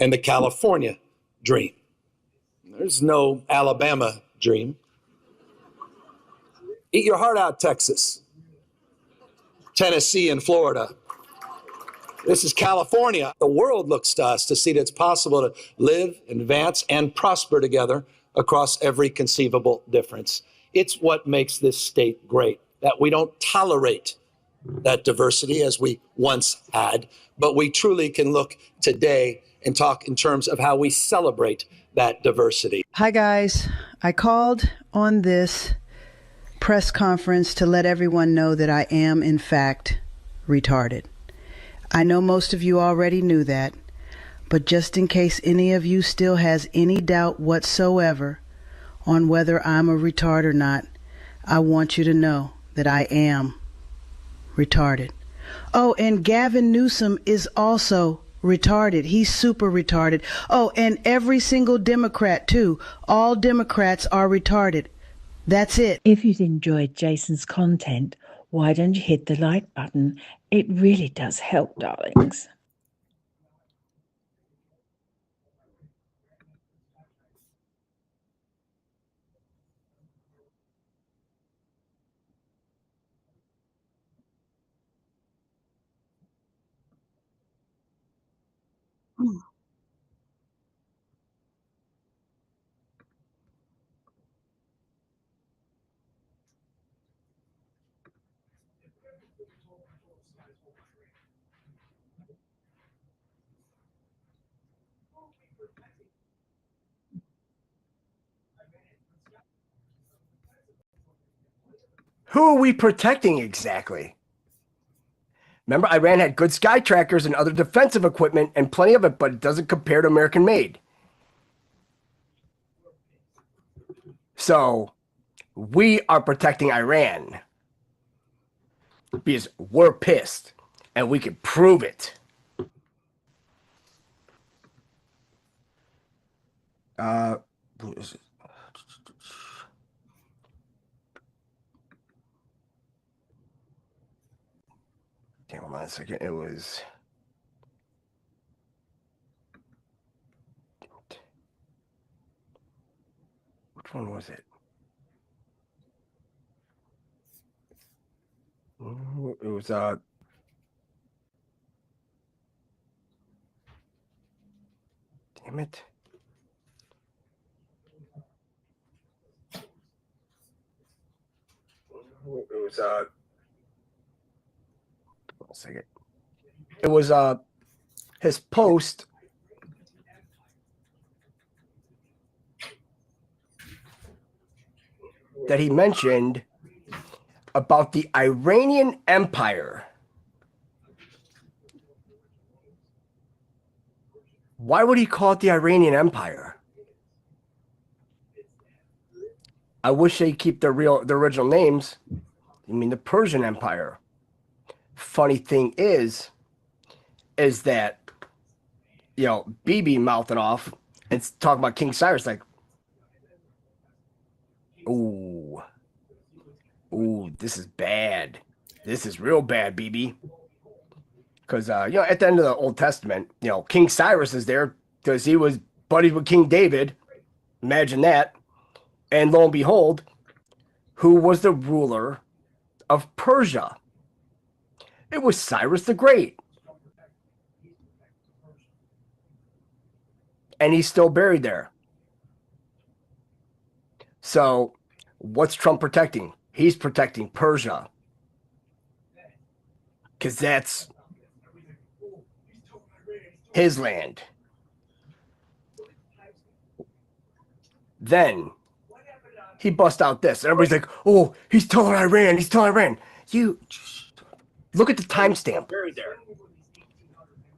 and the California dream. There's no Alabama dream. Eat your heart out, Texas, Tennessee, and Florida. This is California. The world looks to us to see that it's possible to live, advance, and prosper together across every conceivable difference. It's what makes this state great, that we don't tolerate that diversity as we once had, but we truly can look today and talk in terms of how we celebrate that diversity. Hi, guys. I called on this press conference to let everyone know that I am, in fact, retarded. I know most of you already knew that, but just in case any of you still has any doubt whatsoever on whether I'm a retard or not, I want you to know that I am retarded. Oh, and Gavin Newsom is also retarded. He's super retarded. Oh, and every single Democrat too. All Democrats are retarded. That's it. If you've enjoyed Jason's content, why don't you hit the like button? It really does help, darlings. Who are we protecting exactly? Remember, Iran had good sky trackers and other defensive equipment and plenty of it, but it doesn't compare to American made. So we are protecting Iran because we're pissed and we can prove it. What is it? Damn, hold on a second. It was. Which one was it? It was damn it. It was one second. It was his post that he mentioned about the Iranian Empire. Why would he call it the Iranian Empire? I wish they keep their original names. I mean, the Persian Empire. Funny thing is that, you know, BB mouthing off and talking about King Cyrus like, ooh, this is bad. This is real bad, BB. Because, you know, at the end of the Old Testament, you know, King Cyrus is there because he was buddied with King David. Imagine that. And lo and behold, who was the ruler of Persia? It was Cyrus the Great. And he's still buried there. So, what's Trump protecting? He's protecting Persia. Because that's his land. Then he busts out this. Everybody's like, oh, he's telling Iran. He's telling Iran. You look at the timestamp.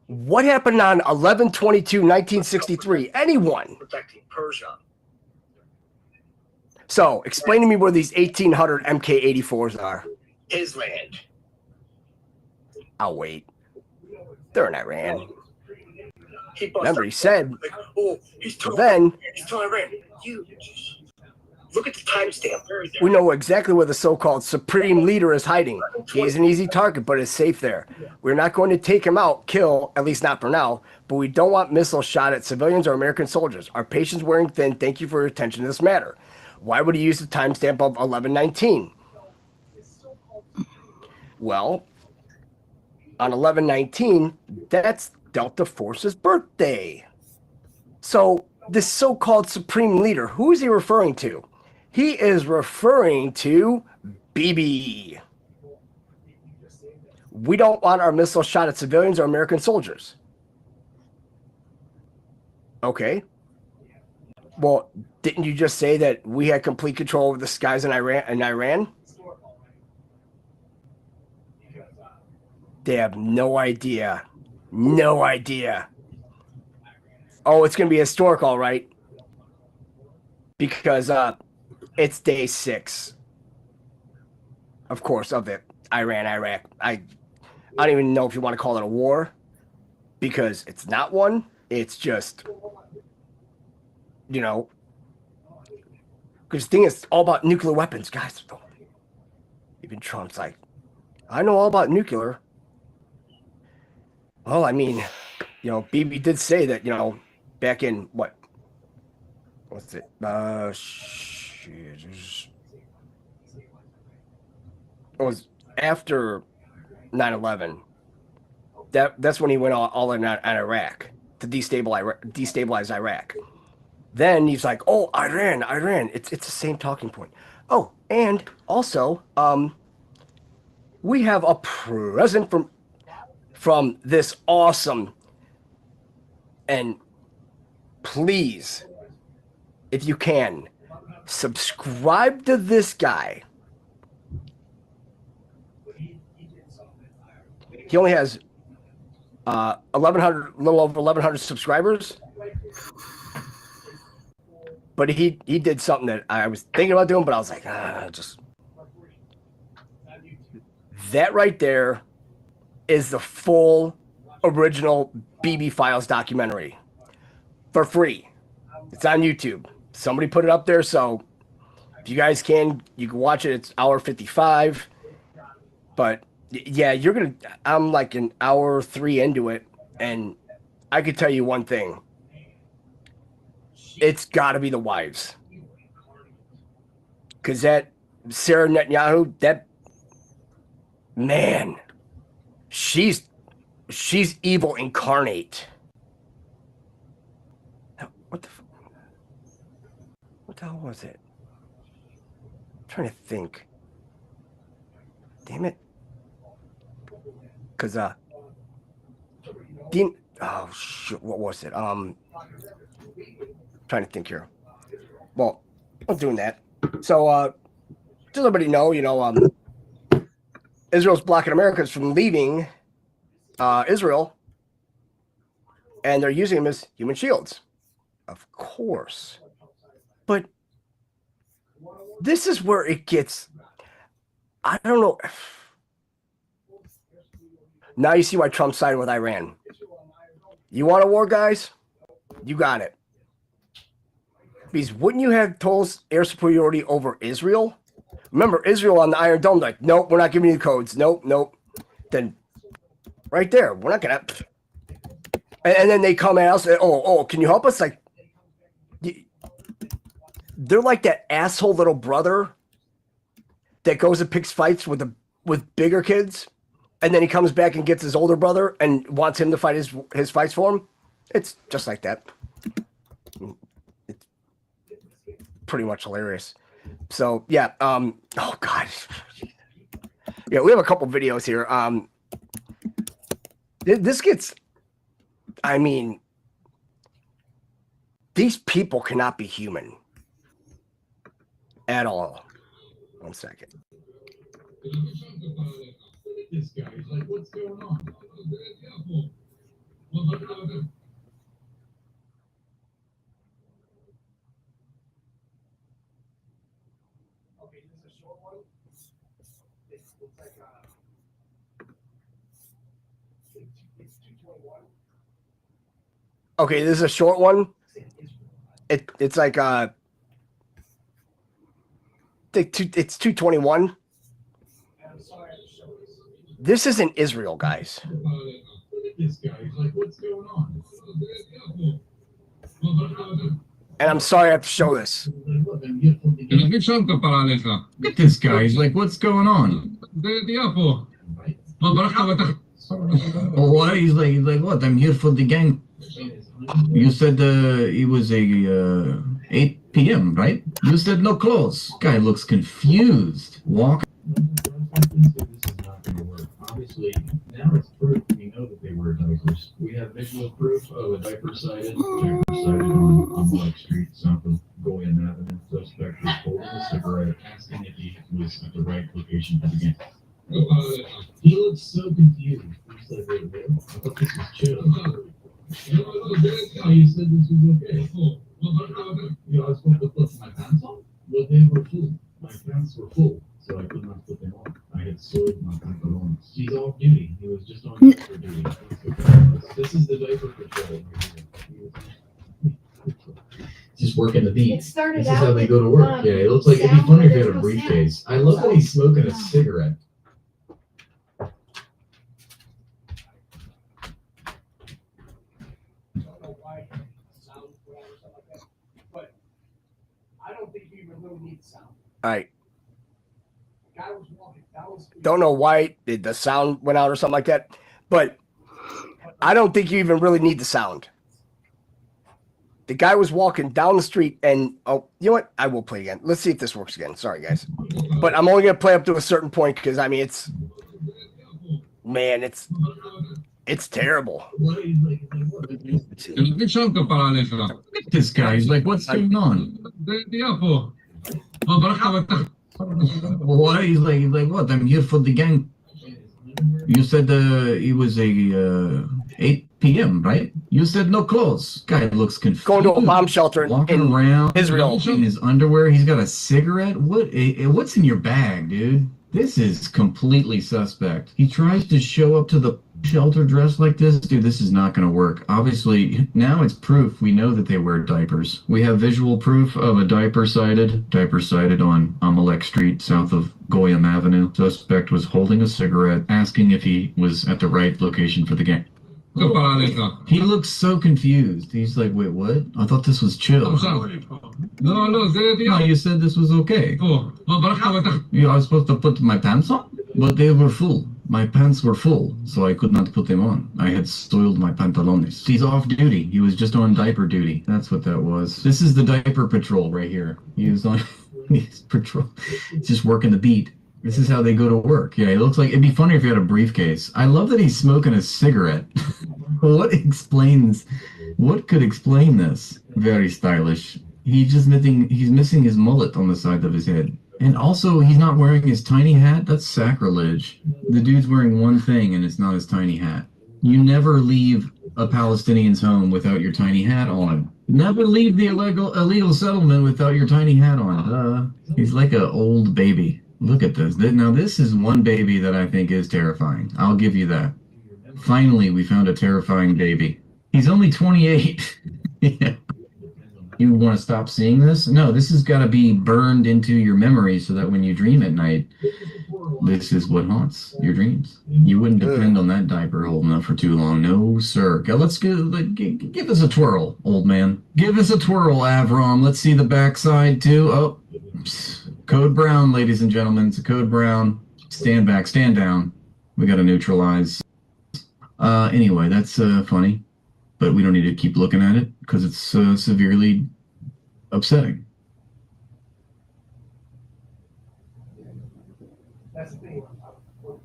What happened on 11/22/1963? Anyone protecting Persia. So explain to me where these 1800 MK-84s are. His land. I'll wait. They're in Iran. Remember, he said. Then he's telling Iran. You look at the timestamp. We know exactly where the so-called supreme leader is hiding. He is an easy target, but is safe there. We're not going to take him out, kill, at least not for now, but we don't want missiles shot at civilians or American soldiers. Our patience wearing thin. Thank you for your attention to this matter. Why would he use the timestamp of 11/19? Well, on 11/19, that's Delta Force's birthday. So this so-called supreme leader, who is he referring to? He is referring to Bibi. We don't want our missiles shot at civilians or American soldiers. Okay. Well, didn't you just say that we had complete control over the skies in Iran? They have no idea. No idea. Oh, it's going to be historic, all right. Because it's day 6, of course, of the Iran-Iraq. I don't even know if you want to call it a war, because it's not one. It's just, you know, because the thing is all about nuclear weapons, guys. Even Trump's like, I know all about nuclear. Well, I mean, you know, Bibi did say that, you know, back in what's it? It was after 9/11. That's when he went all in on Iraq to destabilize Iraq. Then he's like, "Oh, Iran. It's the same talking point." Oh, and also, we have a present from this awesome, and please, if you can, subscribe to this guy. He only has 1,100, a little over 1,100 subscribers. But he did something that I was thinking about doing, but I was like, just that right there is the full original BB Files documentary for free. It's on YouTube. Somebody put it up there, so if you guys can, you can watch it. It's hour 55. But yeah, I'm like an hour 3 into it, and I could tell you one thing. It's got to be the wives. Because that Sarah Netanyahu, that man, she's evil incarnate. What the hell was it? I'm trying to think. Damn it. Because oh shit, what was it? Trying to think here. Well, I'm doing that. So just everybody know, you know, Israel's blocking Americans from leaving Israel, and they're using them as human shields. Of course. But this is where it gets, I don't know. Now you see why Trump sided with Iran. You want a war, guys? You got it. Because wouldn't you have total air superiority over Israel? Remember, Israel on the Iron Dome, like, nope, we're not giving you the codes. Nope. Then right there, we're not going to. And then they come out and say, oh, can you help us? Like, they're like that asshole little brother that goes and picks fights with bigger kids. And then he comes back and gets his older brother and wants him to fight his fights for him. It's just like that. It's pretty much hilarious. So yeah, oh god. Yeah, we have a couple videos here. This gets, I mean, these people cannot be human at all. 1 second. This guy, he's like, what's going on? Okay, this is a short one. It's like it's 221. Okay, this is a short one. It's like it's 221. I'm sorry to show this. This isn't Israel, guys. Look at this guy. He's like, what's going on? And I'm sorry I have to show this. Look at this guy. He's like, what's going on? What? He's like, what? I'm here for the gang. You said it was a 8 p.m., right? You said no clothes. Guy looks confused. Walk. Obviously, now it's proof. We know that they wear diapers. We have visual proof of a diaper sighted on Lake Street, south of Goyen Avenue. Suspect was holding a cigarette, asking if he was at the right location to begin. He looks so confused. He's like, wait, I thought this was chill. Oh, you said this was okay. You know, I was supposed to put my pants on, but they were full. My pants were full, so I could not put them on. I had soiled my pantalones. He's off duty. He was just on diaper duty. This is the diaper patrol right here. Just working the beat. This is how they go to work. Yeah, it looks like it'd be funny if he had a briefcase. I love that he's smoking a cigarette. All right. Don't know why the sound went out or something like that, but I don't think you even really need the sound. The guy was walking down the street and, oh, you know what? I will play again. Let's see if this works again. Sorry, guys. But I'm only going to play up to a certain point because, I mean, it's terrible. This guy, he's like, what's going on? What? He's like, what? I'm here for the gang. You said it was a 8 p.m., right? You said no clothes. Guy looks confused. Going to a bomb shelter walking in around Israel in his underwear. He's got a cigarette. What's in your bag, dude? This is completely suspect. He tries to show up to the shelter dressed like this. Dude, this is not going to work. Obviously, now it's proof. We know that they wear diapers. We have visual proof of a diaper sighted on Amalek Street, south of Goyam Avenue. Suspect was holding a cigarette, asking if he was at the right location for the gang. He looks so confused. He's like, wait, what? I thought this was chill. No, you said this was okay. Yeah, I was supposed to put my pants on, but they were full. My pants were full, so I could not put them on. I had soiled my pantalones. He's off duty. He was just on diaper duty. That's what that was. This is the diaper patrol right here. He was on his patrol. Just working the beat. This is how they go to work. Yeah, it looks like it'd be funny if he had a briefcase. I love that he's smoking a cigarette. What could explain this? Very stylish. He's missing his mullet on the side of his head. And also, he's not wearing his tiny hat. That's sacrilege. The dude's wearing one thing, and it's not his tiny hat. You never leave a Palestinian's home without your tiny hat on. Never leave the illegal settlement without your tiny hat on. He's like an old baby. Look at this. Now, this is one baby that I think is terrifying. I'll give you that. Finally, we found a terrifying baby. He's only 28. Yeah. You want to stop seeing this? No, this has got to be burned into your memory so that when you dream at night, this is what haunts your dreams. You wouldn't depend on that diaper holding up for too long. No, sir. Let's give us a twirl, old man. Give us a twirl, Avram. Let's see the backside, too. Oh, code brown, ladies and gentlemen. It's a code brown. Stand back, stand down. We got to neutralize. Anyway, that's funny. But we don't need to keep looking at it because it's severely upsetting.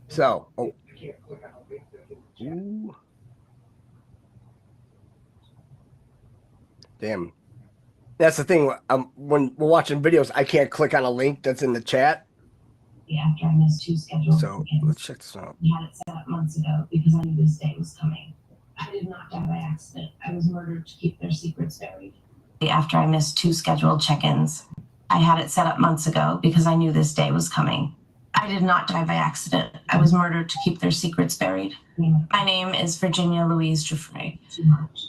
So, Ooh. Damn. That's the thing. When we're watching videos, I can't click on a link that's in the chat. After I missed 2 scheduled So let's check this out. We had it set up months ago because I knew this day was coming. I did not die by accident. I was murdered to keep their secrets buried. After I missed 2 scheduled check-ins, I had it set up months ago because I knew this day was coming. I did not die by accident. I was murdered to keep their secrets buried. My name is Virginia Louise Giuffre.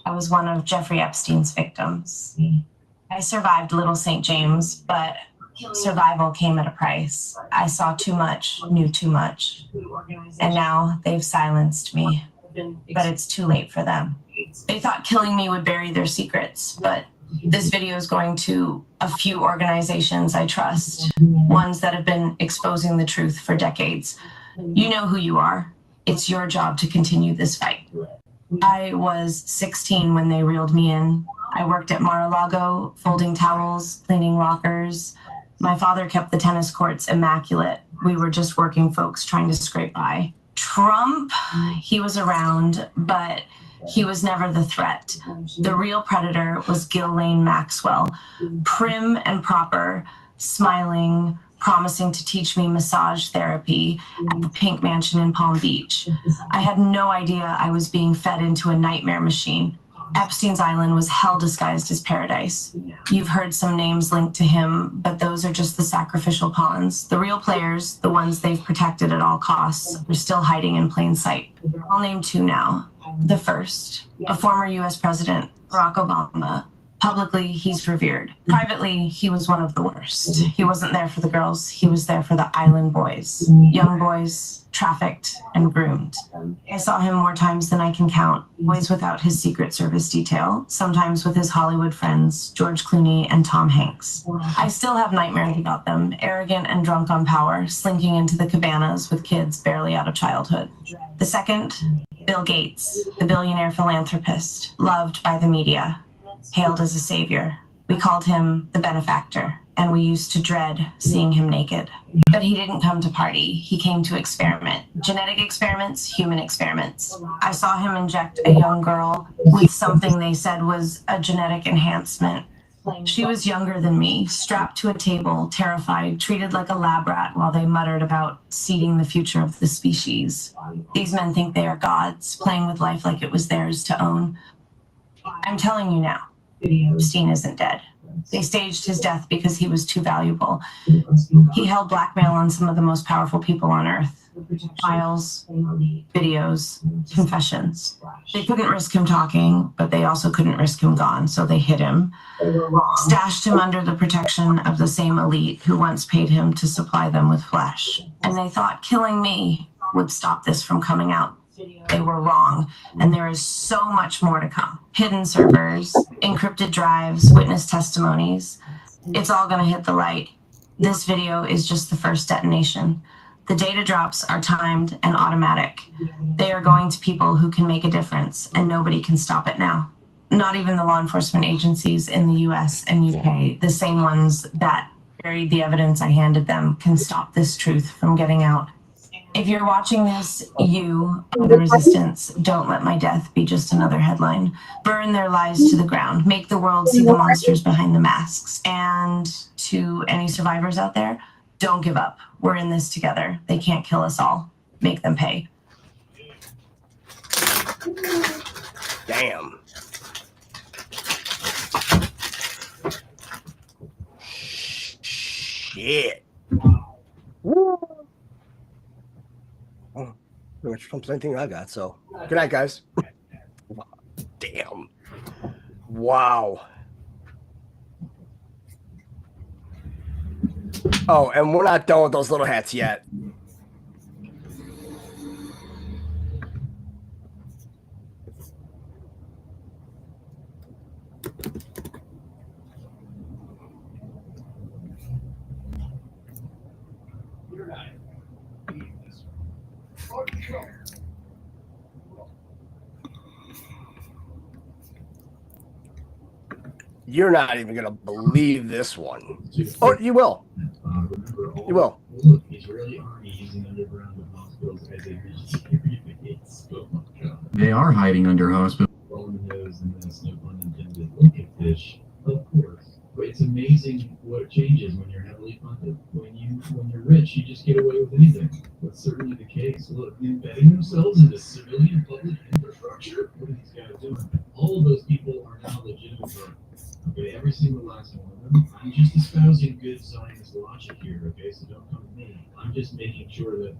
I was one of Jeffrey Epstein's victims. I survived Little St. James, but Survival came at a price. I saw too much, knew too much. And now they've silenced me. But it's too late for them. They thought killing me would bury their secrets, but this video is going to a few organizations I trust, ones that have been exposing the truth for decades. You know who you are. It's your job to continue this fight. I was 16 when they reeled me in. I worked at Mar-a-Lago, folding towels, cleaning lockers. My father kept the tennis courts immaculate. We were just working folks trying to scrape by. Trump, he was around, but he was never the threat. The real predator was Ghislaine Maxwell, prim and proper, smiling, promising to teach me massage therapy at the Pink Mansion in Palm Beach. I had no idea I was being fed into a nightmare machine. Epstein's Island was hell disguised as paradise. You've heard some names linked to him, but those are just the sacrificial pawns. The real players, the ones they've protected at all costs, are still hiding in plain sight. I'll name two now. The first, a former US president, Barack Obama. Publicly, he's revered. Privately, he was one of the worst. He wasn't there for the girls, he was there for the island boys. Young boys, trafficked and groomed. I saw him more times than I can count, always without his Secret Service detail, sometimes with his Hollywood friends, George Clooney and Tom Hanks. I still have nightmares about them, arrogant and drunk on power, slinking into the cabanas with kids barely out of childhood. The second, Bill Gates, the billionaire philanthropist, loved by the media, hailed as a savior. We called him the benefactor, and we used to dread seeing him naked. But he didn't come to party. He came to experiment. Genetic experiments, human experiments. I saw him inject a young girl with something they said was a genetic enhancement. She was younger than me, strapped to a table, terrified, treated like a lab rat while they muttered about seeding the future of the species. These men think they are gods, playing with life like it was theirs to own. I'm telling you now, Epstein isn't dead. They staged his death because he was too valuable. He held blackmail on some of the most powerful people on earth. Files, videos, confessions. They couldn't risk him talking, but they also couldn't risk him gone, so they hid him. Stashed him under the protection of the same elite who once paid him to supply them with flesh. And they thought killing me would stop this from coming out. They were wrong, and there is so much more to come. Hidden servers, encrypted drives, witness testimonies. It's all going to hit the light. This video is just the first detonation. The data drops are timed and automatic. They are going to people who can make a difference, and nobody can stop it now. Not even the law enforcement agencies in the US and UK, the same ones that buried the evidence I handed them, can stop this truth from getting out. If you're watching this, you, the resistance, don't let my death be just another headline. Burn their lies to the ground. Make the world see the monsters behind the masks. And to any survivors out there, don't give up. We're in this together. They can't kill us all. Make them pay. Damn. Shit. Woo. Pretty much Trump's anything I got, so good night, guys. Damn. Wow. Oh, and we're not done with those little hats yet. You're not even going to believe this one. Oh, you will. You will. They are hiding under hospitals. Of course. But it's amazing what changes when you're heavily funded. When you're rich, you just get away with anything. That's certainly the case. Look, embedding themselves into civilian public infrastructure. What are these guys doing? All of those people are now legitimate. Okay, every single last one of them. I'm just espousing good Zionist logic here, okay? So don't come to me. I'm just making sure that,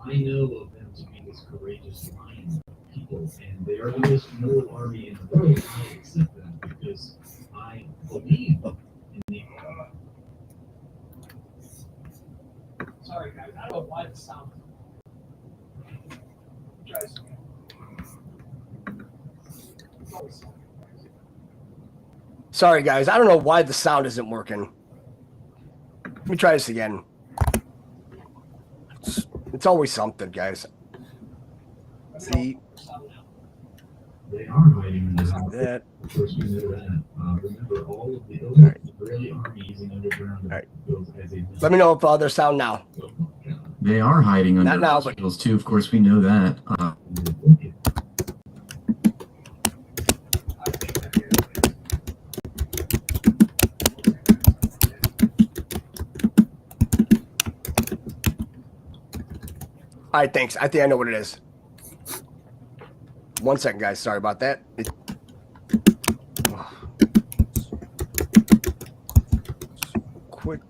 I know of them to be this courageous lion people, and they are the most noble army in the world. I accept that because I believe in the I don't know why the sound. Sorry, guys. I don't know why the sound isn't working. Let me try this again. It's always something, guys. See? They are hiding in That. Of course, we know that. Remember, all of the Israeli army using underground goes as a. Let me know if there's sound now. They are hiding under Not now, but hospitals too. Of course, we know that. all right, thanks. I think I know what it is. 1 second, guys. Sorry about that. Quick.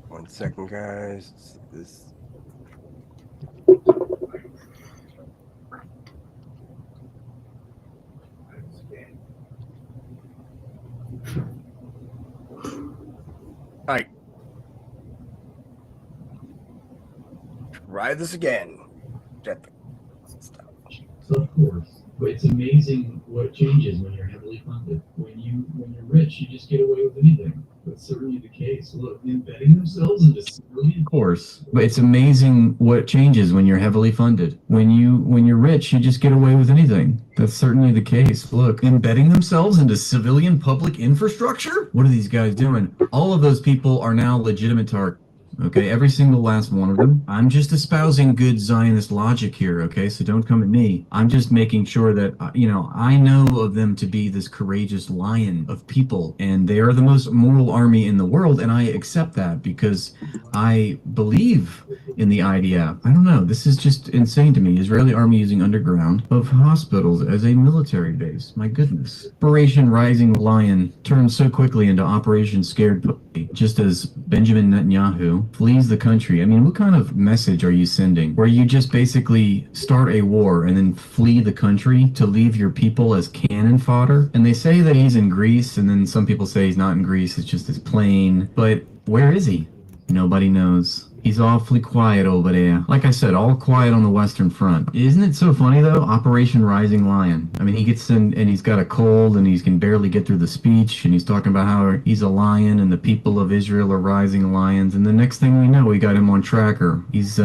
One second, guys. This. All right. Try this again. So of course, but it's amazing what changes when you're heavily funded. When you're rich, you just get away with anything. That's certainly the case. Look, embedding themselves into civilian. Of course, but it's amazing what changes when you're heavily funded. When you're rich, you just get away with anything. That's certainly the case. Look, embedding themselves into civilian public infrastructure? What are these guys doing? All of those people are now legitimate targets. Okay, every single last one of them. I'm just espousing good Zionist logic here, okay? So don't come at me. I'm just making sure that, I know of them to be this courageous lion of people, and they are the most moral army in the world, and I accept that because I believe in the IDF. I don't know. This is just insane to me. Israeli army using underground of hospitals as a military base. My goodness. Operation Rising Lion turned so quickly into Operation Scared Pussy, just as Benjamin Netanyahu flees the country. I mean, what kind of message are you sending? Where you just basically start a war and then flee the country to leave your people as cannon fodder? And they say that he's in Greece, and then some people say he's not in Greece, it's just his plane. But where is he? Nobody knows. He's awfully quiet over there. Like I said, all quiet on the Western Front. Isn't it so funny, though? Operation Rising Lion. I mean, he gets in and he's got a cold and he can barely get through the speech, and he's talking about how he's a lion and the people of Israel are rising lions. And the next thing we know, we got him on tracker. His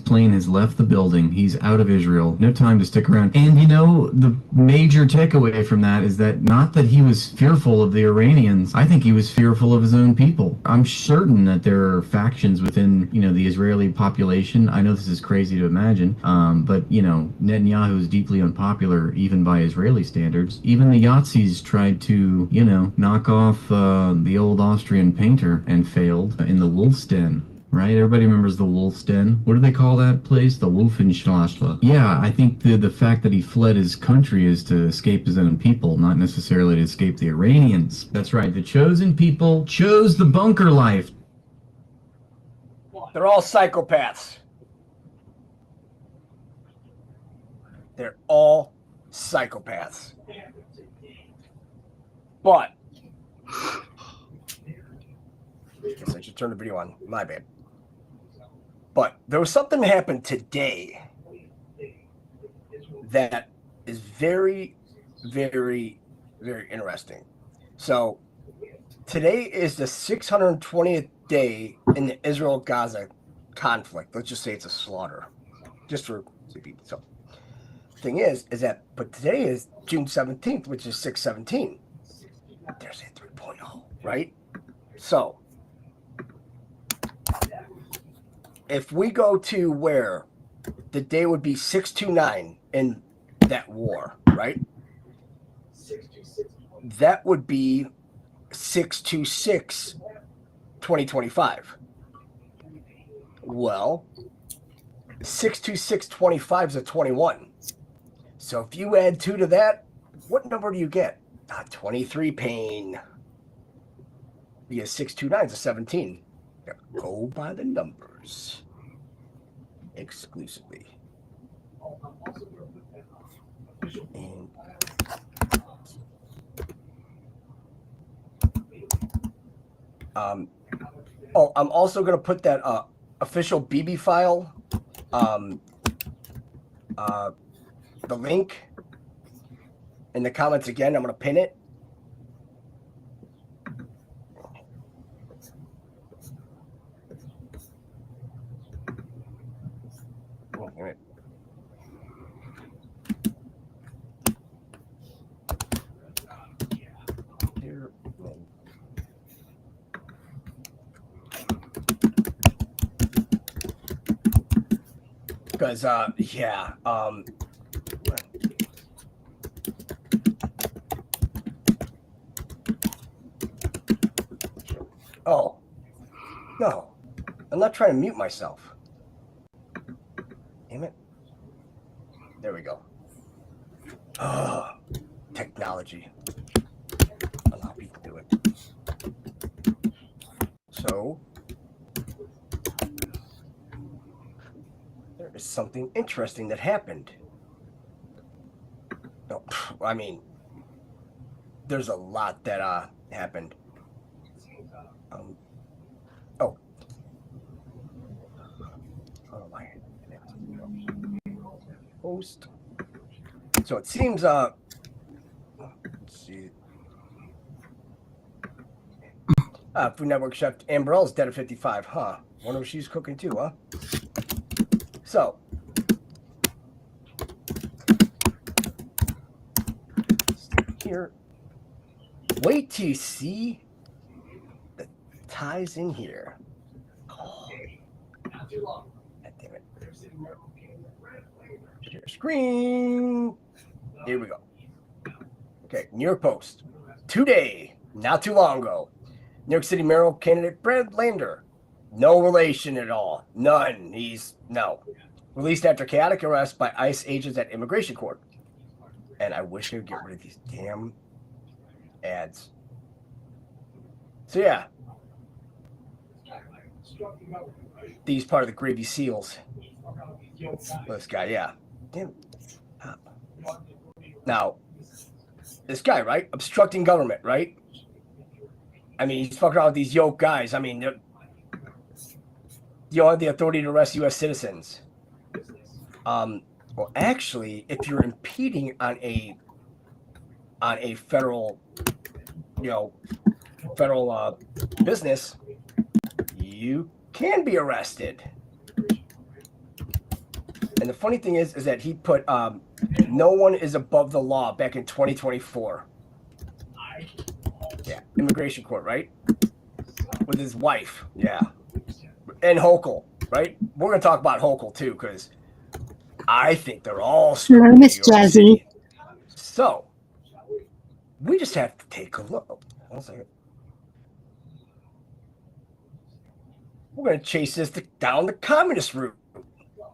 plane has left the building. He's out of Israel. No time to stick around. And, the major takeaway from that is that not that he was fearful of the Iranians. I think he was fearful of his own people. I'm certain that there are factions within the Israeli population. I know this is crazy to imagine, but, Netanyahu is deeply unpopular even by Israeli standards. Even the Yazidis tried to, knock off the old Austrian painter and failed in the Wolf's Den. Right? Everybody remembers the Wolf's Den. What do they call that place? The Wolfenstraße. Yeah, I think the fact that he fled his country is to escape his own people, not necessarily to escape the Iranians. That's right. The chosen people chose the bunker life. They're all psychopaths. They're all psychopaths. But I guess I should turn the video on. My bad. But there was something that happened today that is very, very, very interesting. So today is the 620th day in the Israel-Gaza conflict. Let's just say it's a slaughter, just for people. So, thing is that, but today is June 17th, which is 6/17. There's a 3.0, right? So, if we go to where the day would be 629 in that war, right? That would be 626. 2025. Well, 62625 is a 21. So if you add 2 to that, what number do you get? 23 pain. Because 629 is a 17. Go by the numbers exclusively. Oh, I'm also going to put that official BB file, the link in the comments again. I'm going to pin it. Oh, damn it. Here. Because, yeah, oh, no, I'm not trying to mute myself. Damn it. There we go. Oh, technology. Allow me to do it. So, there is something interesting that happened. No, I mean, there's a lot that happened. Oh, my host. So it seems let's see. Food Network chef Amberell's dead at 55, huh? Wonder if she's cooking too, huh? So here, wait till you see the ties in here. Oh, God damn it. Share screen. Here we go. Okay, New York Post. Today, not too long ago, New York City mayoral candidate Brad Lander. No relation at all. None. No. Released after chaotic arrest by ICE agents at immigration court. And I wish I would get rid of these damn ads. So yeah. These part of the Gravy Seals. This guy, yeah. Damn. Now, this guy, right? Obstructing government, right? I mean, he's fucking around with these yoke guys. I mean, you have the authority to arrest U.S. citizens. Well, actually, if you're impeding on a federal, federal business, you can be arrested. And the funny thing is that he put no one is above the law back in 2024. Yeah, immigration court, right? With his wife, yeah. And Hochul, right? We're going to talk about Hochul, too, because I think they're all screwed. Hello, Miss Jazzy. So, we just have to take a look. 1 second. We're going to chase this down the communist route,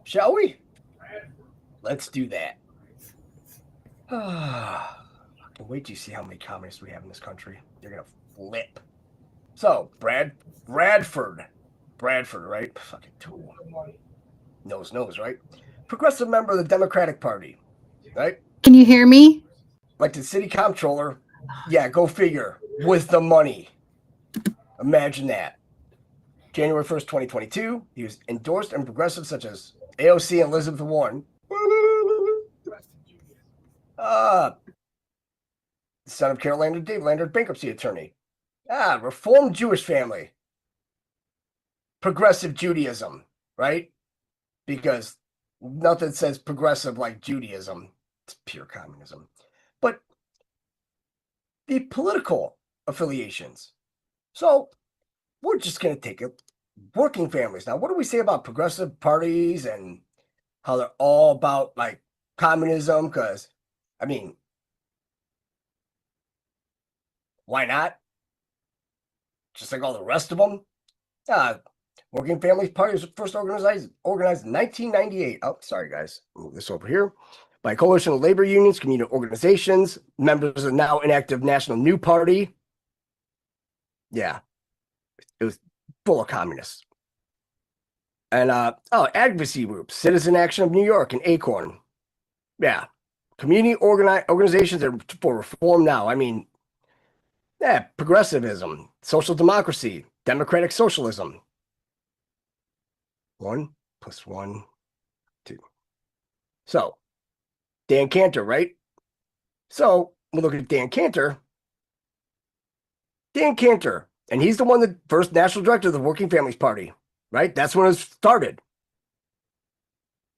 shall we? Let's do that. I can wait till you see how many communists we have in this country. You're going to flip. So, Bradford, right? Fucking tool. Knows, right? Progressive member of the Democratic Party, right? Can you hear me? Like the city comptroller. Yeah, go figure. With the money. Imagine that. January 1st, 2022, he was endorsed and progressive such as AOC and Elizabeth Warren. Son of Carol Lander, Dave Lander, bankruptcy attorney. Reformed Jewish family. Progressive Judaism, right? Because nothing says progressive like Judaism. It's pure communism. But the political affiliations. So we're just going to take it. Working families. Now, what do we say about progressive parties and how they're all about like communism? Because, I mean, why not? Just like all the rest of them. Working Families Party was first organized in 1998. Oh, sorry, guys. Move this over here. By a coalition of labor unions, community organizations, members of the now inactive National New Party. Yeah. It was full of communists. And, advocacy groups, Citizen Action of New York and Acorn. Yeah. Community organizations for reform now. I mean, Yeah, progressivism, social democracy, democratic socialism. 1 + 1, 2. So, Dan Cantor, right? So, we'll look at Dan Cantor. Dan Cantor, and he's the one that first national director of the Working Families Party, right? That's when it started.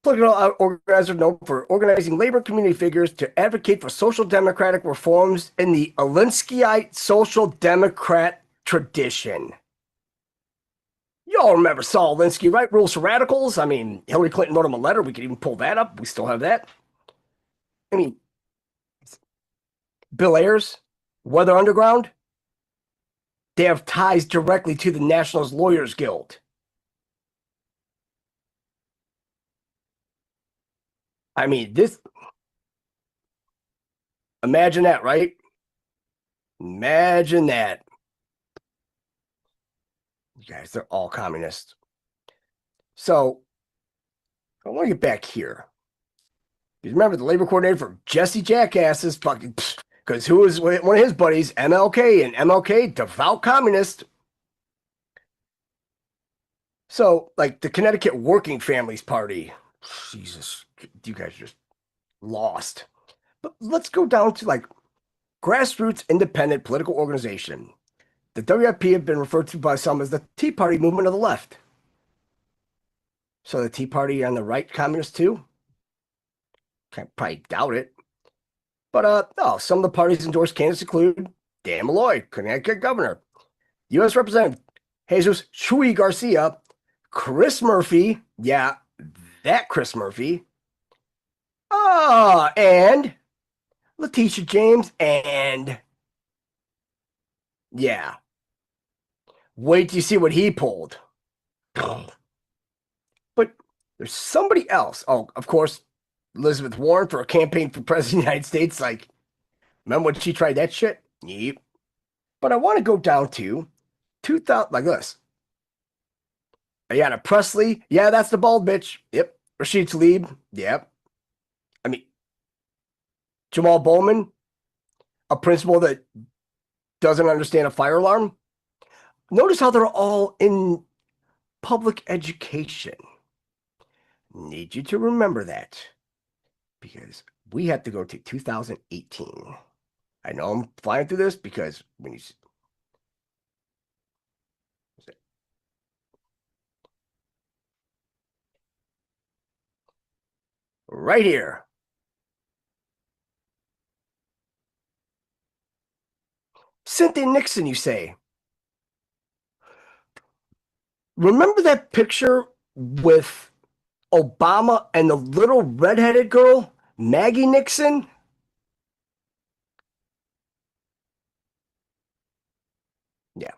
Political organizer known for organizing labor community figures to advocate for social democratic reforms in the Alinskyite social democrat tradition. Y'all remember Saul Alinsky, right? Rules for Radicals. I mean, Hillary Clinton wrote him a letter. We could even pull that up. We still have that. I mean, Bill Ayers, Weather Underground, they have ties directly to the Nationalist Lawyers Guild. I mean, imagine that, right? Imagine that. You guys, they're all communists. So, I want to get back here. You remember the labor coordinator for Jesse Jackass's fucking, because who was one of his buddies, MLK, and MLK, devout communist. So, like the Connecticut Working Families Party. Jesus, you guys are just lost. But let's go down to like grassroots independent political organization. The WFP have been referred to by some as the Tea Party movement of the left. So the Tea Party on the right, communist too? Can't probably doubt it. But no, some of the parties endorsed candidates include Dan Malloy, Connecticut governor, U.S. Representative Jesus Chuy Garcia, Chris Murphy, yeah, that Chris Murphy, and Letitia James, and yeah, wait till you see what he pulled. But there's somebody else. Oh, of course, Elizabeth Warren for a campaign for president of the United States. Like, remember when she tried that shit? Yep. But I want to go down to 2000, like this. Ayanna Presley. Yeah, that's the bald bitch. Yep. Rashid Tlaib. Yep. I mean, Jamal Bowman, a principal that doesn't understand a fire alarm. Notice how they're all in public education. Need you to remember that because we have to go to 2018. I know I'm flying through this because when you right here. Cynthia Nixon, you say. Remember that picture with Obama and the little redheaded girl, Maggie Nixon? Yeah.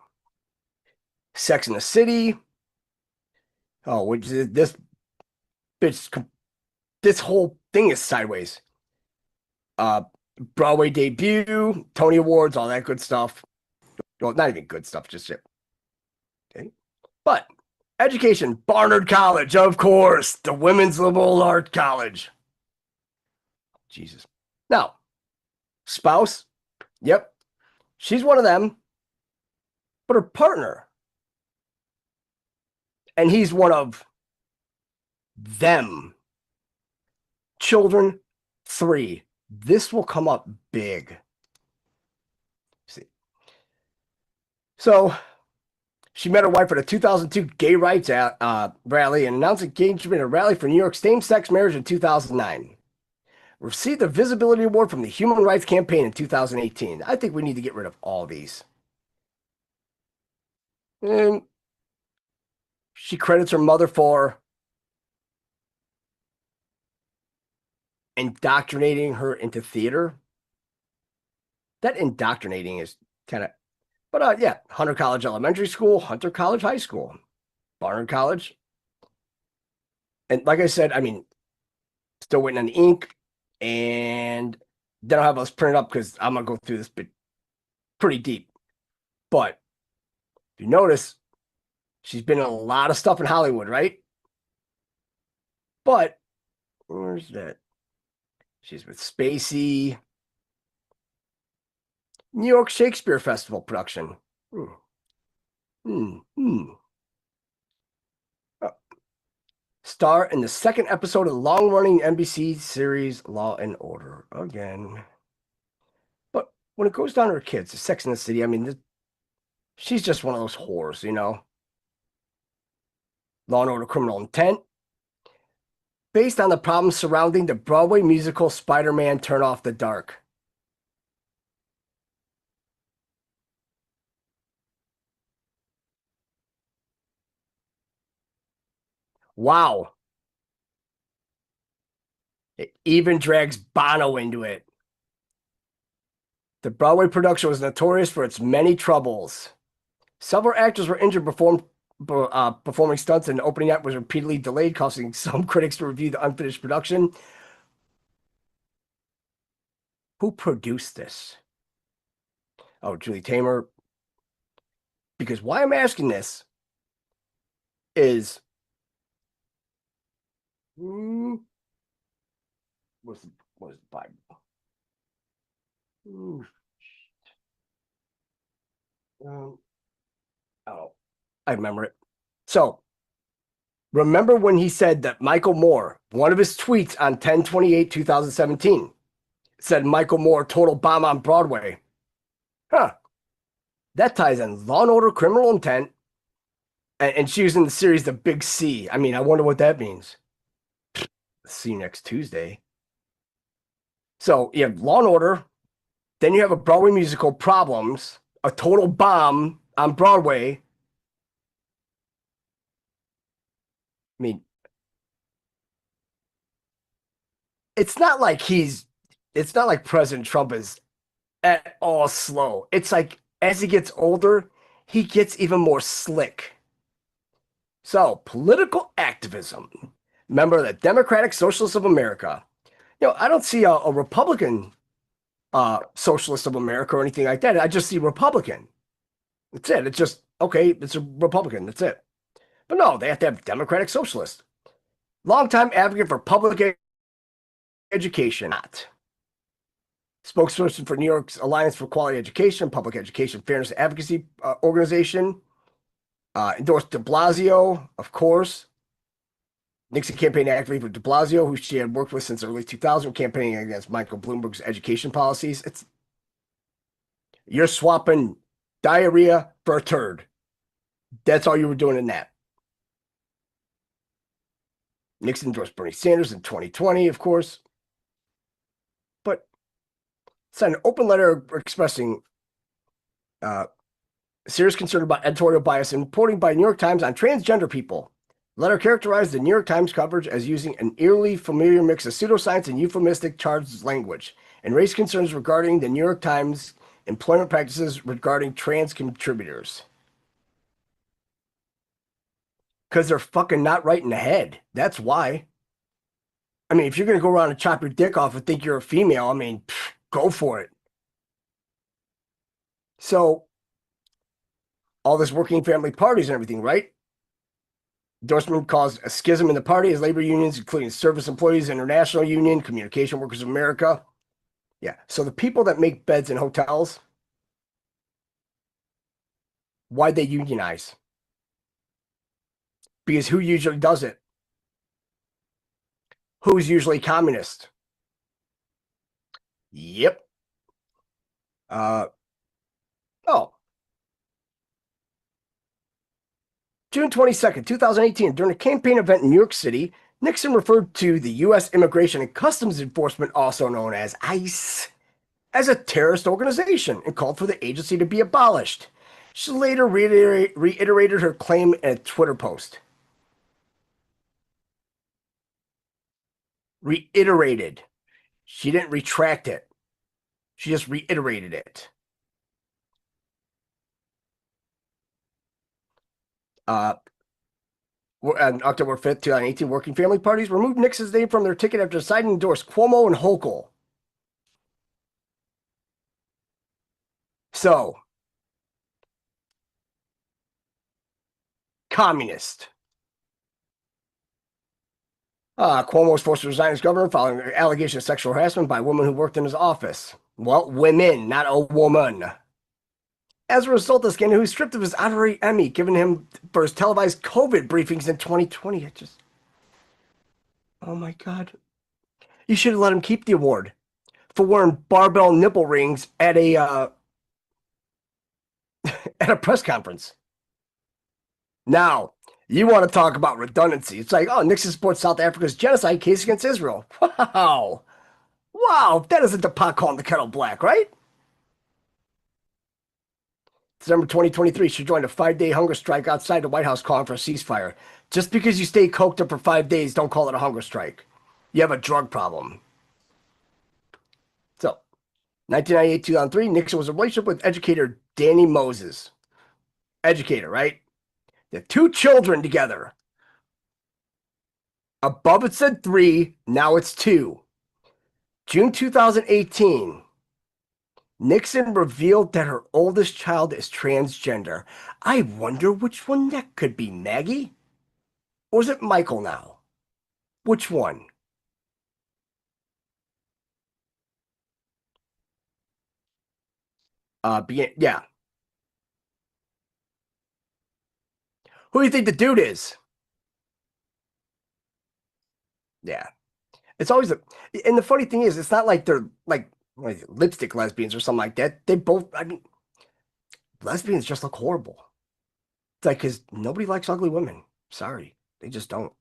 Sex in the City. Oh, which is this bitch? This whole thing is sideways. Broadway debut, Tony Awards, all that good stuff. Well, not even good stuff, just shit. Okay. But education, Barnard College, of course, the Women's Liberal Arts College. Jesus. Now, spouse, yep, she's one of them, but her partner, and he's one of them. Children, 3. This will come up big. See. So, she met her wife at a 2002 gay rights rally and announced engagement at a rally for New York same-sex marriage in 2009. Received the Visibility Award from the Human Rights Campaign in 2018. I think we need to get rid of all these. And she credits her mother for indoctrinating her into theater. That indoctrinating is kind of, but yeah, Hunter College Elementary School, Hunter College High School, Barnard College. And like I said, I mean, still waiting on the ink, and then I'll have us print it up because I'm going to go through this bit pretty deep. But if you notice, she's been in a lot of stuff in Hollywood, right? But where's that? She's with Spacey. New York Shakespeare Festival production. Star in the second episode of the long-running NBC series Law and Order again. But when it goes down to her kids, the Sex in the City, I mean, she's just one of those whores, you know? Law and Order Criminal Intent. Based on the problems surrounding the Broadway musical Spider-Man Turn Off the Dark. Wow. It even drags Bono into it. The Broadway production was notorious for its many troubles. Several actors were injured performing stunts, and the opening act was repeatedly delayed, causing some critics to review the unfinished production. Who produced this? Oh, Julie Taymor. Because why I'm asking this is... What's the Bible? I remember it. So, remember when he said that Michael Moore, one of his tweets on 10/28/2017, said Michael Moore total bomb on Broadway? Huh. That ties in Law and Order Criminal Intent, and she was in the series The Big C. I mean, I wonder what that means. See you next Tuesday. So you have Law and Order, then you have a Broadway musical, Problems, a total bomb on Broadway. I mean, it's not like President Trump is at all slow. It's like as he gets older, he gets even more slick. So, political activism. Member of the Democratic Socialists of America. You know, I don't see a Republican Socialist of America or anything like that. I just see Republican. That's it. It's just, okay, it's a Republican. That's it. But no, they have to have Democratic Socialist. Longtime advocate for public education. Not. Spokesperson for New York's Alliance for Quality Education, Public Education Fairness Advocacy Organization. Endorsed de Blasio, of course. Nixon campaign actively for de Blasio, who she had worked with since early 2000, campaigning against Michael Bloomberg's education policies. You're swapping diarrhea for a turd. That's all you were doing in that. Nixon endorsed Bernie Sanders in 2020, of course. But signed an open letter expressing serious concern about editorial bias and reporting by New York Times on transgender people. The letter characterized the New York Times coverage as using an eerily familiar mix of pseudoscience and euphemistic charged language, and raised concerns regarding the New York Times employment practices regarding trans contributors. Because they're fucking not right in the head. That's why. I mean, if you're going to go around and chop your dick off and think you're a female, I mean, go for it. So, all this working family parties and everything, right? Endorsement caused a schism in the party as labor unions, including Service Employees International Union, Communication Workers of America. Yeah, so the people that make beds in hotels, why'd they unionize? Because who usually does it? Who's usually communist? Yep. June 22nd, 2018, during a campaign event in New York City, Nixon referred to the U.S. Immigration and Customs Enforcement, also known as ICE, as a terrorist organization and called for the agency to be abolished. She later reiterated her claim in a Twitter post. Reiterated. She didn't retract it. She just reiterated it. On October 5th, 2018, working family parties removed Nixon's name from their ticket after deciding to endorse Cuomo and Hochul. So, communist. Cuomo was forced to resign as governor following an allegation of sexual harassment by a woman who worked in his office. Well, women, not a woman. As a result, the scandal, who stripped of his honorary Emmy given him for his televised COVID briefings in 2020. Oh my God. You should have let him keep the award for wearing barbell nipple rings at a at a press conference. Now, you want to talk about redundancy. It's like, oh, Nixon supports South Africa's genocide case against Israel. Wow. Wow, that isn't the pot calling the kettle black, right? December 2023, she joined a 5-day hunger strike outside the White House calling for a ceasefire. Just because you stay coked up for 5 days, don't call it a hunger strike. You have a drug problem. So, 1998-2003, Nixon was in a relationship with educator Danny Moses. Educator, right? They had 2 children together. Above it said 3, now it's 2. June 2018, Nixon revealed that her oldest child is transgender. I wonder which one that could be, Maggie? Or is it Michael now? Which one? Yeah. Who do you think the dude is? Yeah. It's always and the funny thing is, it's not like they're like lipstick lesbians or something like that. They both, I mean, lesbians just look horrible. It's like, because nobody likes ugly women. Sorry. They just don't.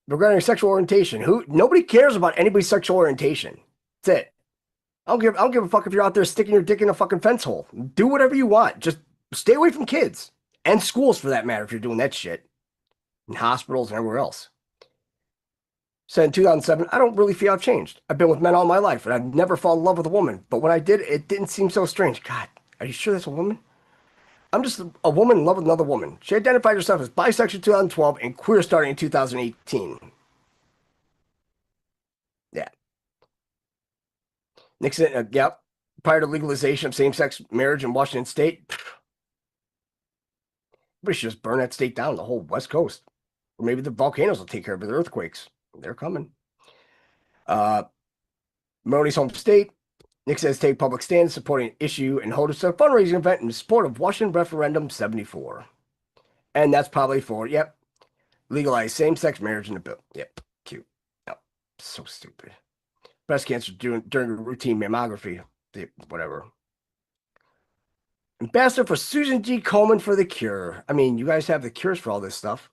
Regarding sexual orientation, nobody cares about anybody's sexual orientation. That's it. I don't give a fuck if you're out there sticking your dick in a fucking fence hole. Do whatever you want. Just stay away from kids and schools for that matter if you're doing that shit. In hospitals and everywhere else. Said in 2007, I don't really feel I've changed. I've been with men all my life and I've never fallen in love with a woman. But when I did, it didn't seem so strange. God, are you sure that's a woman? I'm just a woman in love with another woman. She identified herself as bisexual in 2012 and queer starting in 2018. Yeah. Nixon, yep. Prior to legalization of same-sex marriage in Washington state, we should just burn that state down, the whole West Coast. Or maybe the volcanoes will take care of the earthquakes. They're coming. Maroney's home state. Nixon has taken public stands supporting an issue and hosted a fundraising event in support of Washington Referendum 74. And that's probably for, yep, legalize same-sex marriage in the bill. Yep, cute. Yep, so stupid. Breast cancer during a routine mammography. Whatever. Ambassador for Susan G. Komen for the cure. I mean, you guys have the cures for all this stuff.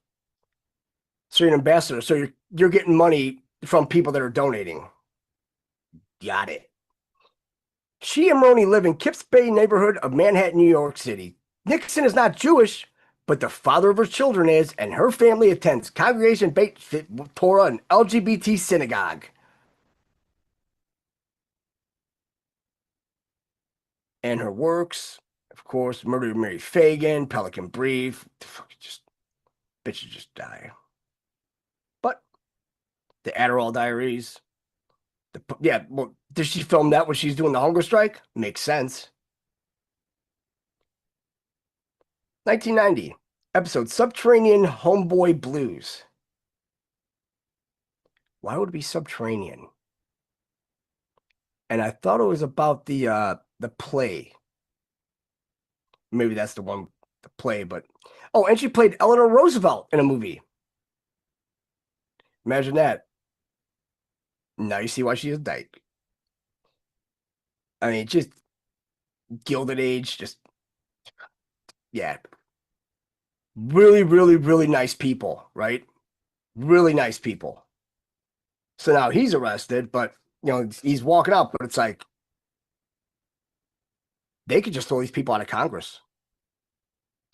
So you're an ambassador. So you're getting money from people that are donating. Got it. She and Maroney live in Kips Bay neighborhood of Manhattan, New York City. Nixon is not Jewish, but the father of her children is, and her family attends Congregation Beit Torah, an LGBT synagogue. And her works, of course, Murder of Mary Fagan, Pelican Brief, just bitches just die. But the Adderall Diaries, yeah, well, does she film that when she's doing the hunger strike? Makes sense. 1990, episode Subterranean Homeboy Blues. Why would it be subterranean? And I thought it was about the play. Maybe that's the one, the play, but oh, and she played Eleanor Roosevelt in a movie. Imagine that. Now you see why she's a dyke. I mean, just Gilded Age, just yeah. Really, really, really nice people, right? Really nice people. So now he's arrested, but you know, he's walking out, but it's like they could just throw these people out of Congress.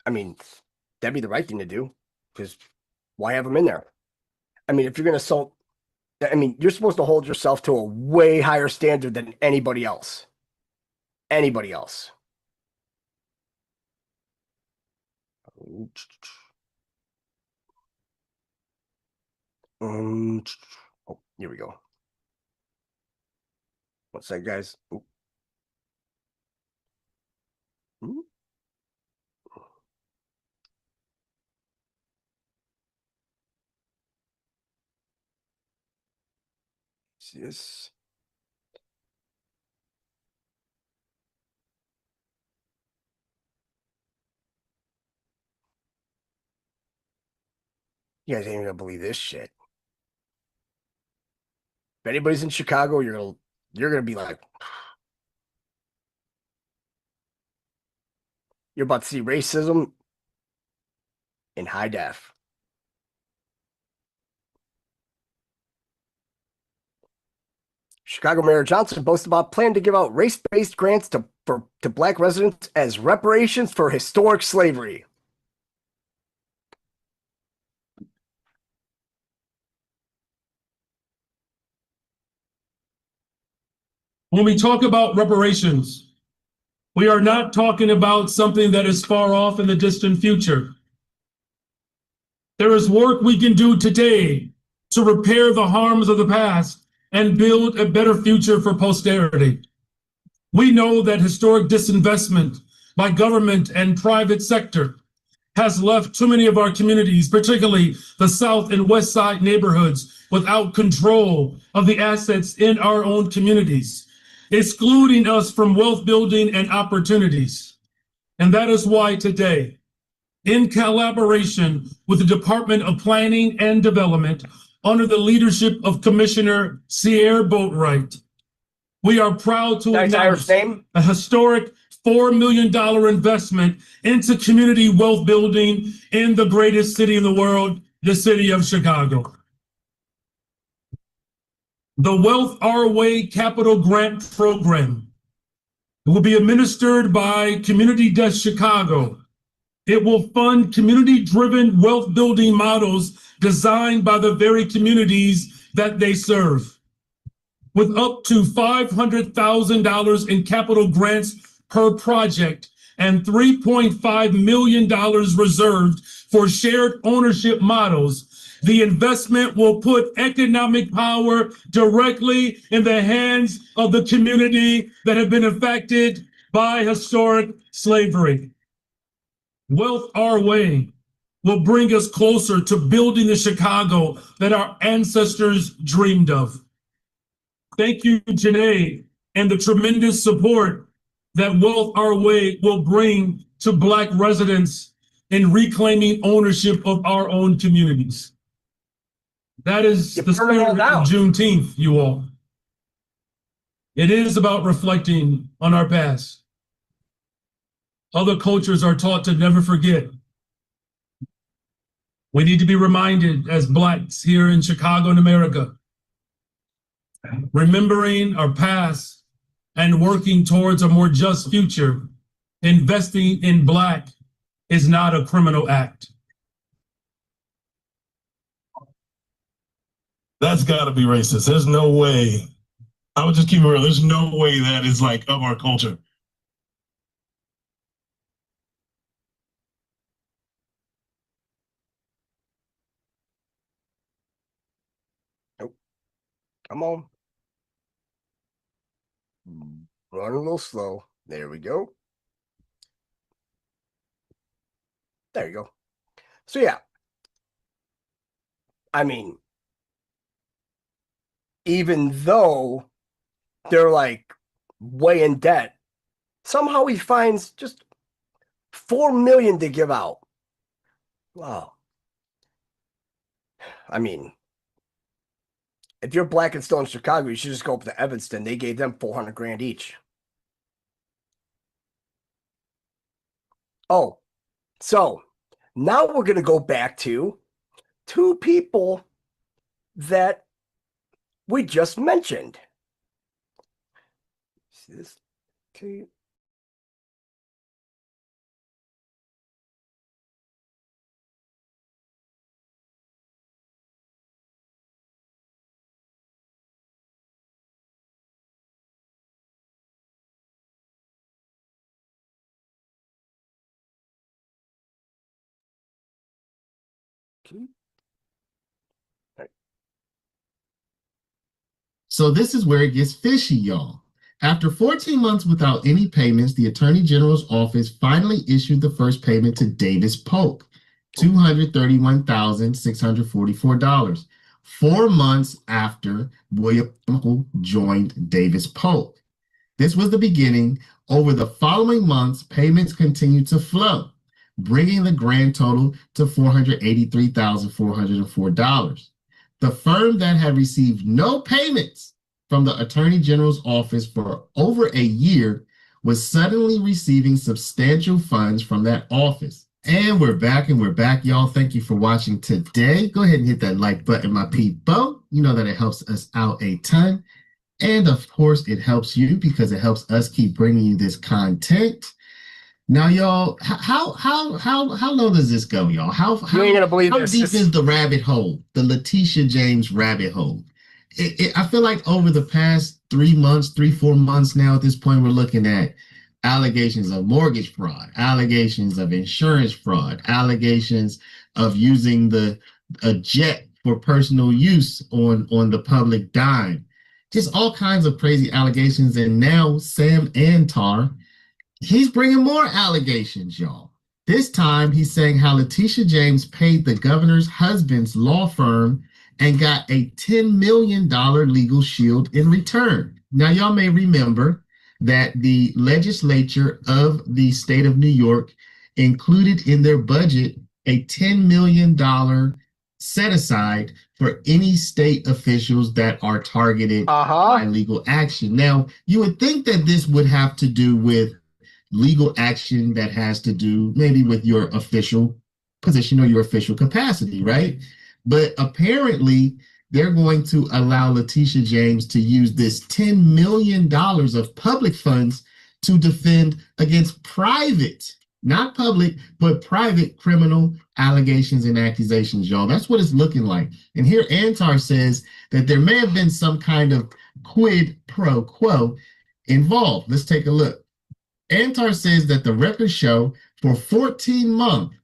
I mean, that'd be the right thing to do, because why have them in there? I mean, if you're going to assault, I mean, you're supposed to hold yourself to a way higher standard than anybody else. Anybody else. Oh, here we go. What's that, guys? Yes. You guys ain't gonna believe this shit. If anybody's in Chicago, you're gonna be like, you're about to see racism in high def. Chicago Mayor Johnson boasted about plan to give out race-based grants to black residents as reparations for historic slavery. When we talk about reparations, we are not talking about something that is far off in the distant future. There is work we can do today to repair the harms of the past and build a better future for posterity. We know that historic disinvestment by government and private sector has left too many of our communities, particularly the South and West Side neighborhoods, without control of the assets in our own communities, excluding us from wealth building and opportunities. And that is why today, in collaboration with the Department of Planning and Development, under the leadership of Commissioner Sierra Boatwright, we are proud to announce a historic $4 million investment into community wealth building in the greatest city in the world, the city of Chicago. The Wealth Our Way Capital Grant Program will be administered by Community Desk Chicago. It will fund community-driven wealth building models designed by the very communities that they serve. With up to $500,000 in capital grants per project and $3.5 million reserved for shared ownership models, the investment will put economic power directly in the hands of the community that have been affected by historic slavery. Wealth Our Way will bring us closer to building the Chicago that our ancestors dreamed of. Thank you, Janae, and the tremendous support that Wealth Our Way will bring to Black residents in reclaiming ownership of our own communities. That is the spirit of Juneteenth, you all. It is about reflecting on our past. Other cultures are taught to never forget. We need to be reminded as Blacks here in Chicago and America, remembering our past and working towards a more just future. Investing in Black is not a criminal act. That's got to be racist. There's no way. I would just keep it real. There's no way that is like of our culture. Nope. Come on. Run a little slow. There we go. There you go. So yeah. I mean, even though they're like way in debt, somehow he finds just $4 million to give out. Wow. I mean, if you're Black and still in Chicago, you should just go up to Evanston. They gave them $400,000 each. Oh, so now we're going to go back to two people that we just mentioned. See this? Okay. So this is where it gets fishy, y'all. After 14 months without any payments, the Attorney General's office finally issued the first payment to Davis Polk, $231,644. 4 months after William Polk joined Davis Polk. This was the beginning. Over the following months, payments continued to flow, bringing the grand total to $483,404. The firm that had received no payments from the Attorney General's office for over a year was suddenly receiving substantial funds from that office. And we're back, y'all. Thank you for watching today. Go ahead and hit that like button, my people. You know that it helps us out a ton. And of course, it helps you because it helps us keep bringing you this content. Now, y'all, how low does this go, y'all? You ain't gonna believe how this. deep is the rabbit hole, the Letitia James rabbit hole? I feel like over the past 3 months, 4 months now at this point, we're looking at allegations of mortgage fraud, allegations of insurance fraud, allegations of using a jet for personal use on the public dime. Just all kinds of crazy allegations. And now Sam Antar, he's bringing more allegations, y'all. This time he's saying how Letitia James paid the governor's husband's law firm and got a $10 million legal shield in return. Now, y'all may remember that the legislature of the state of New York included in their budget a $10 million set aside for any state officials that are targeted by legal action. Now, you would think that this would have to do with legal action that has to do maybe with your official position or your official capacity, right? But apparently, they're going to allow Letitia James to use this $10 million of public funds to defend against private, not public, but private criminal allegations and accusations, y'all. That's what it's looking like. And here Antar says that there may have been some kind of quid pro quo involved. Let's take a look. Antar says that the records show for 14 months,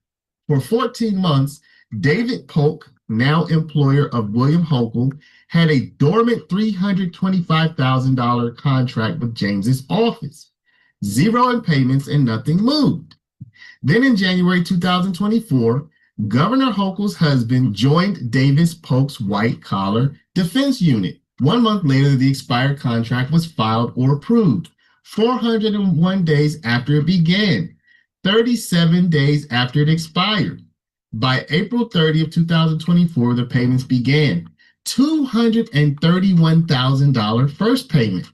David Polk, now employer of William Hochul, had a dormant $325,000 contract with James's office. Zero in payments and nothing moved. Then in January 2024, Governor Hochul's husband joined Davis Polk's white-collar defense unit. 1 month later, the expired contract was filed or approved. 401 days after it began, 37 days after it expired. By April 30th, 2024, the payments began. $231,000 first payment,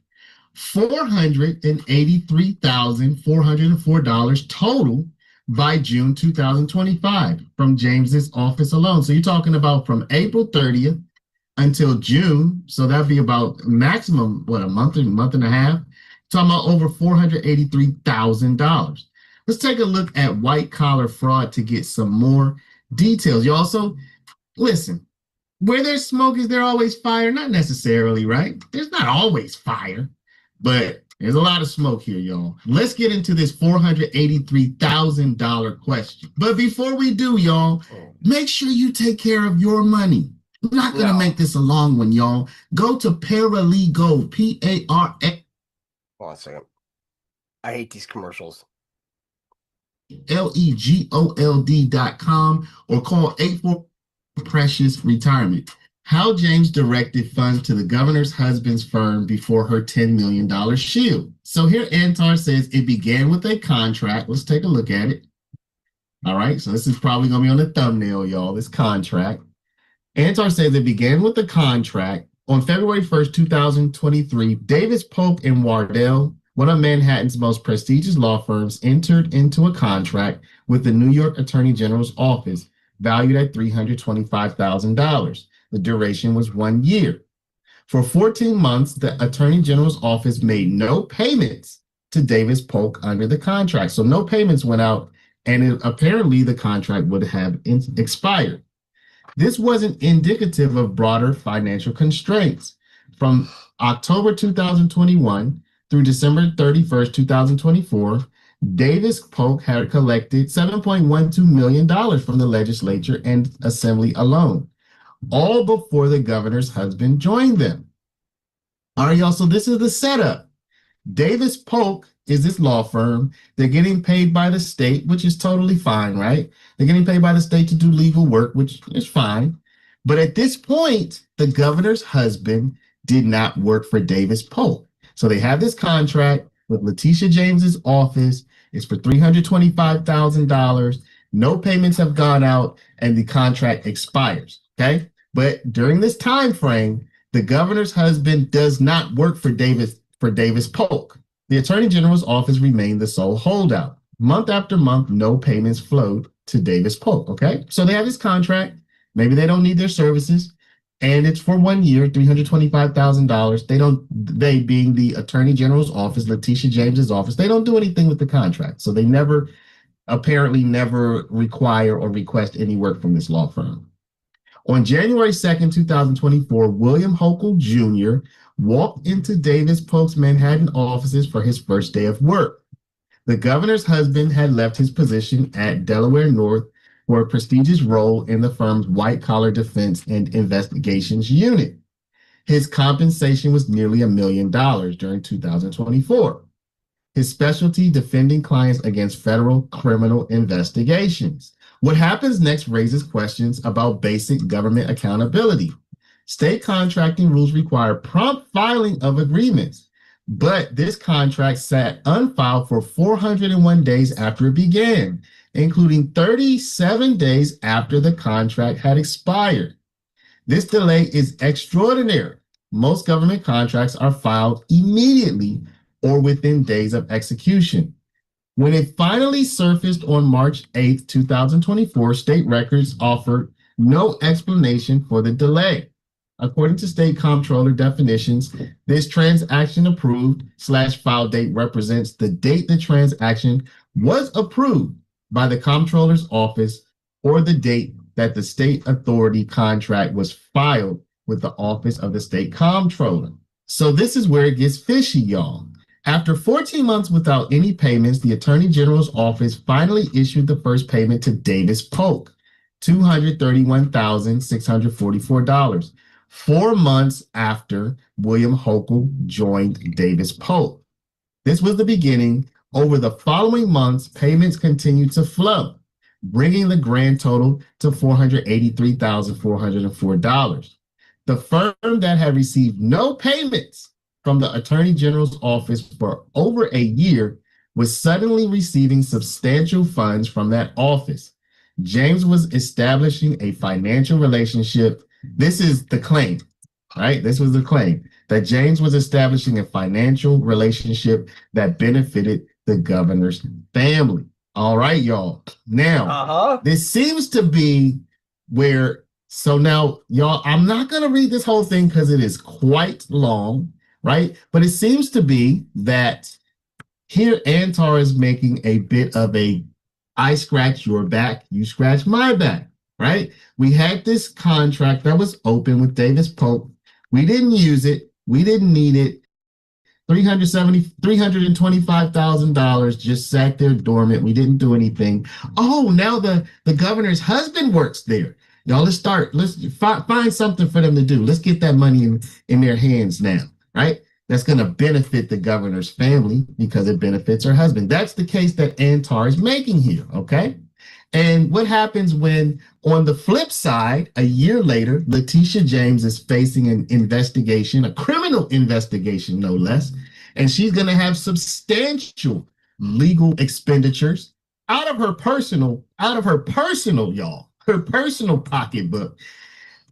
$483,404 total by June 2025 from James's office alone. So you're talking about from April 30th until June. So that'd be about maximum, a month and a half. Talking about over $483,000. Let's take a look at white collar fraud to get some more details. You also, listen, where there's smoke, is there always fire? Not necessarily, right? There's not always fire, but there's a lot of smoke here, y'all. Let's get into this $483,000 question. But before we do, y'all, make sure you take care of your money. I'm not going to make this a long one, y'all. Go to Paralegal, P-A-R-A. Hold on a second. I hate these commercials. legold.com or call 84 Precious Retirement. How James directed funds to the governor's husband's firm before her $10 million shield. So here Antar says it began with a contract. Let's take a look at it. All right, so this is probably going to be on the thumbnail, y'all, this contract. Antar says it began with a contract. On February 1st, 2023, Davis Polk and Wardell, one of Manhattan's most prestigious law firms, entered into a contract with the New York Attorney General's office, valued at $325,000. The duration was 1 year. For 14 months, the Attorney General's office made no payments to Davis Polk under the contract. So no payments went out, and apparently the contract would have expired. This wasn't indicative of broader financial constraints. From October 2021 through December 31st, 2024, Davis Polk had collected $7.12 million from the legislature and assembly alone, all before the governor's husband joined them. All right, y'all, so this is the setup. Davis Polk is this law firm. They're getting paid by the state, which is totally fine, right? They're getting paid by the state to do legal work, which is fine. But at this point, the governor's husband did not work for Davis Polk. So they have this contract with Letitia James's office. It's for $325,000. No payments have gone out, and the contract expires. Okay. But during this time frame, the governor's husband does not work for Davis Polk. The Attorney General's office remained the sole holdout. Month after month, no payments flowed to Davis Polk. Okay. So they have this contract. Maybe they don't need their services. And it's for 1 year, $325,000. They being the Attorney General's office, Letitia James's office, they don't do anything with the contract. So they apparently never require or request any work from this law firm. On January 2nd, 2024, William Hochul Jr. walked into Davis Polk's Manhattan offices for his first day of work. The governor's husband had left his position at Delaware North for a prestigious role in the firm's white-collar defense and investigations unit. His compensation was nearly $1 million during 2024. His specialty, defending clients against federal criminal investigations. What happens next raises questions about basic government accountability. State contracting rules require prompt filing of agreements, but this contract sat unfiled for 401 days after it began, including 37 days after the contract had expired. This delay is extraordinary. Most government contracts are filed immediately or within days of execution. When it finally surfaced on March 8, 2024, state records offered no explanation for the delay. According to state comptroller definitions, this transaction approved/file date represents the date the transaction was approved by the comptroller's office or the date that the state authority contract was filed with the office of the state comptroller. So this is where it gets fishy, y'all. After 14 months without any payments, the Attorney General's office finally issued the first payment to Davis Polk, $231,644, 4 months after William Hochul joined Davis Polk. This was the beginning. Over the following months, payments continued to flow, bringing the grand total to $483,404. The firm that had received no payments from the Attorney General's office for over a year was suddenly receiving substantial funds from that office. James was establishing a financial relationship. This is the claim, right? This was the claim that James was establishing a financial relationship that benefited the governor's family. All right, y'all. Now, this seems to be where, so now, y'all, I'm not going to read this whole thing because it is quite long, right? But it seems to be that here Antar is making a bit of a, I scratch your back, you scratch my back, right? We had this contract that was open with Davis Polk. We didn't use it. We didn't need it. $325,000 just sat there dormant. We didn't do anything. Oh, now the governor's husband works there. Y'all, let's find something for them to do. Let's get that money in their hands now, right? That's going to benefit the governor's family because it benefits her husband. That's the case that Antar is making here, okay? And what happens when, on the flip side, a year later, Letitia James is facing an investigation, a criminal investigation, no less, and she's going to have substantial legal expenditures out of her personal, y'all, her personal pocketbook.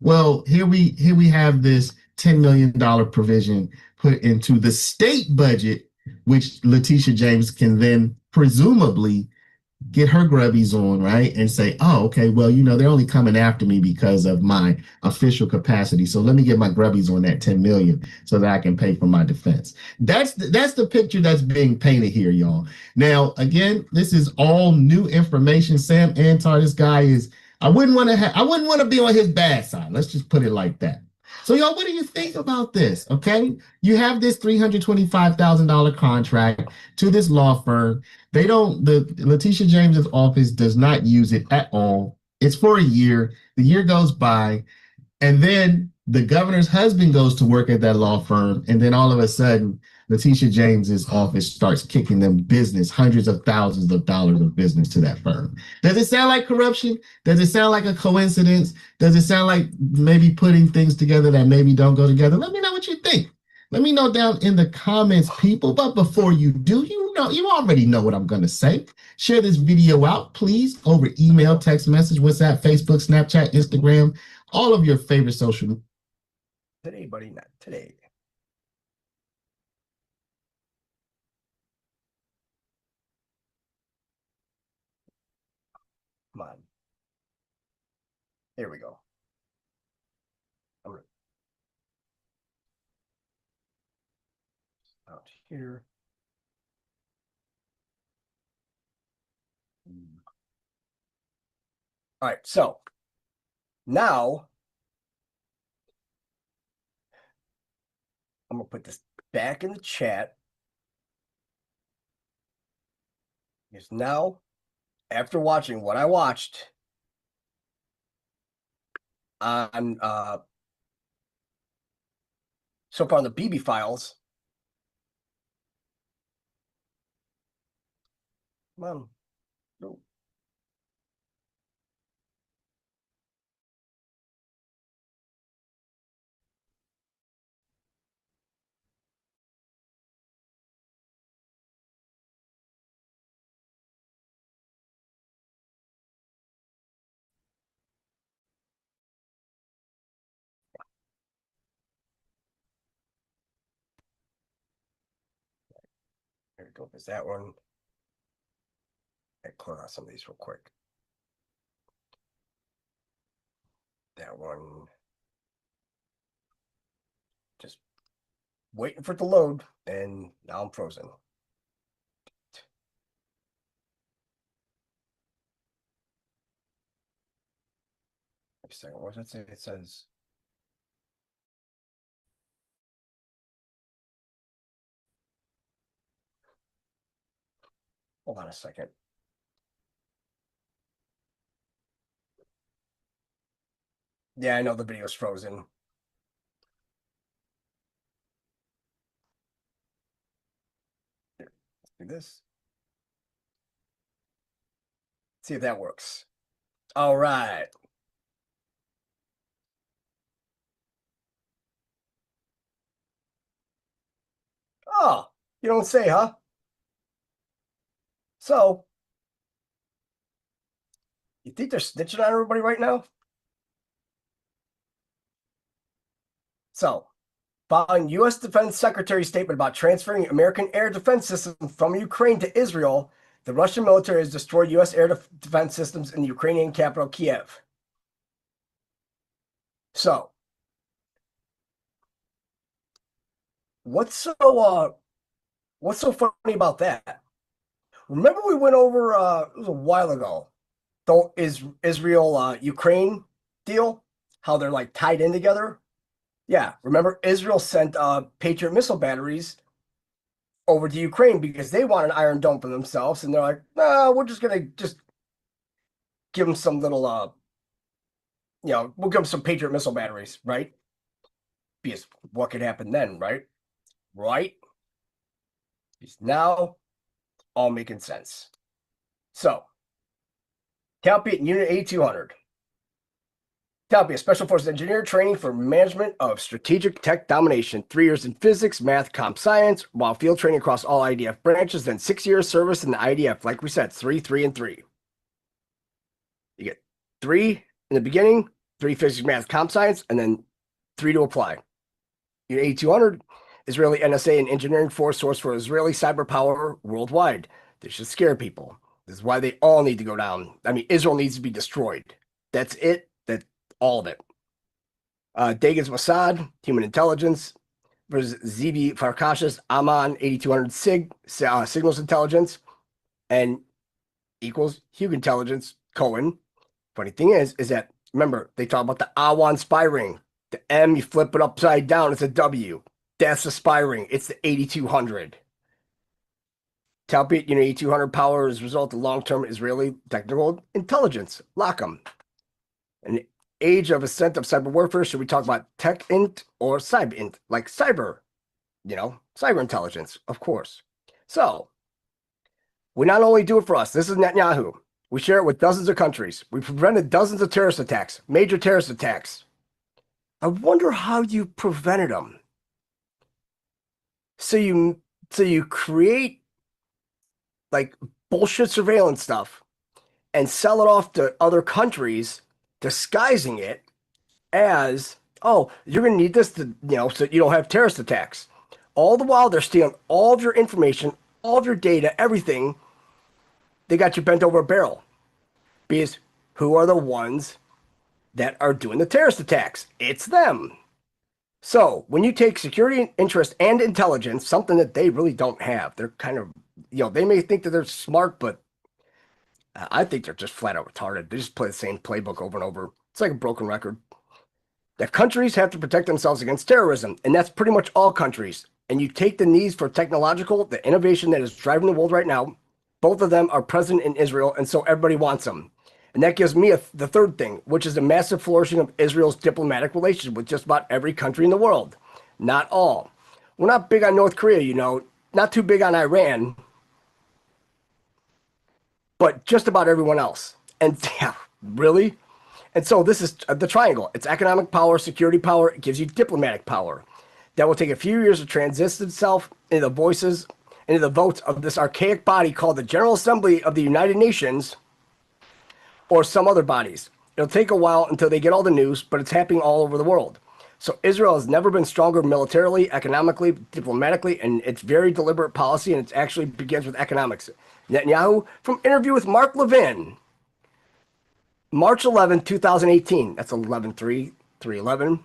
Well, here we have this $10 million provision put into the state budget, which Letitia James can then presumably get her grubbies on, right? And say, oh, okay, well, you know, they're only coming after me because of my official capacity. So let me get my grubbies on that 10 million so that I can pay for my defense. That's the picture that's being painted here, y'all. Now, again, this is all new information. Sam Antar, this guy is, I wouldn't want to be on his bad side. Let's just put it like that. So, y'all, what do you think about this? Okay, you have this $325,000 contract to this law firm. The Letitia James's office does not use it at all. It's for a year. The year goes by, and then The governor's husband goes to work at that law firm, and then all of a sudden, Letitia James's office starts kicking them business, hundreds of thousands of dollars of business to that firm. Does it sound like corruption? Does it sound like a coincidence? Does it sound like maybe putting things together that maybe don't go together? Let me know what you think. Let me know down in the comments, people. But before you do, you already know what I'm going to say. Share this video out, please, over email, text message, WhatsApp, Facebook, Snapchat, Instagram, all of your favorite social. Today, buddy, not today. Come on. There we go. Out here. All right, so now I'm gonna put this back in the chat. Because now, after watching what I watched on so far on the BB files. Come on. No. There we go. There's that one. I'll clear out some of these real quick. That one. Just waiting for it to load, and now I'm frozen. Wait a second. What does that say? It says. Hold on a second. Yeah, I know the video's frozen. Here, let's do this. See if that works. All right. Oh, you don't say, huh? So, you think they're snitching on everybody right now? So, following U.S. Defense Secretary's statement about transferring American air defense systems from Ukraine to Israel, the Russian military has destroyed U.S. air defense systems in the Ukrainian capital, Kiev. So, what's so funny about that? Remember we went over it was a while ago, the Israel Ukraine deal, how they're like tied in together. Yeah, remember Israel sent Patriot missile batteries over to Ukraine because they want an Iron Dome for themselves, and they're like, no, we're just gonna just give them some little we'll give them some Patriot missile batteries, right? Because what could happen then, right? Right? Because now all making sense. So, Talpiot Unit 8200. Talpiot, Special Forces Engineer Training for Management of Strategic Tech Domination. 3 years in physics, math, comp science, while field training across all IDF branches, then 6 years service in the IDF. Like we said, 3, 3, and 3. You get 3 in the beginning, 3 physics, math, comp science, and then 3 to apply. Unit 8200, Israeli NSA and engineering force source for Israeli cyber power worldwide. This should scare people. This is why they all need to go down. I mean, Israel needs to be destroyed. That's it. That's all of it. Dagens Mossad, human intelligence, versus ZB Farkashas, Aman 8200 signals intelligence, and equals Hugh intelligence, Cohen. Funny thing is that, remember, they talk about the Awan spy ring. The M, you flip it upside down, it's a W. That's the spy ring. It's the 8200. Talpiot Unit 8200 power is a result of long-term Israeli technical intelligence. LACOM. An age of ascent of cyber warfare, should we talk about tech int or cyber int? Like cyber, cyber intelligence, of course. So we not only do it for us. This is Netanyahu. We share it with dozens of countries. We prevented dozens of terrorist attacks, major terrorist attacks. I wonder how you prevented them. So you create like bullshit surveillance stuff and sell it off to other countries, disguising it as, oh, you're going to need this to, so you don't have terrorist attacks. All the while they're stealing all of your information, all of your data, everything. They got you bent over a barrel. Because who are the ones that are doing the terrorist attacks? It's them. So when you take security interest and intelligence, something that they really don't have, they're kind of, they may think that they're smart, but I think they're just flat out retarded. They just play the same playbook over and over. It's like a broken record. That countries have to protect themselves against terrorism, and that's pretty much all countries. And you take the needs for technological, the innovation that is driving the world right now, both of them are present in Israel, and so everybody wants them. And that gives me the third thing, which is the massive flourishing of Israel's diplomatic relations with just about every country in the world. Not all. We're not big on North Korea, not too big on Iran, but just about everyone else. And yeah, really? And so this is the triangle. It's economic power, security power. It gives you diplomatic power. That will take a few years to transition itself into the votes of this archaic body called the General Assembly of the United Nations or some other bodies. It'll take a while until they get all the news, but it's happening all over the world. So Israel has never been stronger militarily, economically, diplomatically, and it's very deliberate policy, and it actually begins with economics. Netanyahu, from interview with Mark Levin, March 11, 2018. That's 11/3/11.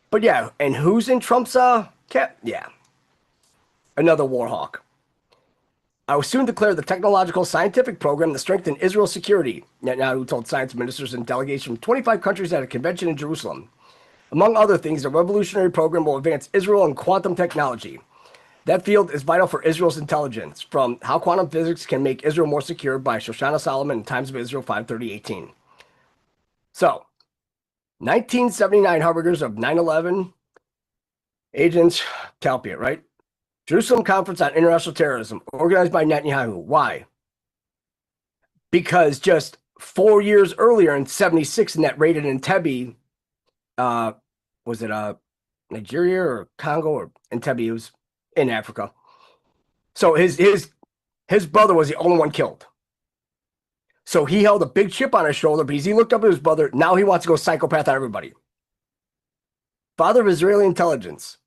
But yeah, and who's in Trump's cap? Yeah, another war hawk. I will soon declare the technological scientific program to strengthen Israel's security. Netanyahu told science ministers and delegations from 25 countries at a convention in Jerusalem. Among other things, the revolutionary program will advance Israel in quantum technology. That field is vital for Israel's intelligence, from how quantum physics can make Israel more secure by Shoshana Solomon in Times of Israel 5:30-18. So, 1979 harbingers of 9/11 agents, Talpiot, right? Jerusalem Conference on International Terrorism, organized by Netanyahu. Why? Because just 4 years earlier in 76, in that raid in Entebbe, was it Nigeria or Congo or Entebbe? It was in Africa. So his brother was the only one killed. So he held a big chip on his shoulder because he looked up at his brother. Now he wants to go psychopath on everybody. Father of Israeli intelligence,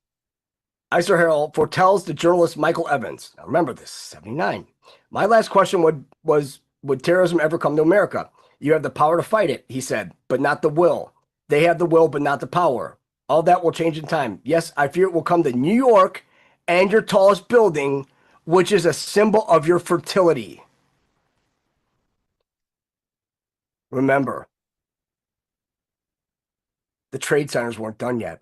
Iser Harrell, foretells the journalist Michael Evans. Now remember this, 79. My last question was, would terrorism ever come to America? You have the power to fight it, he said, but not the will. They have the will, but not the power. All that will change in time. Yes, I fear it will come to New York and your tallest building, which is a symbol of your fertility. Remember, the trade centers weren't done yet.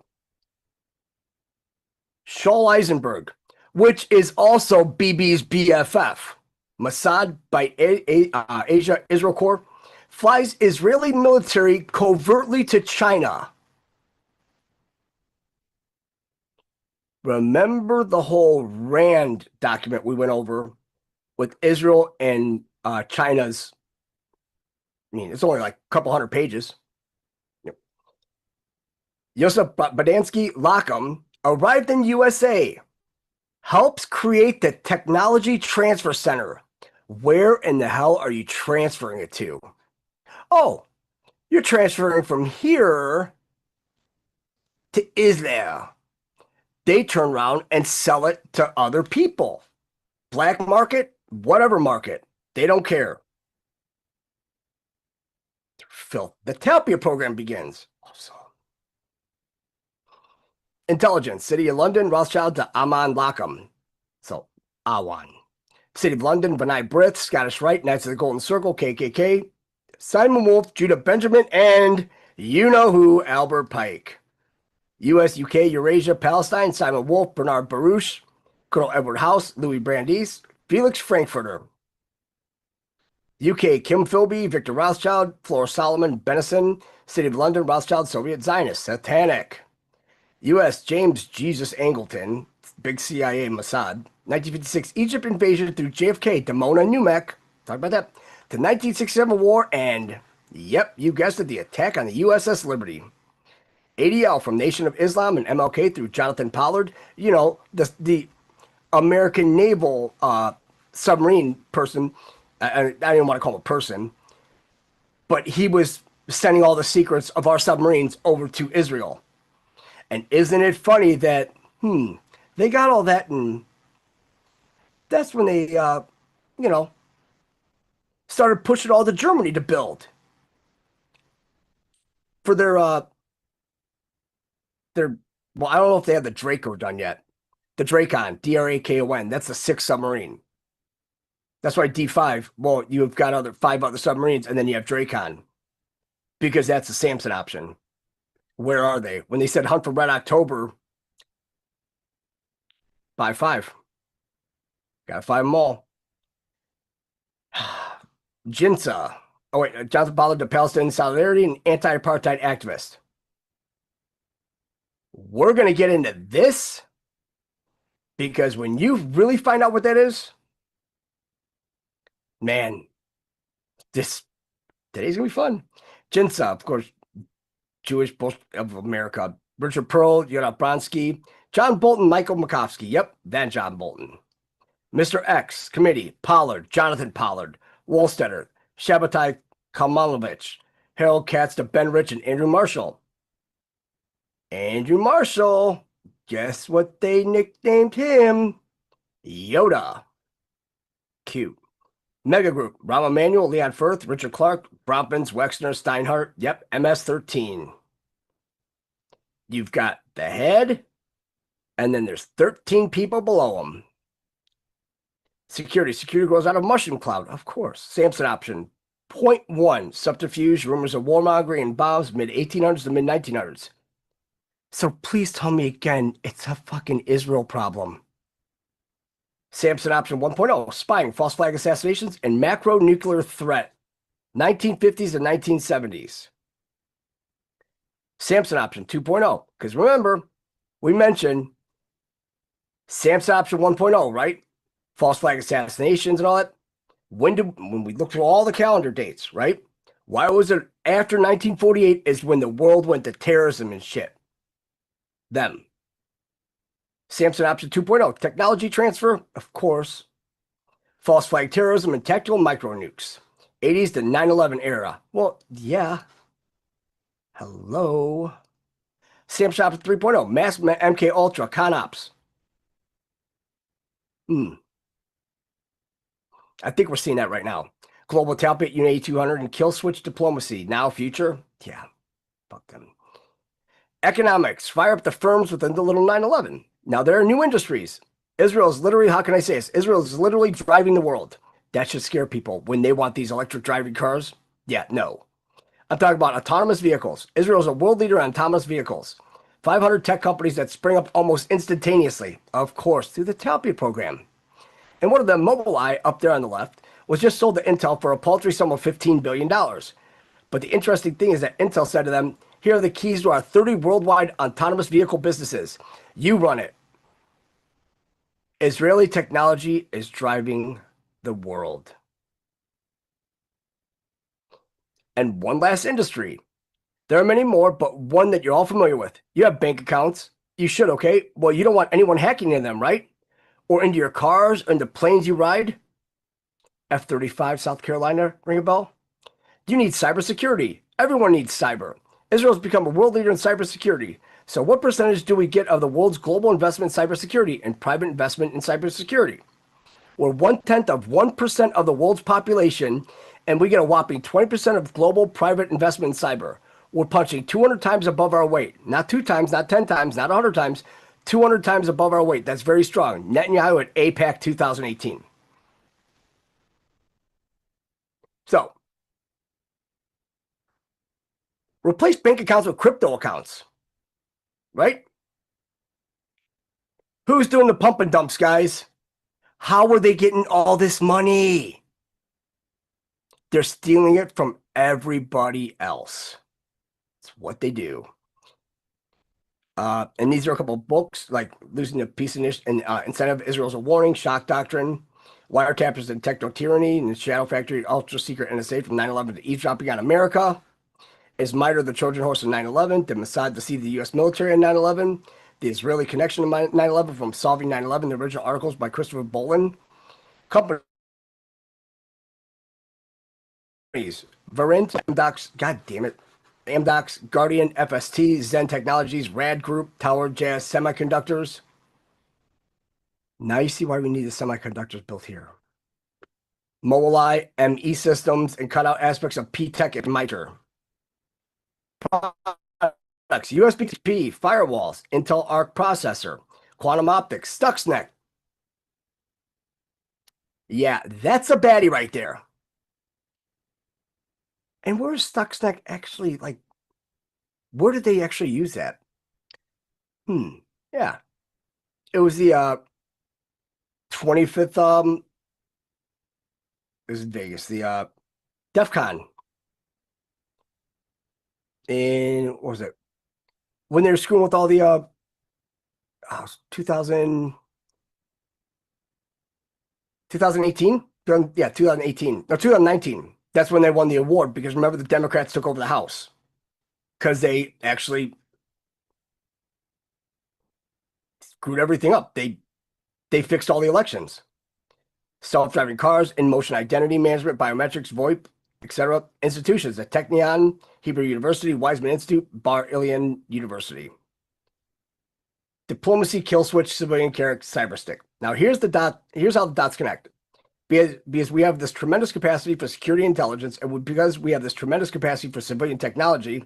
Shaul Eisenberg, which is also BB's BFF, Mossad by Asia Israel Corps, flies Israeli military covertly to China. Remember the whole RAND document we went over with Israel and China's, it's only like a couple hundred pages. Yep. Yosef Badansky Lachem arrived in USA, helps create the Technology Transfer Center. Where in the hell are you transferring it to? Oh, you're transferring from here to Israel. They turn around and sell it to other people. Black market, whatever market. They don't care. Filth. The Talpiot program begins. Awesome. Intelligence. City of London, Rothschild to Amman Lachem. So, Awan. City of London, B'nai B'rith, Scottish Rite, Knights of the Golden Circle, KKK, Simon Wolf, Judah Benjamin, and you-know-who, Albert Pike. U.S., UK, Eurasia, Palestine, Simon Wolf, Bernard Baruch, Colonel Edward House, Louis Brandeis, Felix Frankfurter. UK, Kim Philby, Victor Rothschild, Flora Solomon, Benison, City of London, Rothschild, Soviet Zionist, Satanic. US, James Jesus Angleton, big CIA Mossad. 1956, Egypt invasion through JFK, Damona, Numek. Talk about that. The 1967 war and, yep, you guessed it, the attack on the USS Liberty. ADL from Nation of Islam and MLK through Jonathan Pollard. You know, the American naval submarine person. I don't even want to call him a person, but he was sending all the secrets of our submarines over to Israel. And isn't it funny that, they got all that, and that's when they, started pushing all to Germany to build for their, well, I don't know if they have the Draco done yet. The Dracon, Drakon, that's the 6th submarine. That's why D5, well, you've got 5 other submarines, and then you have Dracon, because that's the Samson option. Where are they? When they said hunt for Red October, buy 5. Gotta find them all. Jinsa. Oh, wait, Jonathan Pollard, the Palestinian Solidarity and anti-apartheid activist. We're going to get into this because when you really find out what that is, man, today's going to be fun. Jinsa, of course, Jewish Bush of America. Richard Pearl, Yonah Bronsky, John Bolton, Michael Makovsky. Yep, that John Bolton. Mr. X, Committee, Pollard, Jonathan Pollard, Wolstetter, Shabbatai Kamalovich, Harold Katz to Ben Rich, and Andrew Marshall. Andrew Marshall, guess what they nicknamed him? Yoda. Cute. Mega Group, Rahm Emanuel, Leon Firth, Richard Clark, Brompins, Wexner, Steinhardt. Yep, MS-13. You've got the head, and then there's 13 people below him. Security grows out of mushroom cloud, of course. Samson option, 0.1. Subterfuge, rumors of warmongering and bombs, mid-1800s to mid-1900s. So please tell me again, it's a fucking Israel problem. Samson option 1.0, spying, false flag assassinations, and macro nuclear threat, 1950s and 1970s. Samson option 2.0, because remember, we mentioned Samson option 1.0, right? False flag assassinations and all that. When we look through all the calendar dates, right? Why was it after 1948 is when the world went to terrorism and shit? Them. Samson option 2.0, technology transfer, of course. False flag terrorism and tactical micro nukes. 80s to 9/11 era. Well, yeah. Hello. Samson option 3.0, mass MK Ultra con ops. I think we're seeing that right now. Global Talbot, Unit 200, and kill switch diplomacy. Now, future? Yeah. Fuck them. Economics. Fire up the firms within the little 9/11. Now, there are new industries. Israel is literally, how can I say this? Israel is literally driving the world. That should scare people when they want these electric driving cars. Yeah, no. I'm talking about autonomous vehicles. Israel is a world leader on autonomous vehicles. 500 tech companies that spring up almost instantaneously, of course, through the Talbot program. And one of them, Mobileye, up there on the left, was just sold to Intel for a paltry sum of $15 billion. But the interesting thing is that Intel said to them, here are the keys to our 30 worldwide autonomous vehicle businesses. You run it. Israeli technology is driving the world. And one last industry. There are many more, but one that you're all familiar with. You have bank accounts. You should, okay? Well, you don't want anyone hacking in them, right? Or into your cars, or into planes you ride? F-35, South Carolina, ring a bell? You need cybersecurity. Everyone needs cyber. Israel's become a world leader in cybersecurity. So what percentage do we get of the world's global investment in cybersecurity and private investment in cybersecurity? We're 0.1% of the world's population, and we get a whopping 20% of global private investment in cyber. We're punching 200 times above our weight. Not 2 times, not 10 times, not 100 times. 200 times above our weight. That's very strong. Netanyahu at APAC 2018. So, replace bank accounts with crypto accounts. Right? Who's doing the pump and dumps, guys? How are they getting all this money? They're stealing it from everybody else. It's what they do. And these are a couple of books, like Losing the Peace Incentive, Israel's a Warning, Shock Doctrine, Wiretappers and Techno-Tyranny, and the Shadow Factory, Ultra Secret NSA from 9/11 to Eavesdropping on America. Is MITRE the Trojan horse of 9/11? Did Mossad deceive the U.S. military in 9/11? The Israeli connection to 9/11 from Solving 9/11, the original articles by Christopher Bolin. Companies, Verint, Amdocs, God damn it, Amdocs, Guardian, FST, Zen Technologies, Rad Group, Tower Jazz Semiconductors. Now you see why we need the semiconductors built here. Mobileye, ME Systems, and cut out aspects of PTech and MITRE. Products, USB-P, firewalls, Intel Arc processor, quantum optics, Stuxnet. Yeah, that's a baddie right there. And where is Stuxnet actually, like, where did they actually use that? Yeah. It was the 25th, it was in Vegas, the DEF CON. And what was it? When they were screwing with all the 2018? Yeah, 2018. No, 2019. That's when they won the award, because remember, the Democrats took over the House. Because they actually screwed everything up. They fixed all the elections. Self-driving cars, in-motion identity management, biometrics, VoIP, etc. Institutions at Technion, Hebrew University, Weizmann Institute, Bar Ilan University. Diplomacy, kill switch, civilian care, cyberstick. Now here's how the dots connect. Because we have this tremendous capacity for security intelligence, and because we have this tremendous capacity for civilian technology,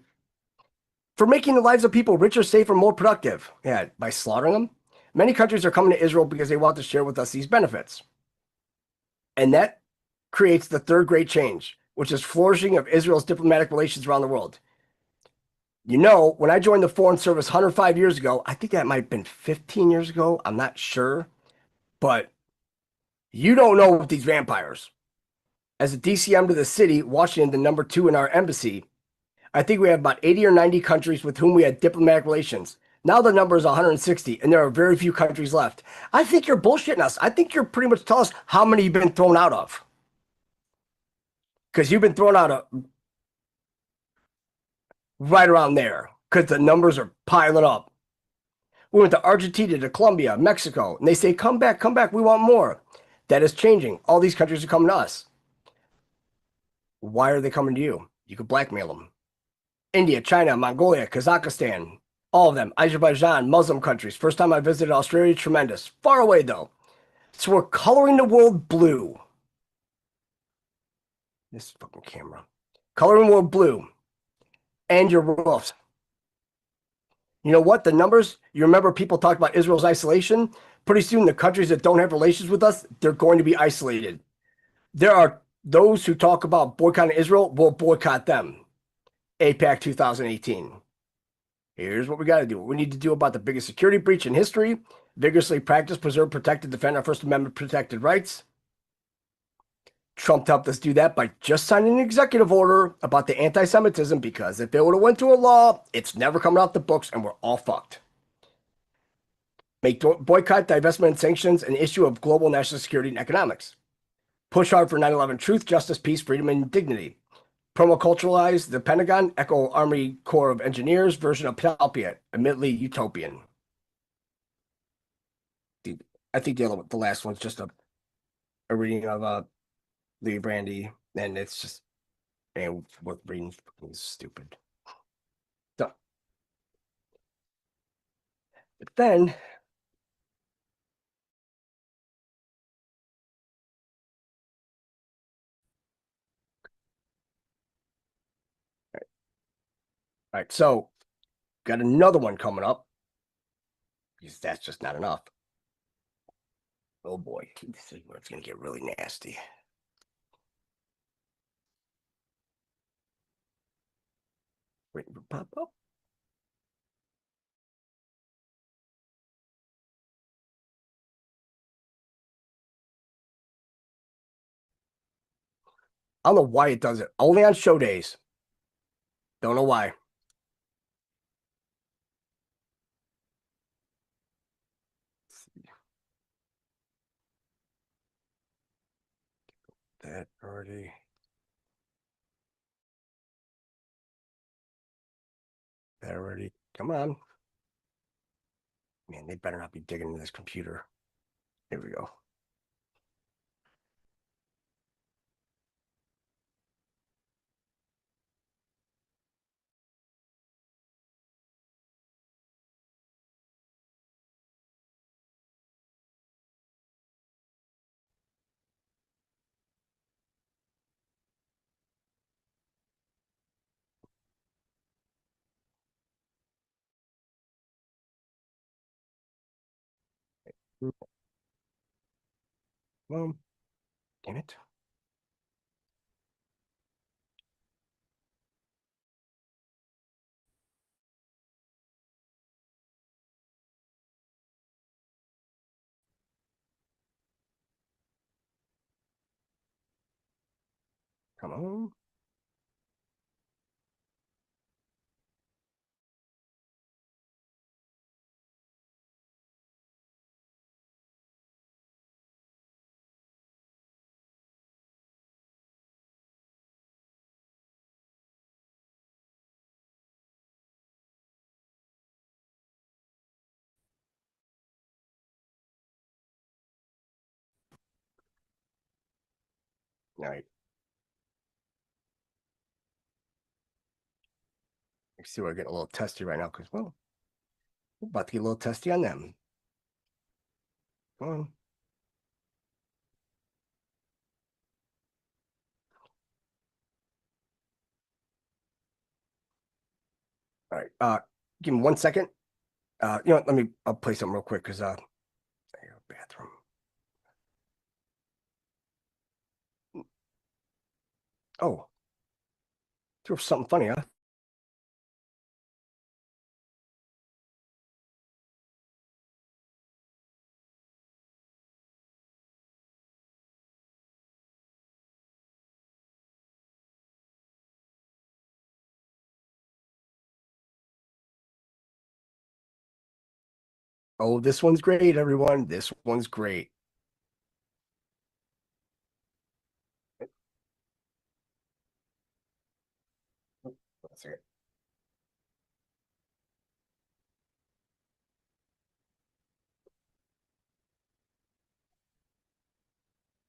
for making the lives of people richer, safer, more productive. Yeah, by slaughtering them. Many countries are coming to Israel because they want to share with us these benefits. And that creates the third great change, which is flourishing of Israel's diplomatic relations around the world. You know, when I joined the Foreign Service 105 years ago, I think that might have been 15 years ago, I'm not sure, but you don't know these vampires. As a DCM to the city, Washington, the number 2 in our embassy, I think we have about 80 or 90 countries with whom we had diplomatic relations. Now the number is 160, and there are very few countries left. I think you're bullshitting us. I think you're pretty much telling us how many you've been thrown out of. Because you've been thrown out of right around there, because the numbers are piling up. We went to Argentina, to Colombia, Mexico, and they say, come back, we want more. That is changing. All these countries are coming to us. Why are they coming to you? You could blackmail them. India, China, Mongolia, Kazakhstan, all of them, Azerbaijan, Muslim countries. First time I visited Australia, tremendous. Far away, though. So we're coloring the world blue. This fucking camera. Coloring the world blue. And your roofs. You know what? The numbers, you remember people talked about Israel's isolation? Pretty soon, the countries that don't have relations with us, they're going to be isolated. There are those who talk about boycotting Israel, will boycott them. APAC 2018. Here's what we got to do. What we need to do about the biggest security breach in history. Vigorously practice, preserve, protect, and defend our First Amendment protected rights. Trump helped us do that by just signing an executive order about the anti-Semitism, because if it would have went to a law, it's never coming off the books and we're all fucked. Make boycott, divestment, and sanctions an issue of global national security and economics. Push hard for 9/11 truth, justice, peace, freedom, and dignity. Promo-culturalize the Pentagon, echo Army Corps of Engineers version of Palpiate, admittedly utopian. Dude, I think the last one's just a reading of Lee Brandy, and it's just, man, what reading is stupid. So, but then, all right, so got another one coming up, because that's just not enough. Oh boy, this is where it's gonna get really nasty. Waiting for pop up. I don't know why it does it. Only on show days. Don't know why. That already. That already. Come on. Man, they better not be digging into this computer. Here we go. Well, damn it. Come on. All right. I see we're getting a little testy right now because, well, we're about to get a little testy on them. Come on. All right. Give me 1 second. You know what? I'll play something real quick because bathroom. Oh. Threw something funny, huh? Oh, this one's great, everyone. This one's great. Let's see it.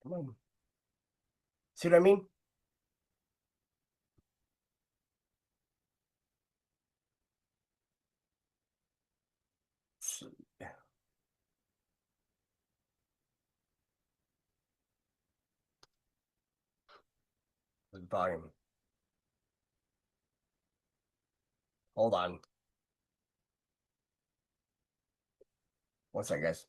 Come on. See what I mean? Yeah. The volume. Hold on. 1 second, guys.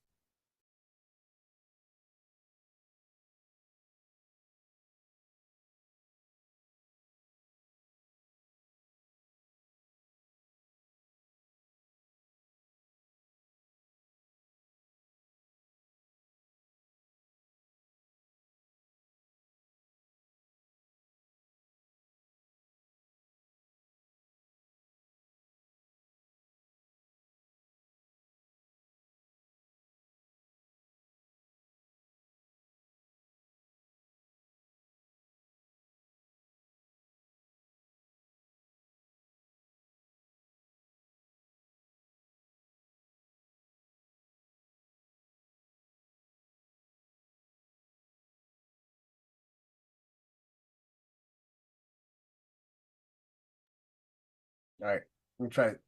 All right. Let me try it.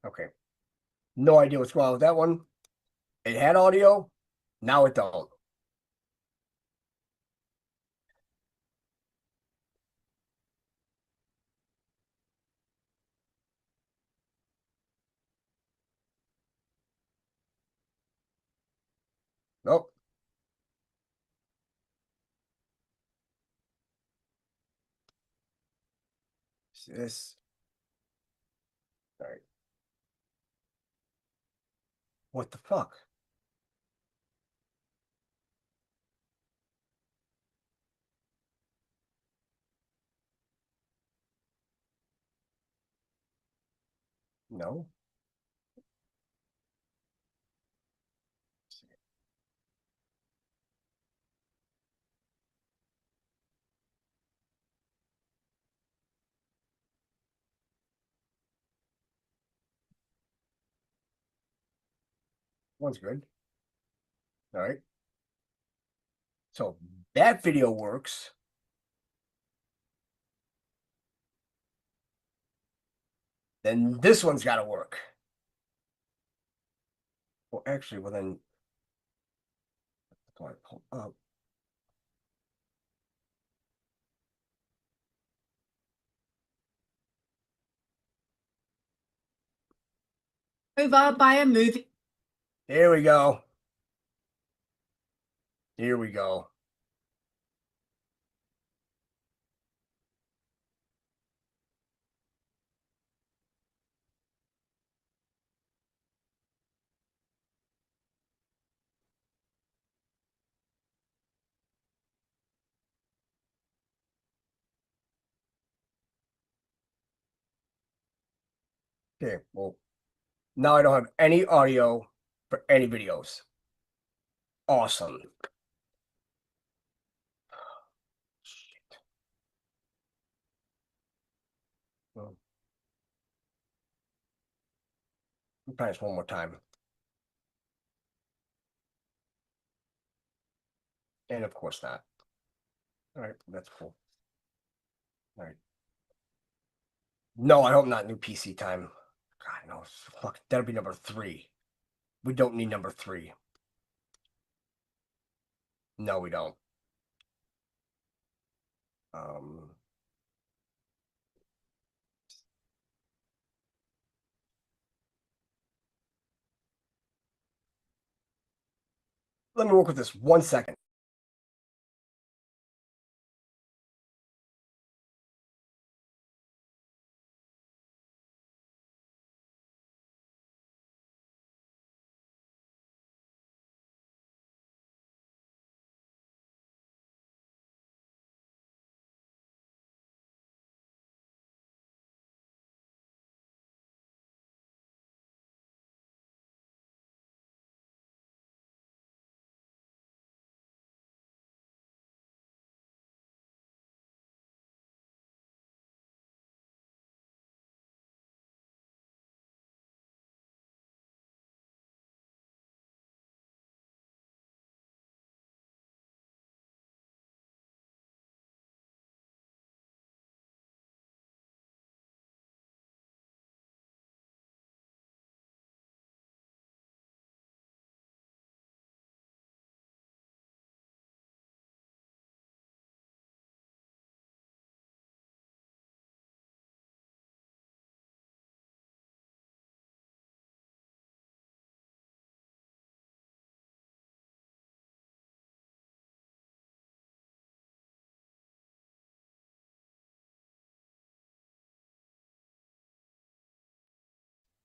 Okay. No idea what's going on with that one. It had audio. Now it don't. Nope. See this. All right. What the fuck? No. One's good. All right. So that video works. Then this one's got to work. Well, actually, well then, do I pull up? Over by a movie. Here we go. Here we go. Okay, well, now I don't have any audio for any videos. Awesome. Shit. Well, let me try this one more time. And of course not. All right, that's cool. All right. No, I hope not new PC time. God, no, fuck, that'll be number 3. We don't need number 3. No, we don't. Let me work with this 1 second.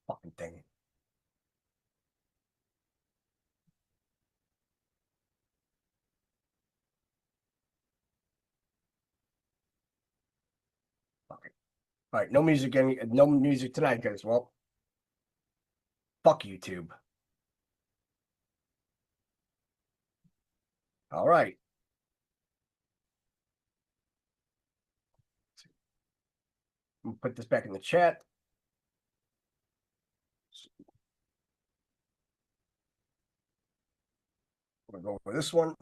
Fucking thing. Okay. All right, no music tonight, guys. Well, fuck YouTube. All right. I'm gonna put this back in the chat. We're gonna go for this one.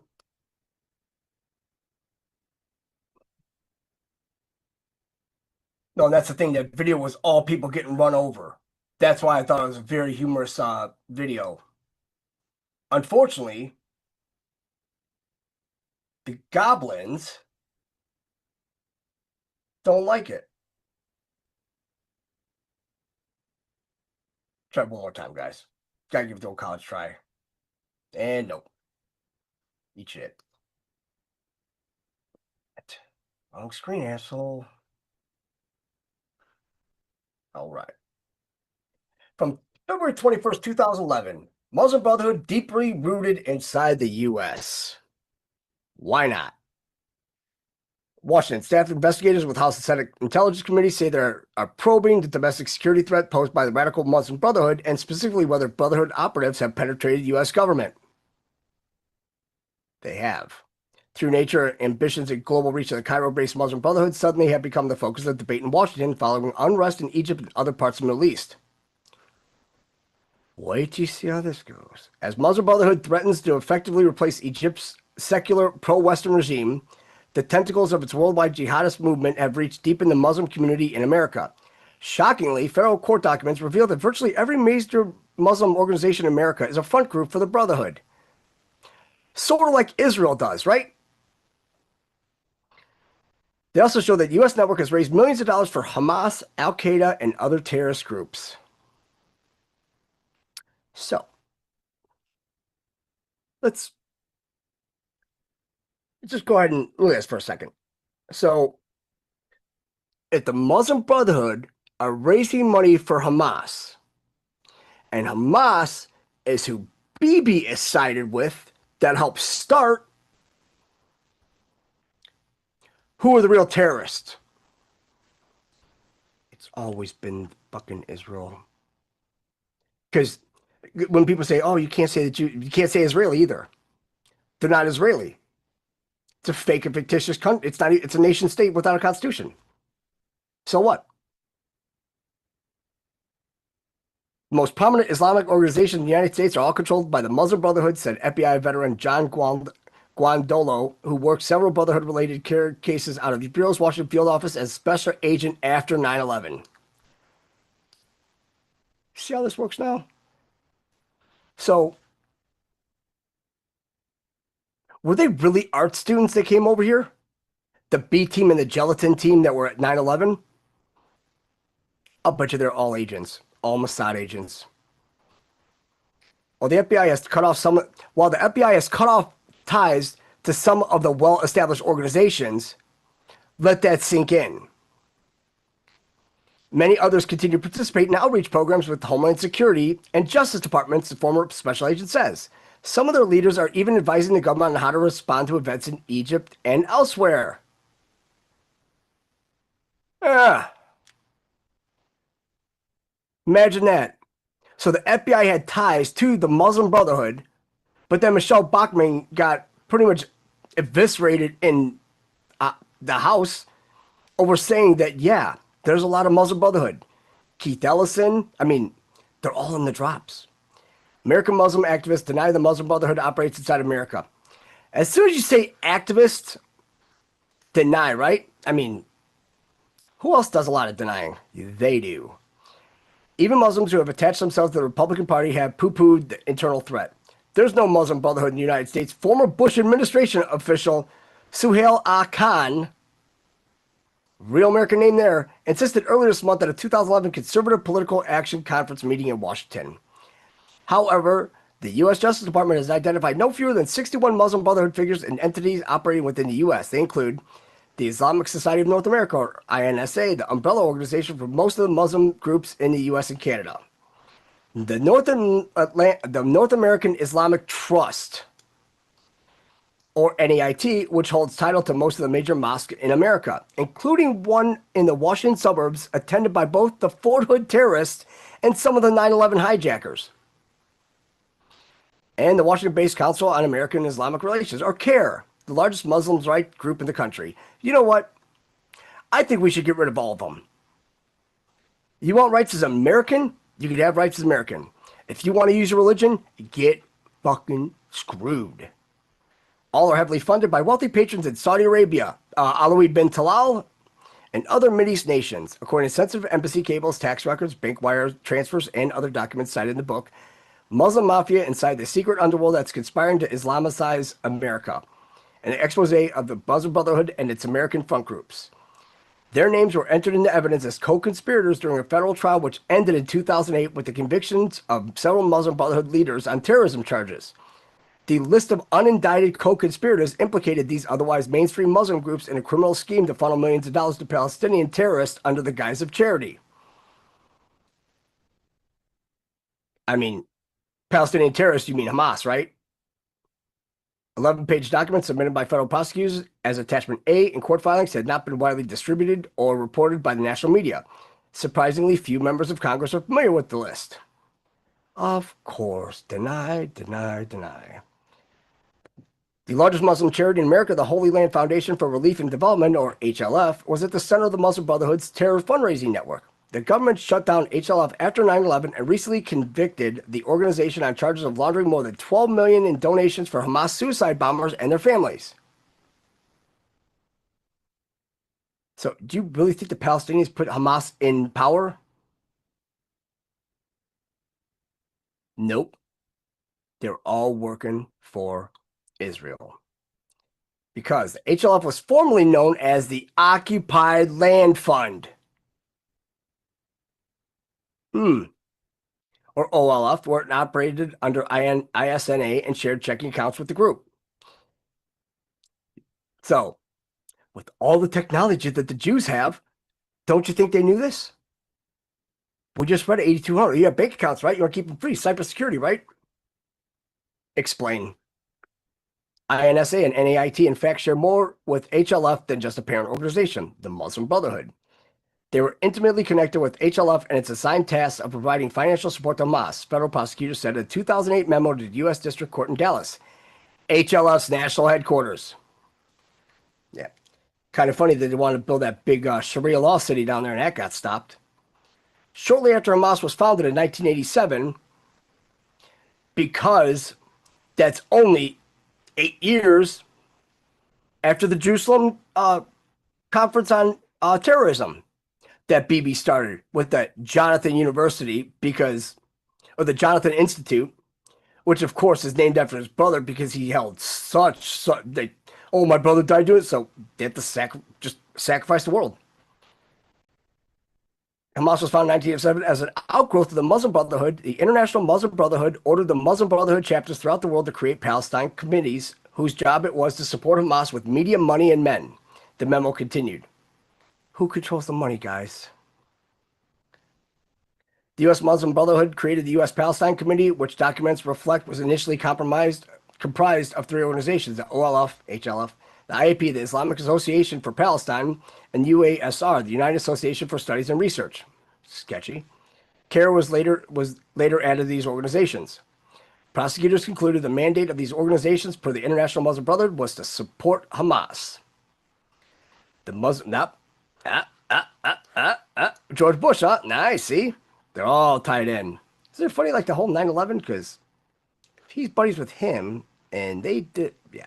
No, that's the thing. That video was all people getting run over. That's why I thought it was a very humorous video. Unfortunately, the goblins don't like it. Try it one more time, guys. Gotta give it the old college try. And nope. Eat shit. Wrong screen, asshole. All right. From February 21st, 2011, Muslim Brotherhood deeply rooted inside the U.S. Why not? Washington. Staff investigators with House and Senate Intelligence Committee say they are probing the domestic security threat posed by the radical Muslim Brotherhood and specifically whether Brotherhood operatives have penetrated U.S. government. They have. True nature, ambitions, and global reach of the Cairo-based Muslim Brotherhood suddenly have become the focus of debate in Washington following unrest in Egypt and other parts of the Middle East. Wait till you see how this goes. As Muslim Brotherhood threatens to effectively replace Egypt's secular pro-Western regime, the tentacles of its worldwide jihadist movement have reached deep in the Muslim community in America. Shockingly, federal court documents reveal that virtually every major Muslim organization in America is a front group for the Brotherhood. Sort of like Israel does, right? They also show that the U.S. network has raised millions of dollars for Hamas, Al-Qaeda, and other terrorist groups. So, let's just go ahead and look at this for a second. So, if the Muslim Brotherhood are raising money for Hamas, and Hamas is who Bibi is sided with, that helped start, who are the real terrorists? It's always been fucking Israel. Because when people say, "Oh, you can't say that you can't say Israeli either," they're not Israeli. It's a fake and fictitious country. It's not. It's a nation state without a constitution. So what? The most prominent Islamic organizations in the United States are all controlled by the Muslim Brotherhood, said FBI veteran John Guandolo, who worked several Brotherhood-related cases out of the Bureau's Washington field office as special agent after 9/11. See how this works now? So, were they really art students that came over here? The B team and the gelatin team that were at 9/11? I'll bet you they're all agents, all Mossad agents. While the FBI has cut off ties to some of the well-established organizations, let that sink in. Many others continue to participate in outreach programs with Homeland Security and Justice Departments, the former special agent says. Some of their leaders are even advising the government on how to respond to events in Egypt and elsewhere. Imagine that. So the FBI had ties to the Muslim Brotherhood, but then Michelle Bachmann got pretty much eviscerated in the House over saying that, yeah, there's a lot of Muslim Brotherhood. Keith Ellison, I mean, they're all in the drops. American Muslim activists deny the Muslim Brotherhood operates inside America. As soon as you say activists, deny, right? I mean, who else does a lot of denying? They do. Even Muslims who have attached themselves to the Republican Party have poo-pooed the internal threat. There's no Muslim Brotherhood in the United States. Former Bush administration official Suhail Khan, real American name there, insisted earlier this month at a 2011 Conservative Political Action Conference meeting in Washington. However, the U.S. Justice Department has identified no fewer than 61 Muslim Brotherhood figures and entities operating within the U.S. They include the Islamic Society of North America, or INSA, the umbrella organization for most of the Muslim groups in the U.S. and Canada. The North American Islamic Trust, or NAIT, which holds title to most of the major mosques in America, including one in the Washington suburbs attended by both the Fort Hood terrorists and some of the 9/11 hijackers. And the Washington-based Council on American Islamic Relations, or CARE, the largest Muslim rights group in the country. You know what? I think we should get rid of all of them. You want rights as American? You can have rights as American. If you want to use your religion, get fucking screwed. All are heavily funded by wealthy patrons in Saudi Arabia, Alawi bin Talal, and other Mideast nations, according to sensitive embassy cables, tax records, bank wire transfers, and other documents cited in the book. Muslim mafia inside the secret underworld that's conspiring to Islamicize America. An expose of the Muslim Brotherhood and its American front groups. Their names were entered into evidence as co-conspirators during a federal trial which ended in 2008 with the convictions of several Muslim Brotherhood leaders on terrorism charges. The list of unindicted co-conspirators implicated these otherwise mainstream Muslim groups in a criminal scheme to funnel millions of dollars to Palestinian terrorists under the guise of charity. I mean, Palestinian terrorists, you mean Hamas, right? 11-page documents submitted by federal prosecutors as Attachment A in court filings had not been widely distributed or reported by the national media. Surprisingly, few members of Congress are familiar with the list. Of course, deny. The largest Muslim charity in America, the Holy Land Foundation for Relief and Development, or HLF, was at the center of the Muslim Brotherhood's terror fundraising network. The government shut down HLF after 9/11 and recently convicted the organization on charges of laundering more than $12 million in donations for Hamas suicide bombers and their families. So, do you really think the Palestinians put Hamas in power? Nope. They're all working for Israel. Because the HLF was formerly known as the Occupied Land Fund. Or OLF, where it operated under ISNA and shared checking accounts with the group. So, with all the technology that the Jews have, don't you think they knew this? We just read 8,200. You have bank accounts, right? You want to keep them free. Cybersecurity, right? Explain. INSA and NAIT, in fact, share more with HLF than just a parent organization, the Muslim Brotherhood. They were intimately connected with HLF and its assigned tasks of providing financial support to Hamas, federal prosecutors said in a 2008 memo to the U.S. District Court in Dallas, HLF's national headquarters. Yeah. Kind of funny that they wanted to build that big Sharia law city down there, and that got stopped. Shortly after Hamas was founded in 1987, because that's only 8 years after the Jerusalem Conference on Terrorism that BB started with the Jonathan University or the Jonathan Institute, which of course is named after his brother because he held my brother died doing it, so they have to just sacrifice the world. Hamas was founded in 1987 as an outgrowth of the Muslim Brotherhood. The International Muslim Brotherhood ordered the Muslim Brotherhood chapters throughout the world to create Palestine committees whose job it was to support Hamas with media, money, and men. The memo continued. Who controls the money, guys? The U.S. Muslim Brotherhood created the U.S. Palestine Committee, which documents reflect was initially comprised of 3 organizations, the OLF, HLF, the IAP, the Islamic Association for Palestine, and UASR, the United Association for Studies and Research. Sketchy. CARE was later added to these organizations. Prosecutors concluded the mandate of these organizations per the International Muslim Brotherhood was to support Hamas. The Muslim, George Bush, nice, see? They're all tied in. Isn't it funny, like the whole 9/11? Because he's buddies with him, and they did, yeah.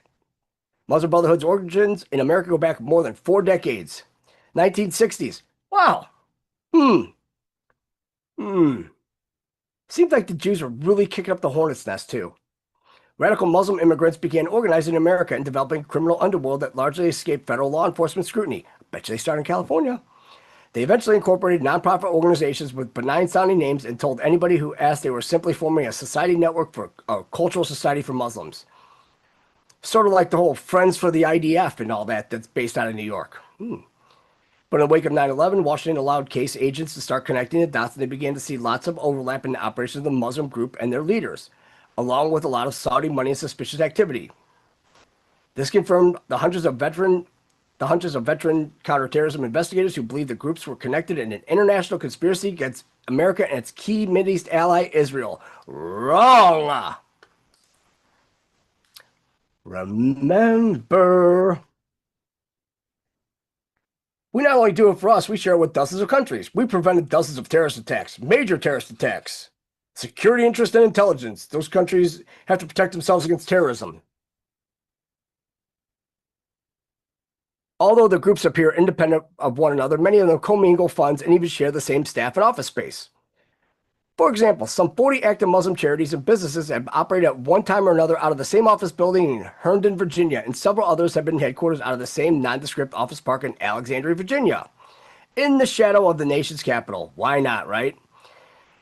Muslim Brotherhood's origins in America go back more than 4 decades. 1960s. Wow. Seems like the Jews were really kicking up the hornet's nest, too. Radical Muslim immigrants began organizing in America and developing a criminal underworld that largely escaped federal law enforcement scrutiny. I bet you they started in California. They eventually incorporated nonprofit organizations with benign-sounding names and told anybody who asked they were simply forming a society network for a cultural society for Muslims. Sort of like the whole Friends for the IDF and all that that's based out of New York. But in the wake of 9/11, Washington allowed case agents to start connecting the dots, and they began to see lots of overlap in the operations of the Muslim group and their leaders, along with a lot of Saudi money and suspicious activity. This confirmed the hundreds of veteran counterterrorism investigators who believed the groups were connected in an international conspiracy against America and its key Mideast ally, Israel. Wrong! Remember, we not only do it for us, we share it with dozens of countries. We prevented dozens of terrorist attacks, major terrorist attacks. Security interest and intelligence. Those countries have to protect themselves against terrorism. Although the groups appear independent of one another, many of them commingle funds and even share the same staff and office space. For example, some 40 active Muslim charities and businesses have operated at one time or another out of the same office building in Herndon, Virginia, and several others have been headquarters out of the same nondescript office park in Alexandria, Virginia, in the shadow of the nation's capital. Why not, right?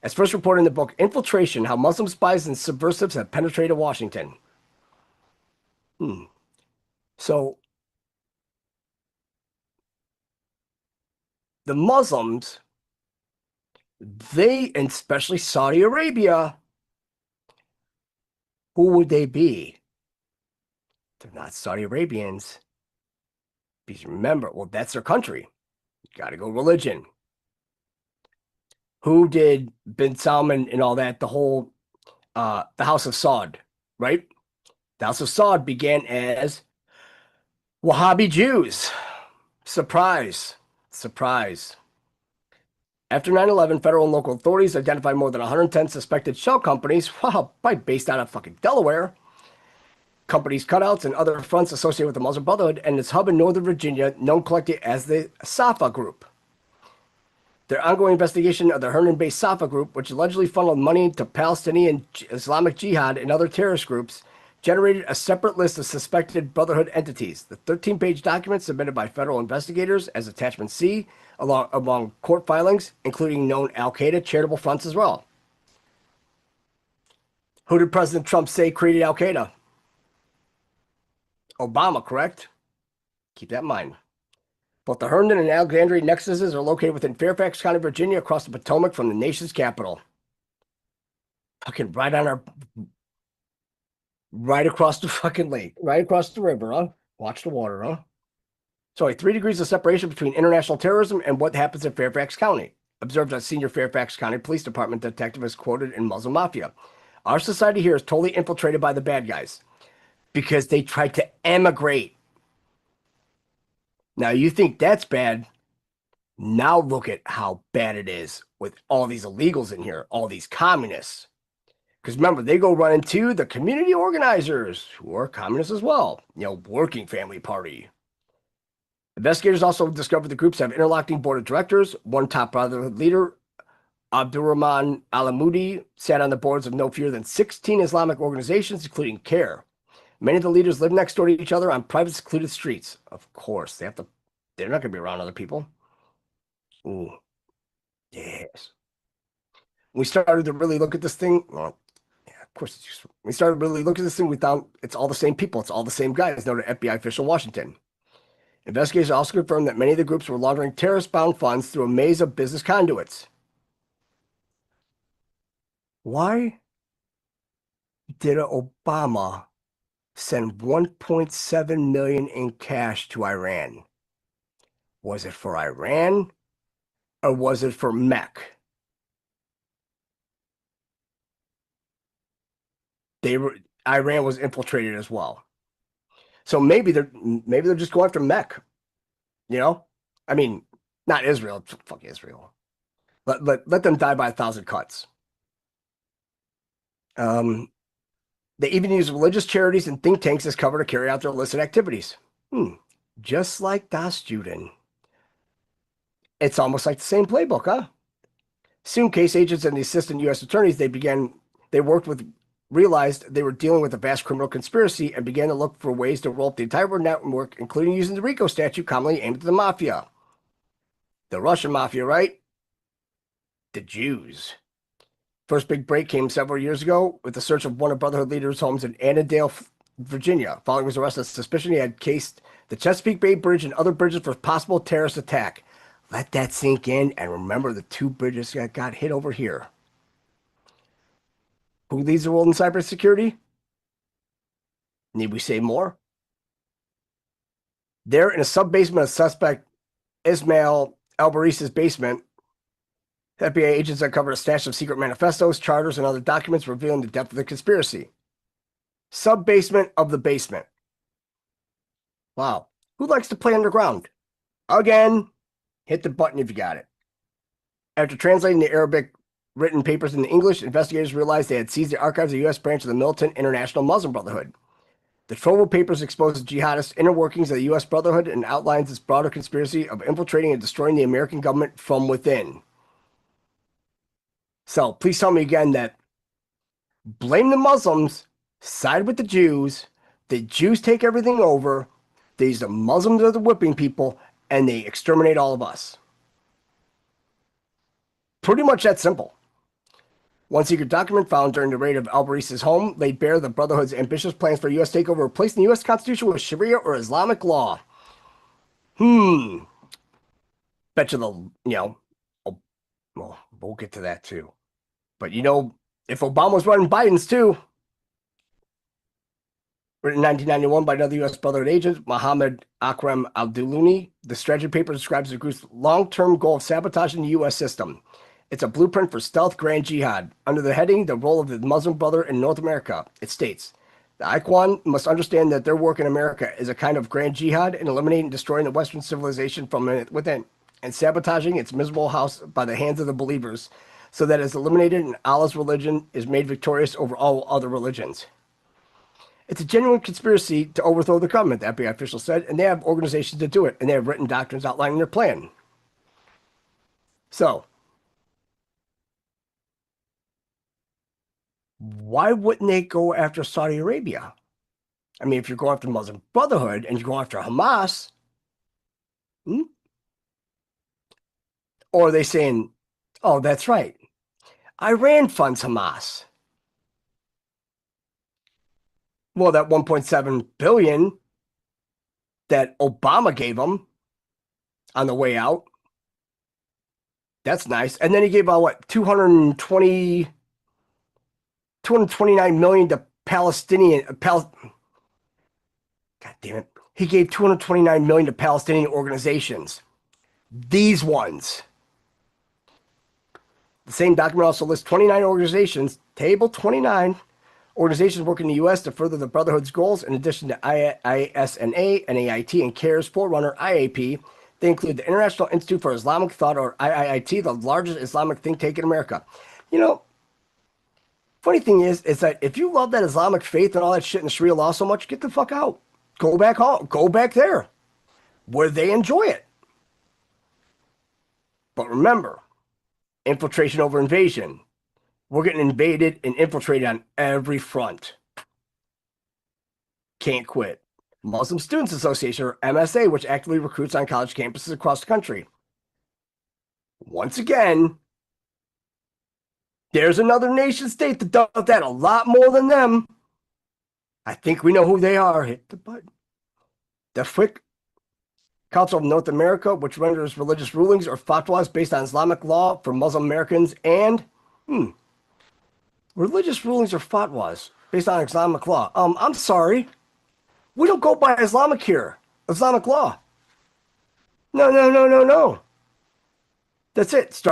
As first reported in the book Infiltration, How Muslim Spies and Subversives Have Penetrated Washington. So, the Muslims, they, and especially Saudi Arabia, who would they be? They're not Saudi Arabians. Because remember, well, that's their country. You got to go religion. Who did bin Salman and all that? The whole, the House of Saud, right? The House of Saud began as Wahhabi Jews. Surprise. Surprise. After 9/11, federal and local authorities identified more than 110 suspected shell companies, probably based out of fucking Delaware. Companies' cutouts and other fronts associated with the Muslim Brotherhood and its hub in Northern Virginia, known collectively as the Safa Group. Their ongoing investigation of the Hernan-based Safa Group, which allegedly funneled money to Palestinian Islamic Jihad and other terrorist groups, generated a separate list of suspected Brotherhood entities. The 13-page document submitted by federal investigators as Attachment C, among court filings, including known Al-Qaeda charitable fronts as well. Who did President Trump say created Al-Qaeda? Obama, correct? Keep that in mind. Both the Herndon and Alexandria nexuses are located within Fairfax County, Virginia, across the Potomac from the nation's capital. Fucking right on our... Right across the fucking lake. Right across the river, huh? Watch the water, huh? So 3 degrees of separation between international terrorism and what happens in Fairfax County. Observed a senior Fairfax County Police Department detective is quoted in Muslim Mafia. Our society here is totally infiltrated by the bad guys because they tried to emigrate. Now you think that's bad. Now look at how bad it is with all these illegals in here, all these communists. Because remember, they go run into the community organizers who are communists as well. You know, Working Family Party. Investigators also discovered the groups have interlocking board of directors. One top Brotherhood leader, Abdurrahman Alamoudi, sat on the boards of no fewer than 16 Islamic organizations, including CARE. Many of the leaders live next door to each other on private, secluded streets. Of course, they're not going to be around other people. Ooh, yes. We started to really look at this thing. Well, yeah, of course, we started to really look at this thing. We found it's all the same people. It's all the same guys, noted FBI official in Washington. Investigators also confirmed that many of the groups were laundering terrorist-bound funds through a maze of business conduits. Why did Obama send $1.7 million in cash to Iran? Was it for Iran or was it for Mech? Iran was infiltrated as well. So maybe they're just going after Mech. You know? I mean, not Israel. Fuck Israel. Let them die by 1,000 cuts. They even use religious charities and think tanks as cover to carry out their illicit activities. Just like Das Juden. It's almost like the same playbook, huh? Soon, case agents and the assistant U.S. attorneys realized they were dealing with a vast criminal conspiracy and began to look for ways to roll up the entire network, including using the RICO statute commonly aimed at the mafia. The Russian mafia, right? The Jews. First big break came several years ago with the search of one of Brotherhood leaders' homes in Annandale, Virginia. Following his arrest on suspicion, he had cased the Chesapeake Bay Bridge and other bridges for possible terrorist attack. Let that sink in and remember the 2 bridges that got hit over here. Who leads the world in cybersecurity? Need we say more? There in a sub-basement of suspect Ismail Albaris's basement, FBI agents uncovered a stash of secret manifestos, charters, and other documents revealing the depth of the conspiracy. Sub-basement of the basement. Wow. Who likes to play underground? Again, hit the button if you got it. After translating the Arabic written papers into English, investigators realized they had seized the archives of the U.S. branch of the militant International Muslim Brotherhood. The trove of papers exposes jihadist inner workings of the U.S. Brotherhood and outlines its broader conspiracy of infiltrating and destroying the American government from within. So, please tell me again that blame the Muslims, side with the Jews take everything over, the Muslims are the whipping people, and they exterminate all of us. Pretty much that simple. One secret document found during the raid of Albaris's home laid bare the Brotherhood's ambitious plans for U.S. takeover, replacing the U.S. Constitution with Sharia or Islamic law. Bet you well, we'll get to that too. But if Obama was running Biden's too, Written in 1991 by another U.S. Brotherhood agent, Mohammed Akram Al-Duluni, the strategy paper describes the group's long-term goal of sabotaging the U.S. system. It's a blueprint for stealth grand jihad. Under the heading, The Role of the Muslim Brother in North America, it states, the Ikhwan must understand that their work in America is a kind of grand jihad in eliminating and destroying the Western civilization from within, and sabotaging its miserable house by the hands of the believers, so that it is eliminated and Allah's religion is made victorious over all other religions. It's a genuine conspiracy to overthrow the government, the FBI official said, and they have organizations to do it, and they have written doctrines outlining their plan. So, why wouldn't they go after Saudi Arabia? I mean, if you're going after the Muslim Brotherhood and you're going after Hamas, or are they saying, oh, that's right, Iran funds Hamas? Well, that 1.7 billion that Obama gave them on the way out, that's nice. And then he gave out what, 229 million to God damn it. He gave 229 million to Palestinian organizations. These ones. The same document also lists 29 organizations, table 29 organizations working in the U.S. to further the Brotherhood's goals. In addition to ISNA, NAIT, and CARE's forerunner, IAP, they include the International Institute for Islamic Thought, or IIIT, the largest Islamic think tank in America. You know, funny thing is that if you love that Islamic faith and all that shit in the Sharia law so much, get the fuck out. Go back home. Go back there where they enjoy it. But remember, infiltration over invasion. We're getting invaded and infiltrated on every front. Can't quit. Muslim Students Association, or MSA, which actively recruits on college campuses across the country. Once again, there's another nation state that does that a lot more than them. I think we know who they are. Hit the button. The FIC, Council of North America, which renders religious rulings or fatwas based on Islamic law for Muslim Americans, and religious rulings or fatwas based on Islamic law. I'm sorry. We don't go by Islamic law. No. That's it.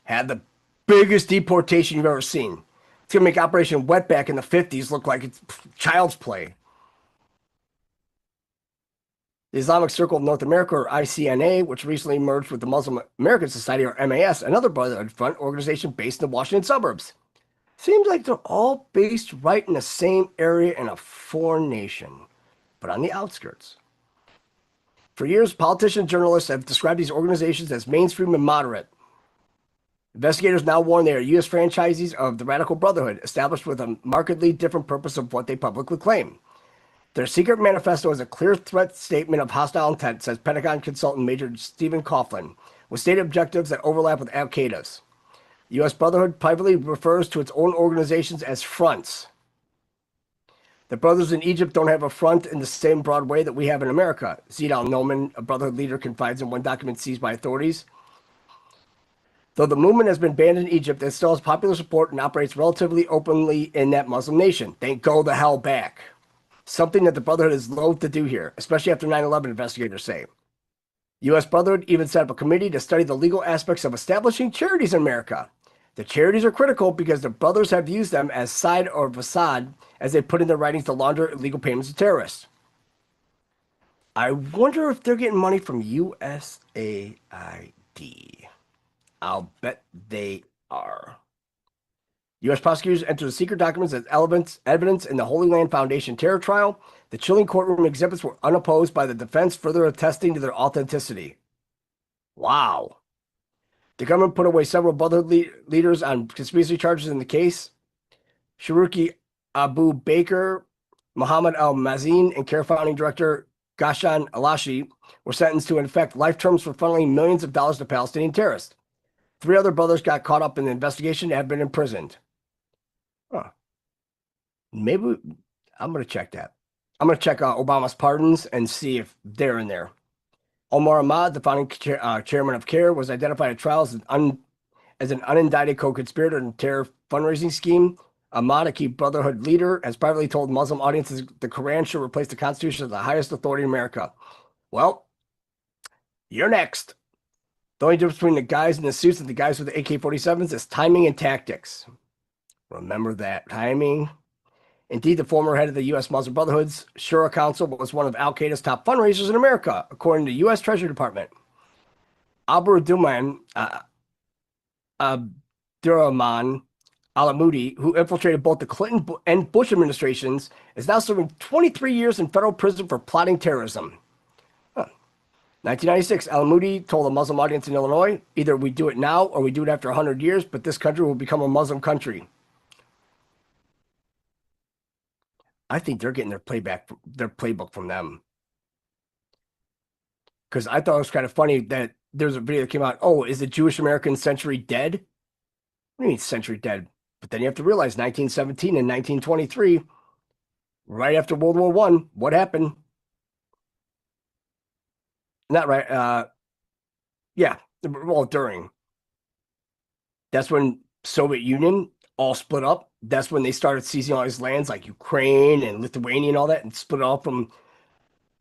Had the biggest deportation you've ever seen. It's going to make Operation Wetback in the 50s look like it's child's play. The Islamic Circle of North America, or ICNA, which recently merged with the Muslim American Society, or MAS, another Brotherhood front organization based in the Washington suburbs. Seems like they're all based right in the same area in a foreign nation, but on the outskirts. For years, politicians and journalists have described these organizations as mainstream and moderate. Investigators now warn they are U.S. franchisees of the Radical Brotherhood, established with a markedly different purpose of what they publicly claim. Their secret manifesto is a clear threat statement of hostile intent, says Pentagon consultant Major Stephen Coughlin, with stated objectives that overlap with Al-Qaeda's. The U.S. Brotherhood privately refers to its own organizations as fronts. The brothers in Egypt don't have a front in the same broad way that we have in America. Zid al-Noman, a Brotherhood leader, confides in one document seized by authorities. Though the movement has been banned in Egypt, it still has popular support and operates relatively openly in that Muslim nation. They go the hell back. Something that the Brotherhood is loath to do here, especially after 9/11, investigators say. U.S. Brotherhood even set up a committee to study the legal aspects of establishing charities in America. The charities are critical because the brothers have used them as side or facade as they put in their writings to launder illegal payments to terrorists. I wonder if they're getting money from USAID. I'll bet they are. U.S. prosecutors entered the secret documents as evidence in the Holy Land Foundation terror trial. The chilling courtroom exhibits were unopposed by the defense, further attesting to their authenticity. Wow. The government put away several Brotherhood leaders on conspiracy charges in the case. Sharuki Abu Baker, Muhammad Al-Mazin, and CARE founding director Ghassan Alashi were sentenced to, in effect, life terms for funneling millions of dollars to Palestinian terrorists. 3 other brothers got caught up in the investigation and have been imprisoned. Maybe I'm going to check that. I'm going to check Obama's pardons and see if they're in there. Omar Ahmad, the founding chairman of CARE, was identified at trial as an unindicted co-conspirator in a terror fundraising scheme. a Monarchy Brotherhood leader, has privately told Muslim audiences the Quran should replace the Constitution as the highest authority in America. Well, you're next. The only difference between the guys in the suits and the guys with the AK-47s is timing and tactics. Remember that. Timing. Indeed, the former head of the U.S. Muslim Brotherhood's Shura Council was one of al-Qaeda's top fundraisers in America, according to the U.S. Treasury Department. Abdurrahman Abdurrahman Al-Amoudi, who infiltrated both the Clinton and Bush administrations, is now serving 23 years in federal prison for plotting terrorism. 1996, Al-Amoudi told a Muslim audience in Illinois, either we do it now or we do it after 100 years, but this country will become a Muslim country. I think they're getting their playbook from them. Because I thought it was kind of funny that there's a video that came out, oh, is the Jewish American century dead? What do you mean century dead? But then you have to realize 1917 and 1923, right after World War I, what happened? Not right. Yeah, well, during. That's when Soviet Union all split up. That's when they started seizing all these lands like Ukraine and Lithuania and all that, and split off from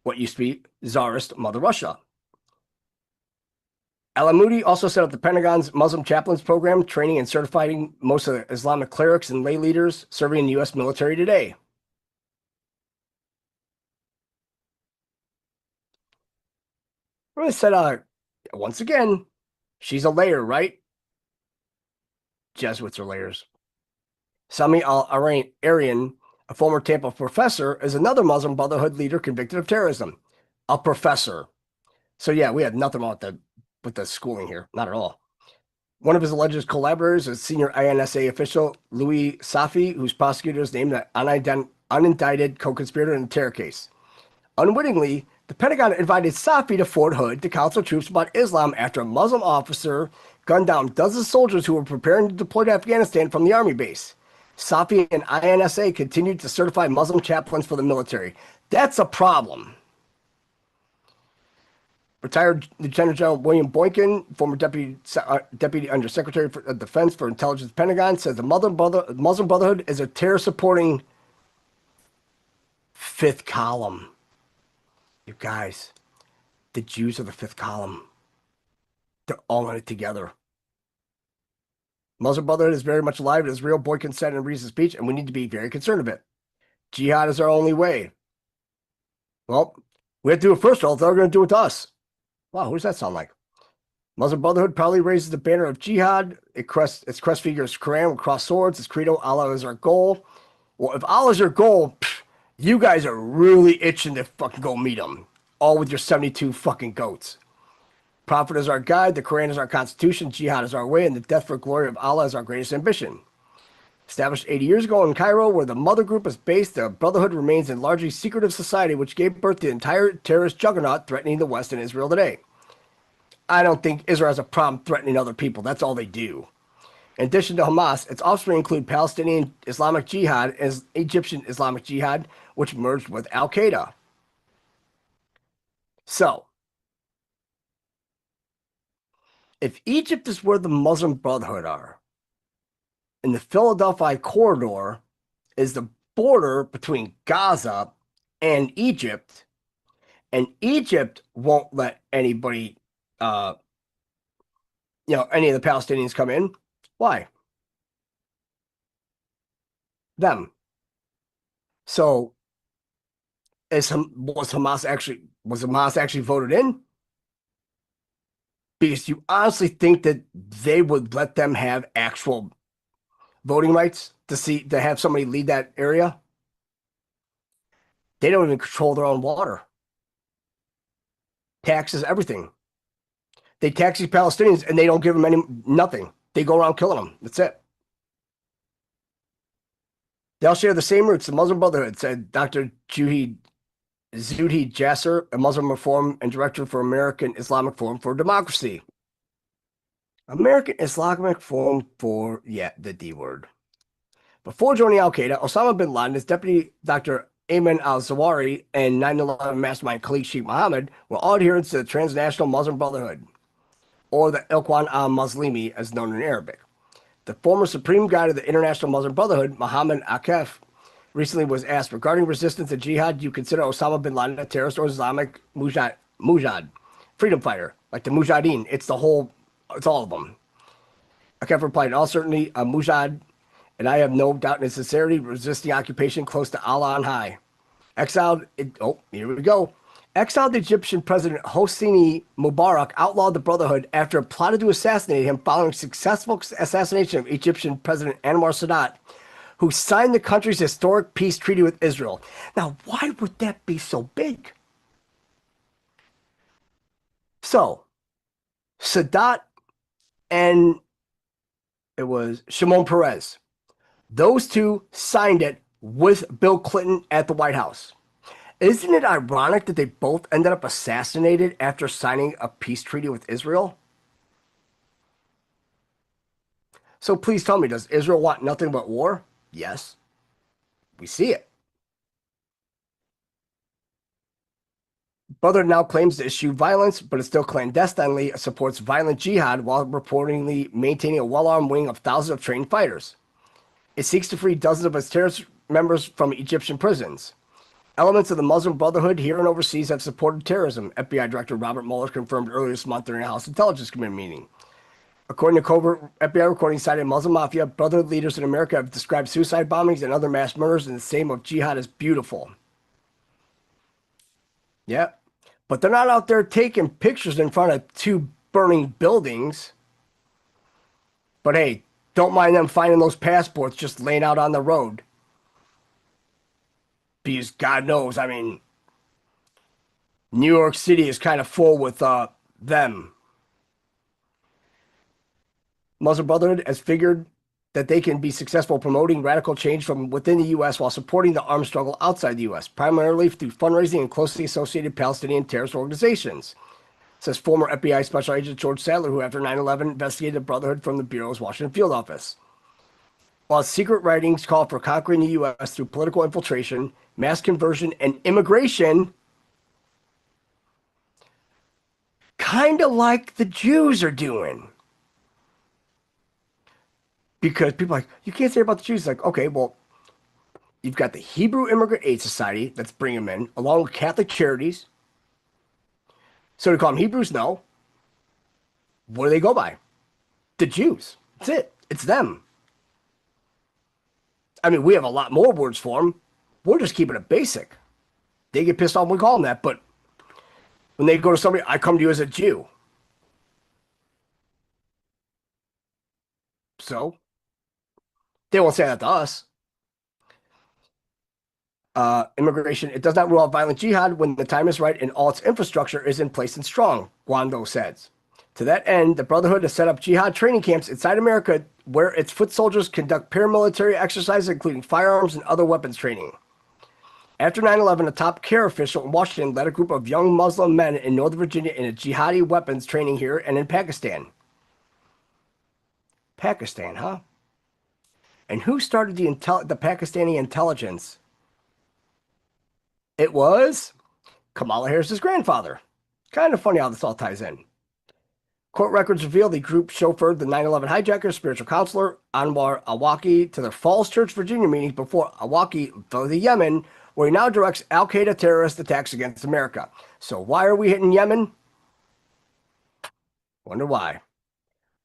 what used to be Tsarist Mother Russia. Al-Amoudi also set up the Pentagon's Muslim chaplains program, training and certifying most of the Islamic clerics and lay leaders serving in the U.S. military today. I said, once again, she's a layer, right? Jesuits are layers. Sami al-Arian, a former Tampa professor, is another Muslim Brotherhood leader convicted of terrorism. A professor. So yeah, we had nothing wrong with the schooling here. Not at all. One of his alleged collaborators is senior INSA official Louis Safi, whose prosecutors named an unindicted co-conspirator in the terror case. Unwittingly, the Pentagon invited Safi to Fort Hood to counsel troops about Islam after a Muslim officer gunned down dozens of soldiers who were preparing to deploy to Afghanistan from the army base. Safi and INSA continued to certify Muslim chaplains for the military. That's a problem. Retired Lieutenant General William Boykin, former Deputy Undersecretary for Defense for Intelligence Pentagon, says the Muslim Brotherhood is a terror-supporting fifth column. You guys, the Jews are the fifth column. They're all in it together. Muslim Brotherhood is very much alive, as real Boykin said in a recent speech, and we need to be very concerned of it. Jihad is our only way. Well, we have to do it first, or else they're going to do it to us. Wow, who does that sound like? Muslim Brotherhood proudly raises the banner of jihad. Its crest figure is Quran with crossed swords. Its credo, Allah is our goal. Well, if Allah is your goal, you guys are really itching to fucking go meet him. All with your 72 fucking goats. Prophet is our guide. The Quran is our constitution. Jihad is our way. And the death for glory of Allah is our greatest ambition. Established 80 years ago in Cairo, where the mother group is based, the Brotherhood remains a largely secretive society which gave birth to the entire terrorist juggernaut threatening the West and Israel today. I don't think Israel has a problem threatening other people. That's all they do. In addition to Hamas, its offspring include Palestinian Islamic Jihad and Egyptian Islamic Jihad, which merged with Al-Qaeda. So, if Egypt is where the Muslim Brotherhood are, and the Philadelphia corridor is the border between Gaza and Egypt won't let anybody, any of the Palestinians come in. Why? Them. So, was Hamas actually voted in? Because you honestly think that they would let them have actual voting rights to have somebody lead that area? They don't even control their own water. Taxes, everything. They tax these Palestinians and they don't give them nothing. They go around killing them. That's it. They all share the same roots. The Muslim Brotherhood, said Dr. Zudi Jasser, a Muslim reform and director for American Islamic Forum for Democracy. American Islamic Forum for, the D word. Before joining Al-Qaeda, Osama bin Laden, his deputy Dr. Ayman al-Zawahiri, and 9/11 mastermind Khalid Sheikh Mohammed were all adherents to the Transnational Muslim Brotherhood, or the Ikhwan al-Muslimi, as known in Arabic. The former supreme guide of the International Muslim Brotherhood, Mohammed Akef, recently was asked, regarding resistance and jihad, do you consider Osama bin Laden a terrorist or Islamic mujahid, freedom fighter, like the mujahideen? It's all of them. Akef replied, in all certainty, a mujahid, and I have no doubt in his sincerity, resisting occupation close to Allah on high. Here we go. Exiled Egyptian President Hosni Mubarak outlawed the Brotherhood after it plotted to assassinate him following successful assassination of Egyptian President Anwar Sadat, who signed the country's historic peace treaty with Israel. Now, why would that be so big? So, Sadat and it was Shimon Peres. Those two signed it with Bill Clinton at the White House. Isn't it ironic that they both ended up assassinated after signing a peace treaty with Israel? So please tell me, does Israel want nothing but war? Yes. We see it. Brotherhood now claims to eschew violence, but it still clandestinely supports violent jihad while reportedly maintaining a well-armed wing of thousands of trained fighters. It seeks to free dozens of its terrorist members from Egyptian prisons. Elements of the Muslim Brotherhood here and overseas have supported terrorism, FBI Director Robert Mueller confirmed earlier this month during a House Intelligence Committee meeting. According to covert FBI recordings cited Muslim Mafia, Brotherhood leaders in America have described suicide bombings and other mass murders in the name of jihad as beautiful. Yeah, but they're not out there taking pictures in front of two burning buildings. But hey, don't mind them finding those passports just laying out on the road. Because God knows, I mean, New York City is kind of full with them. Muslim Brotherhood has figured that they can be successful promoting radical change from within the U.S. while supporting the armed struggle outside the U.S., primarily through fundraising and closely associated Palestinian terrorist organizations, says former FBI Special Agent George Sadler, who after 9/11 investigated the Brotherhood from the Bureau's Washington field office. While secret writings call for conquering the U.S. through political infiltration, mass conversion, and immigration, kind of like the Jews are doing. Because people are like, you can't say about the Jews. Like, okay, well, you've got the Hebrew Immigrant Aid Society that's bringing them in, along with Catholic Charities. So to call them Hebrews? No. What do they go by? The Jews. That's it. It's them. I mean, we have a lot more words for them. We're just keeping it basic. They get pissed off when we call them that, but when they go to somebody, I come to you as a Jew. So, they won't say that to us. Immigration, it does not rule out violent jihad when the time is right and all its infrastructure is in place and strong, Guando says. To that end, the Brotherhood has set up jihad training camps inside America where its foot soldiers conduct paramilitary exercises, including firearms and other weapons training. After 9/11, a top care official in Washington led a group of young Muslim men in Northern Virginia in a jihadi weapons training here and in Pakistan. Pakistan, huh? And who started the Pakistani intelligence? It was Kamala Harris's grandfather. Kind of funny how this all ties in. Court records reveal the group chauffeured the 9/11 hijacker, spiritual counselor Anwar Awlaki to their Falls Church, Virginia meetings before Awlaki flew to Yemen, where he now directs al-Qaeda terrorist attacks against America. So why are we hitting Yemen? Wonder why.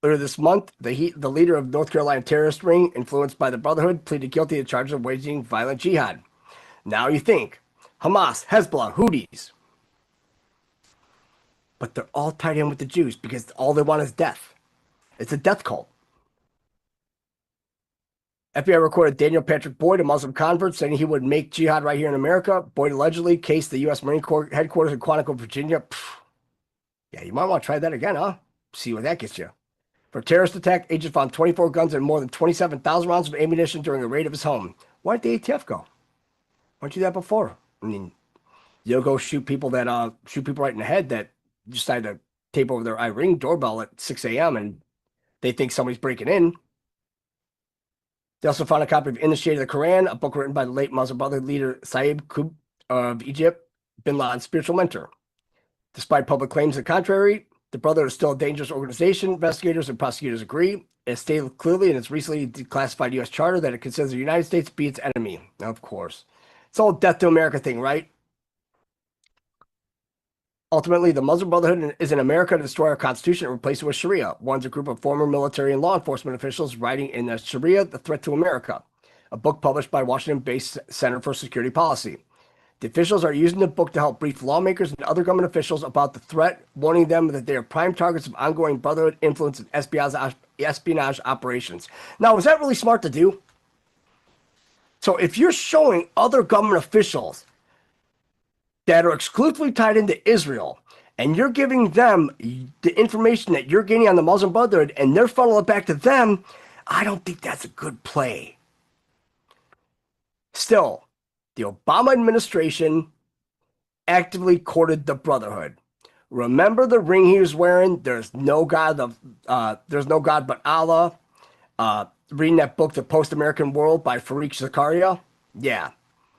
Earlier this month, the leader of North Carolina terrorist ring, influenced by the Brotherhood, pleaded guilty to charges of waging violent jihad. Now you think, Hamas, Hezbollah, Houthis. But they're all tied in with the Jews because all they want is death. It's a death cult. FBI recorded Daniel Patrick Boyd, a Muslim convert, saying he would make jihad right here in America. Boyd allegedly cased the U.S. Marine Corps headquarters in Quantico, Virginia. Yeah, you might want to try that again, huh? See what that gets you. For a terrorist attack, agents found 24 guns and more than 27,000 rounds of ammunition during a raid of his home. Why did the ATF go? Why didn't you do that before? I mean, you'll go shoot people right in the head that decide to tape over their iRing doorbell at 6 a.m. and they think somebody's breaking in. They also found a copy of In the Shade of the Quran, a book written by the late Muslim Brotherhood leader Saib of Egypt, bin Laden's spiritual mentor. Despite public claims to the contrary, The Brotherhood is still a dangerous organization. Investigators and prosecutors agree. It stated clearly in its recently declassified U.S. charter that it considers the United States to be its enemy. Of course. It's all death to America thing, right? Ultimately, the Muslim Brotherhood is in America to destroy our Constitution and replace it with Sharia. One's a group of former military and law enforcement officials writing in the Sharia, The Threat to America, a book published by Washington-based Center for Security Policy. The officials are using the book to help brief lawmakers and other government officials about the threat, warning them that they are prime targets of ongoing Brotherhood influence and espionage operations. Now, is that really smart to do? So if you're showing other government officials that are exclusively tied into Israel, and you're giving them the information that you're getting on the Muslim Brotherhood, and they're funneling it back to them, I don't think that's a good play. Still, the Obama administration actively courted the Brotherhood. Remember the ring he was wearing? There's no God but Allah. Reading that book, The Post-American World by Fareed Zakaria? Yeah.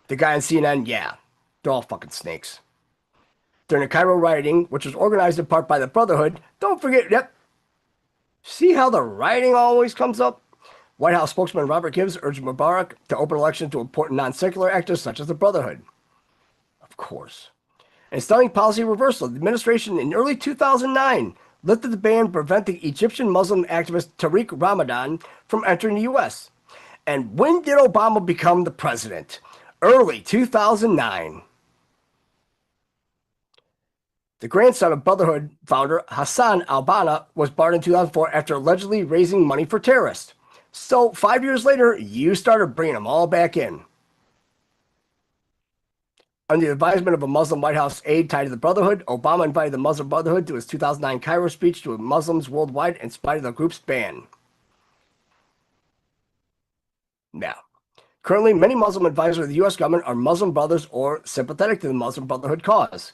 The guy on CNN? Yeah. They're all fucking snakes. During the Cairo rioting, which was organized in part by the Brotherhood, don't forget, yep. See how the rioting always comes up? White House spokesman Robert Gibbs urged Mubarak to open elections to important non-secular actors such as the Brotherhood. Of course. And stunning policy reversal, the administration in early 2009 lifted the ban preventing Egyptian Muslim activist Tariq Ramadan from entering the U.S. And when did Obama become the president? Early 2009. The grandson of Brotherhood founder Hassan al-Banna was barred in 2004 after allegedly raising money for terrorists. So 5 years later, you started bringing them all back in. Under the advisement of a Muslim White House aide tied to the Brotherhood, Obama invited the Muslim Brotherhood to his 2009 Cairo speech to Muslims worldwide in spite of the group's ban. Now, currently, many Muslim advisors of the U.S. government are Muslim brothers or sympathetic to the Muslim Brotherhood cause,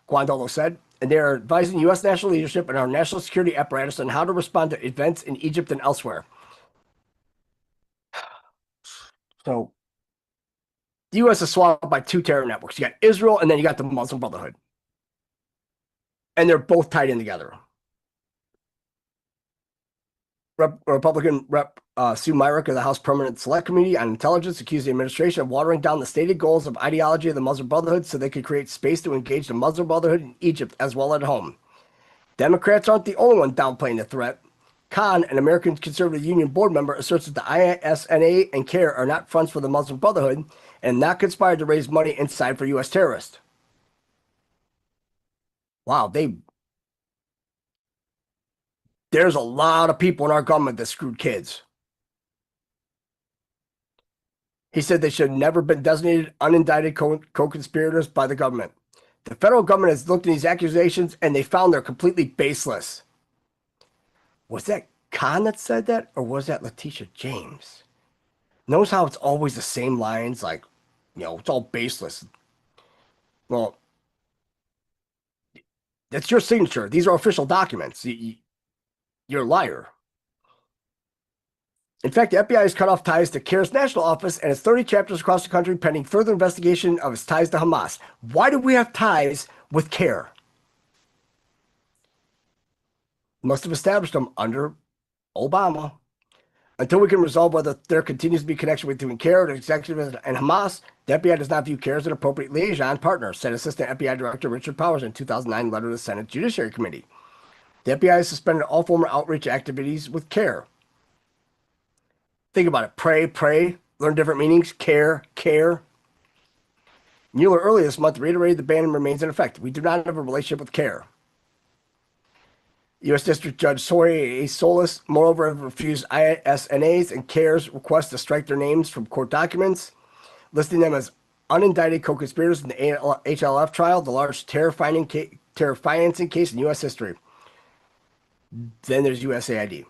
Guandolo said, and they are advising U.S. national leadership and our national security apparatus on how to respond to events in Egypt and elsewhere. So, the U.S. is swallowed by two terror networks. You got Israel, and then you got the Muslim Brotherhood. And they're both tied in together. Republican Rep. Sue Myrick of the House Permanent Select Committee on Intelligence accused the administration of watering down the stated goals of ideology of the Muslim Brotherhood so they could create space to engage the Muslim Brotherhood in Egypt as well at home. Democrats aren't the only one downplaying the threat. Khan, an American Conservative Union board member, asserts that the ISNA and CARE are not fronts for the Muslim Brotherhood and not conspired to raise money inside for U.S. terrorists. Wow, there's a lot of people in our government that screwed kids. He said they should have never been designated unindicted co-conspirators by the government. The federal government has looked at these accusations and they found they're completely baseless. Was that Khan that said that, or was that Letitia James? Notice how it's always the same lines, like, it's all baseless. Well, that's your signature. These are official documents. You're a liar. In fact, the FBI has cut off ties to CARE's national office and its 30 chapters across the country pending further investigation of its ties to Hamas. Why do we have ties with CARE? Must have established them under Obama. Until we can resolve whether there continues to be connection between CARE, the executive, and Hamas, the FBI does not view CARE as an appropriate liaison partner, said Assistant FBI Director Richard Powers in 2009 letter to the Senate Judiciary Committee. The FBI has suspended all former outreach activities with CARE. Think about it. Pray, learn different meanings. Care. Mueller earlier this month reiterated the ban remains in effect. We do not have a relationship with CARE. U.S. District Judge Sori A. Solis, moreover, have refused ISNA's and CARE's request to strike their names from court documents, listing them as unindicted co-conspirators in the HLF trial, the largest terror financing case in U.S. history. Then there's USAID.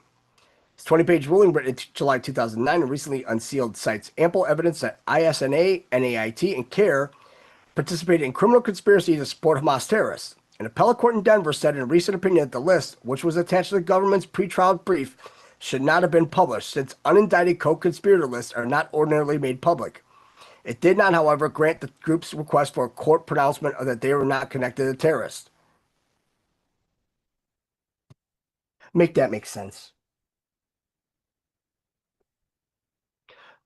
Its 20-page ruling written in July 2009 and recently unsealed cites ample evidence that ISNA, NAIT, and CARE participated in criminal conspiracy to support Hamas terrorists. An appellate court in Denver said in a recent opinion that the list, which was attached to the government's pretrial brief, should not have been published since unindicted co-conspirator lists are not ordinarily made public. It did not, however, grant the group's request for a court pronouncement that they were not connected to terrorists. Make that make sense.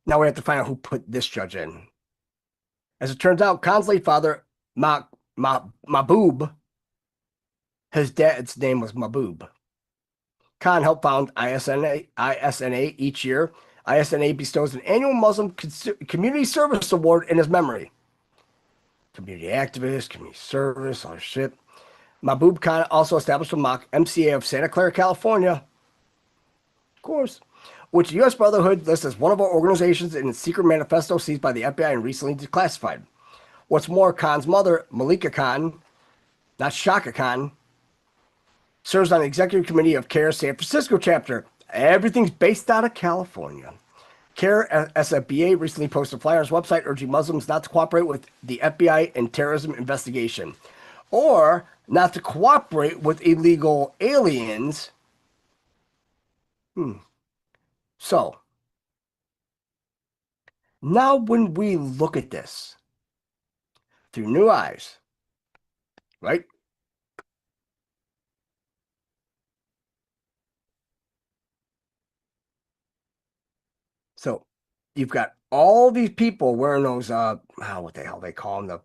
Now we have to find out who put this judge in. As it turns out, Khan's late father, Mahbub, his dad's name was Mahbub. Khan helped found ISNA each year. ISNA bestows an annual Muslim Community Service Award in his memory. Community activist, community service, all this shit. Mahbub Khan also established a mock MCA of Santa Clara, California, of course, which the U.S. Brotherhood lists as one of our organizations in its secret manifesto seized by the FBI and recently declassified. What's more, Khan's mother, Malika Khan, not Shaka Khan, serves on the executive committee of CARE's San Francisco chapter. Everything's based out of California. CARE SFBA recently posted a flyer on its website urging Muslims not to cooperate with the FBI in terrorism investigation, or not to cooperate with illegal aliens. So, now when we look at this through new eyes, right? So, you've got all these people wearing those, what the hell they call them,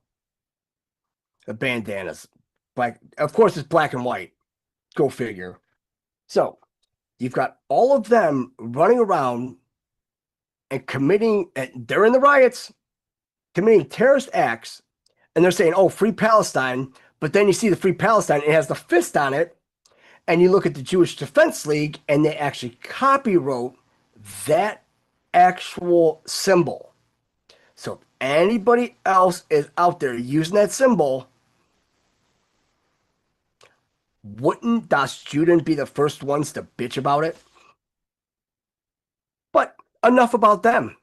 the bandanas. Black, of course, it's black and white. Go figure. So, you've got all of them running around and committing, they're in the riots, committing terrorist acts, and they're saying, oh, free Palestine, but then you see the free Palestine, it has the fist on it, and you look at the Jewish Defense League, and they actually copywrote that actual symbol. So if anybody else is out there using that symbol, wouldn't Das Juden be the first ones to bitch about it? But enough about them.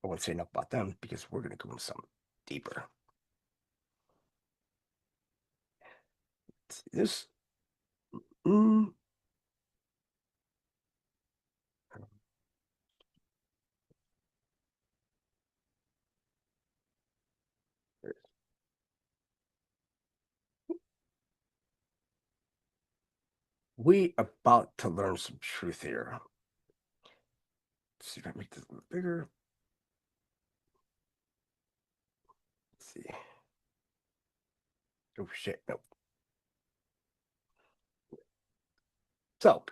I won't say enough about them because we're going to go into something deeper. Let's see this. We about to learn some truth here. Let's see if I make this a little bigger. Let's see. Oh shit, nope. So,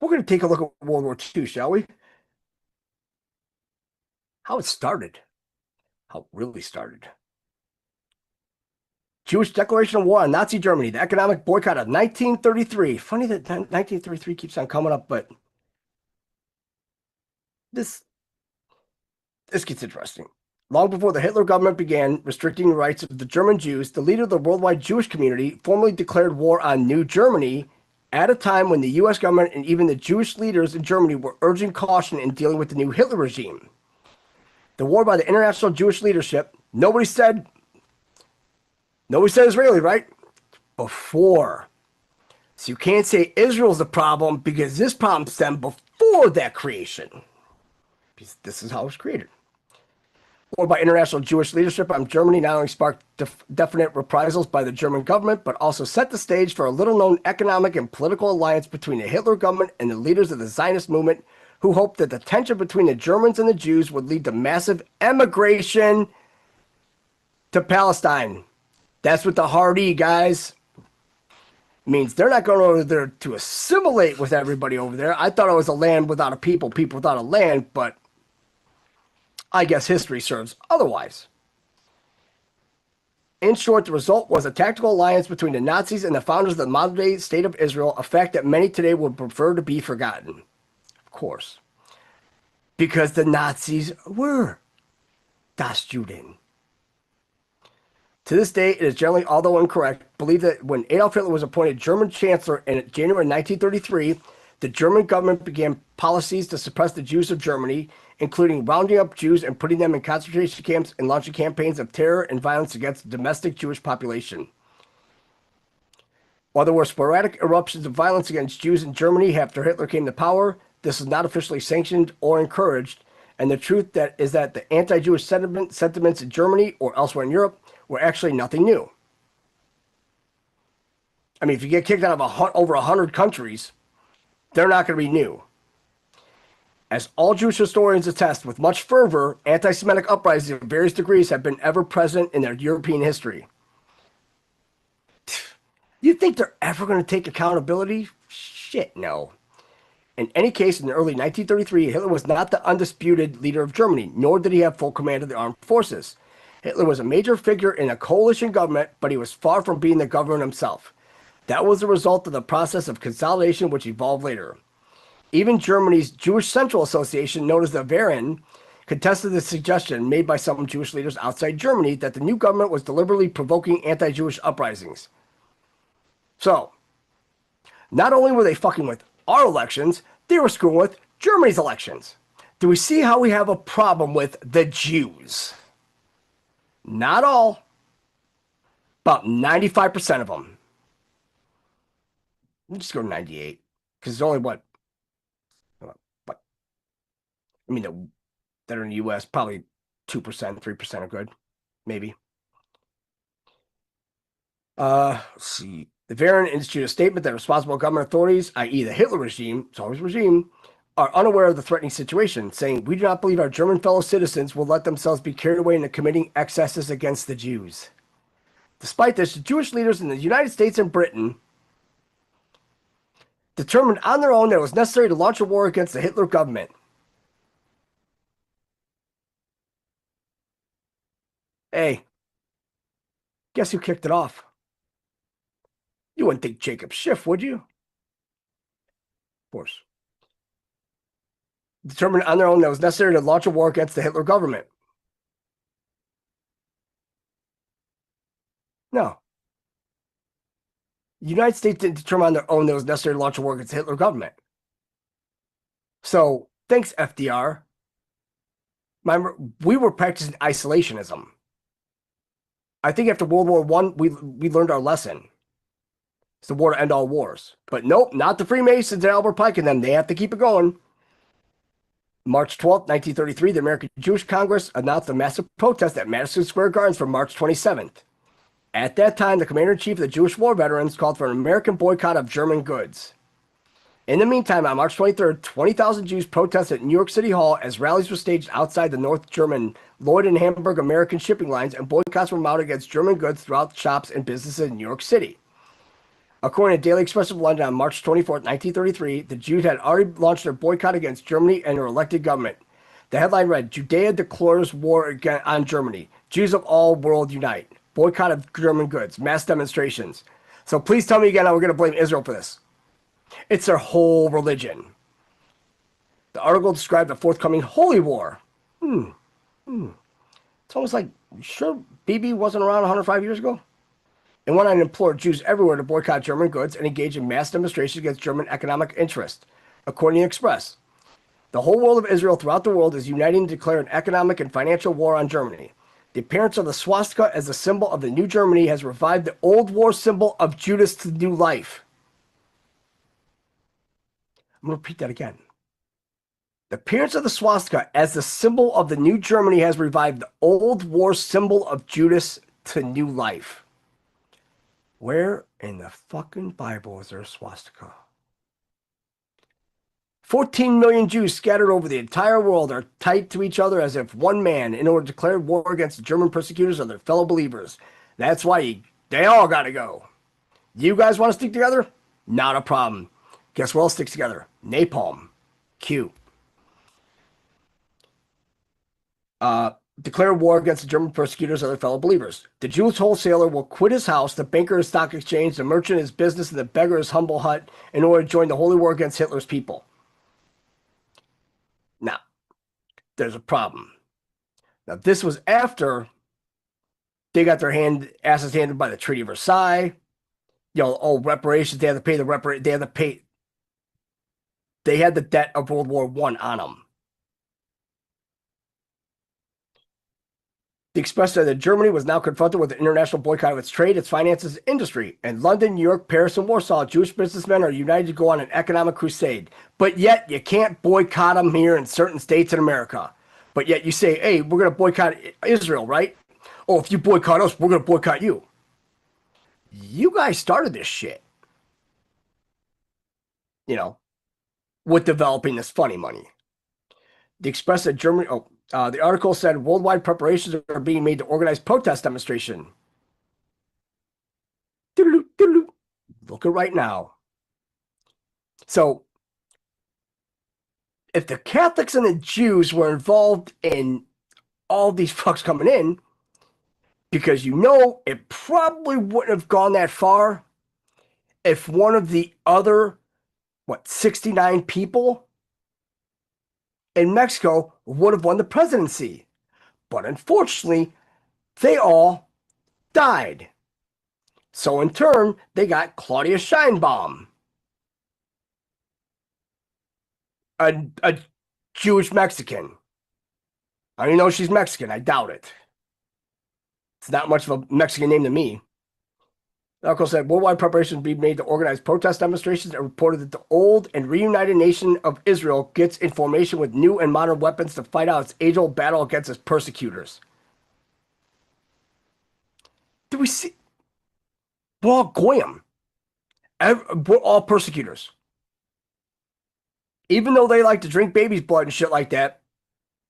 we're going to take a look at World War II, shall we? How it started. How it really started. Jewish declaration of war on Nazi Germany, the economic boycott of 1933. Funny that 1933 keeps on coming up, but this gets interesting. Long before the Hitler government began restricting the rights of the German Jews, the leader of the worldwide Jewish community formally declared war on New Germany at a time when the U.S. government and even the Jewish leaders in Germany were urging caution in dealing with the new Hitler regime. The war by the international Jewish leadership, nobody said Israeli, right? Before. So you can't say Israel's the problem because this problem stemmed before that creation. Because this is how it was created. War by international Jewish leadership on Germany not only sparked definite reprisals by the German government, but also set the stage for a little-known economic and political alliance between the Hitler government and the leaders of the Zionist movement, who hoped that the tension between the Germans and the Jews would lead to massive emigration to Palestine. That's what the hard E, guys. Means they're not going over there to assimilate with everybody over there. I thought it was a land without a people, people without a land, but I guess history serves otherwise. In short, the result was a tactical alliance between the Nazis and the founders of the modern-day state of Israel, a fact that many today would prefer to be forgotten. Of course. Because the Nazis were Das Juden. To this day, it is generally, although incorrect, believed that when Adolf Hitler was appointed German Chancellor in January 1933, the German government began policies to suppress the Jews of Germany, including rounding up Jews and putting them in concentration camps and launching campaigns of terror and violence against the domestic Jewish population. While there were sporadic eruptions of violence against Jews in Germany after Hitler came to power, this was not officially sanctioned or encouraged, and the truth is that the anti-Jewish sentiments in Germany or elsewhere in Europe were actually nothing new. I mean, if you get kicked out of over 100 countries, they're not going to be new. As all Jewish historians attest with much fervor, anti-Semitic uprisings of various degrees have been ever present in their European history. You think they're ever going to take accountability? Shit, no. In any case, in the early 1933, Hitler was not the undisputed leader of Germany, nor did he have full command of the armed forces. Hitler was a major figure in a coalition government, but he was far from being the government himself. That was the result of the process of consolidation which evolved later. Even Germany's Jewish Central Association, known as the Verein, contested the suggestion made by some Jewish leaders outside Germany that the new government was deliberately provoking anti-Jewish uprisings. So, not only were they fucking with our elections, they were screwing with Germany's elections. Do we see how we have a problem with the Jews? Not all. About 95% of them. Let's just go to 98. Because it's only what? I mean, that are in the U.S., probably 2%, 3% are good. Maybe. Let's see. The Verein instituted a statement that responsible government authorities, i.e. the Hitler regime, it's always regime, are unaware of the threatening situation, saying, "We do not believe our German fellow citizens will let themselves be carried away into committing excesses against the Jews." Despite this, the Jewish leaders in the United States and Britain determined on their own that it was necessary to launch a war against the Hitler government. Hey, guess who kicked it off? You wouldn't think Jacob Schiff, would you? Of course. Determined on their own that it was necessary to launch a war against the Hitler government. No. The United States didn't determine on their own that it was necessary to launch a war against the Hitler government. So, thanks, FDR. Remember, we were practicing isolationism. I think after World War I, we learned our lesson. It's the war to end all wars. But nope, not the Freemasons and Albert Pike and them. They have to keep it going. March 12, 1933, the American Jewish Congress announced a massive protest at Madison Square Gardens for March 27th. At that time, the commander-in-chief of the Jewish war veterans called for an American boycott of German goods. In the meantime, on March 23rd, 20,000 Jews protested at New York City Hall as rallies were staged outside the North German Lloyd and Hamburg American shipping lines, and boycotts were mounted against German goods throughout shops and businesses in New York City. According to Daily Express of London on March 24, 1933, the Jews had already launched their boycott against Germany and their elected government. The headline read, "Judea declares war on Germany. Jews of all world unite. Boycott of German goods. Mass demonstrations." So please tell me again how we're going to blame Israel for this. It's their whole religion. The article described the forthcoming holy war. It's almost like, sure, Bibi wasn't around 105 years ago? And went on to implore Jews everywhere to boycott German goods and engage in mass demonstrations against German economic interests. According to Express, the whole world of Israel throughout the world is uniting to declare an economic and financial war on Germany. The appearance of the swastika as a symbol of the new Germany has revived the old war symbol of Judas to new life. I'm going to repeat that again. The appearance of the swastika as the symbol of the new Germany has revived the old war symbol of Judas to new life. Where in the fucking Bible is there a swastika? 14 million Jews scattered over the entire world are tied to each other as if one man in order to declare war against the German persecutors of their fellow believers. That's why they all got to go. You guys want to stick together? Not a problem. Guess what else sticks together? Napalm. Q. Declare war against the German persecutors of their fellow believers. The Jewish wholesaler will quit his house, the banker his stock exchange, the merchant his business, and the beggar his humble hut in order to join the holy war against Hitler's people. Now, there's a problem. Now, this was after they got their asses handed by the Treaty of Versailles. Reparations, they had to pay they had the debt of World War I on them. The Express said that Germany was now confronted with an international boycott of its trade, its finances, industry. In London, New York, Paris, and Warsaw, Jewish businessmen are united to go on an economic crusade. But yet, you can't boycott them here in certain states in America. But yet you say, hey, we're going to boycott Israel, right? Oh, if you boycott us, we're going to boycott you. You guys started this shit. with developing this funny money. The Express said Germany, the article said worldwide preparations are being made to organize protest demonstration. Look at right now. So, if the Catholics and the Jews were involved in all these fucks coming in, because it probably wouldn't have gone that far if one of the other, 69 people in Mexico would have won the presidency. But unfortunately, they all died. So in turn, they got Claudia Sheinbaum, a Jewish Mexican. I don't even know if she's Mexican. I doubt it. It's not much of a Mexican name to me. The article said worldwide preparations being made to organize protest demonstrations and reported that the old and reunited nation of Israel gets in formation with new and modern weapons to fight out its age-old battle against its persecutors. Do we see? We're all goyim. We're all persecutors. Even though they like to drink baby's blood and shit like that,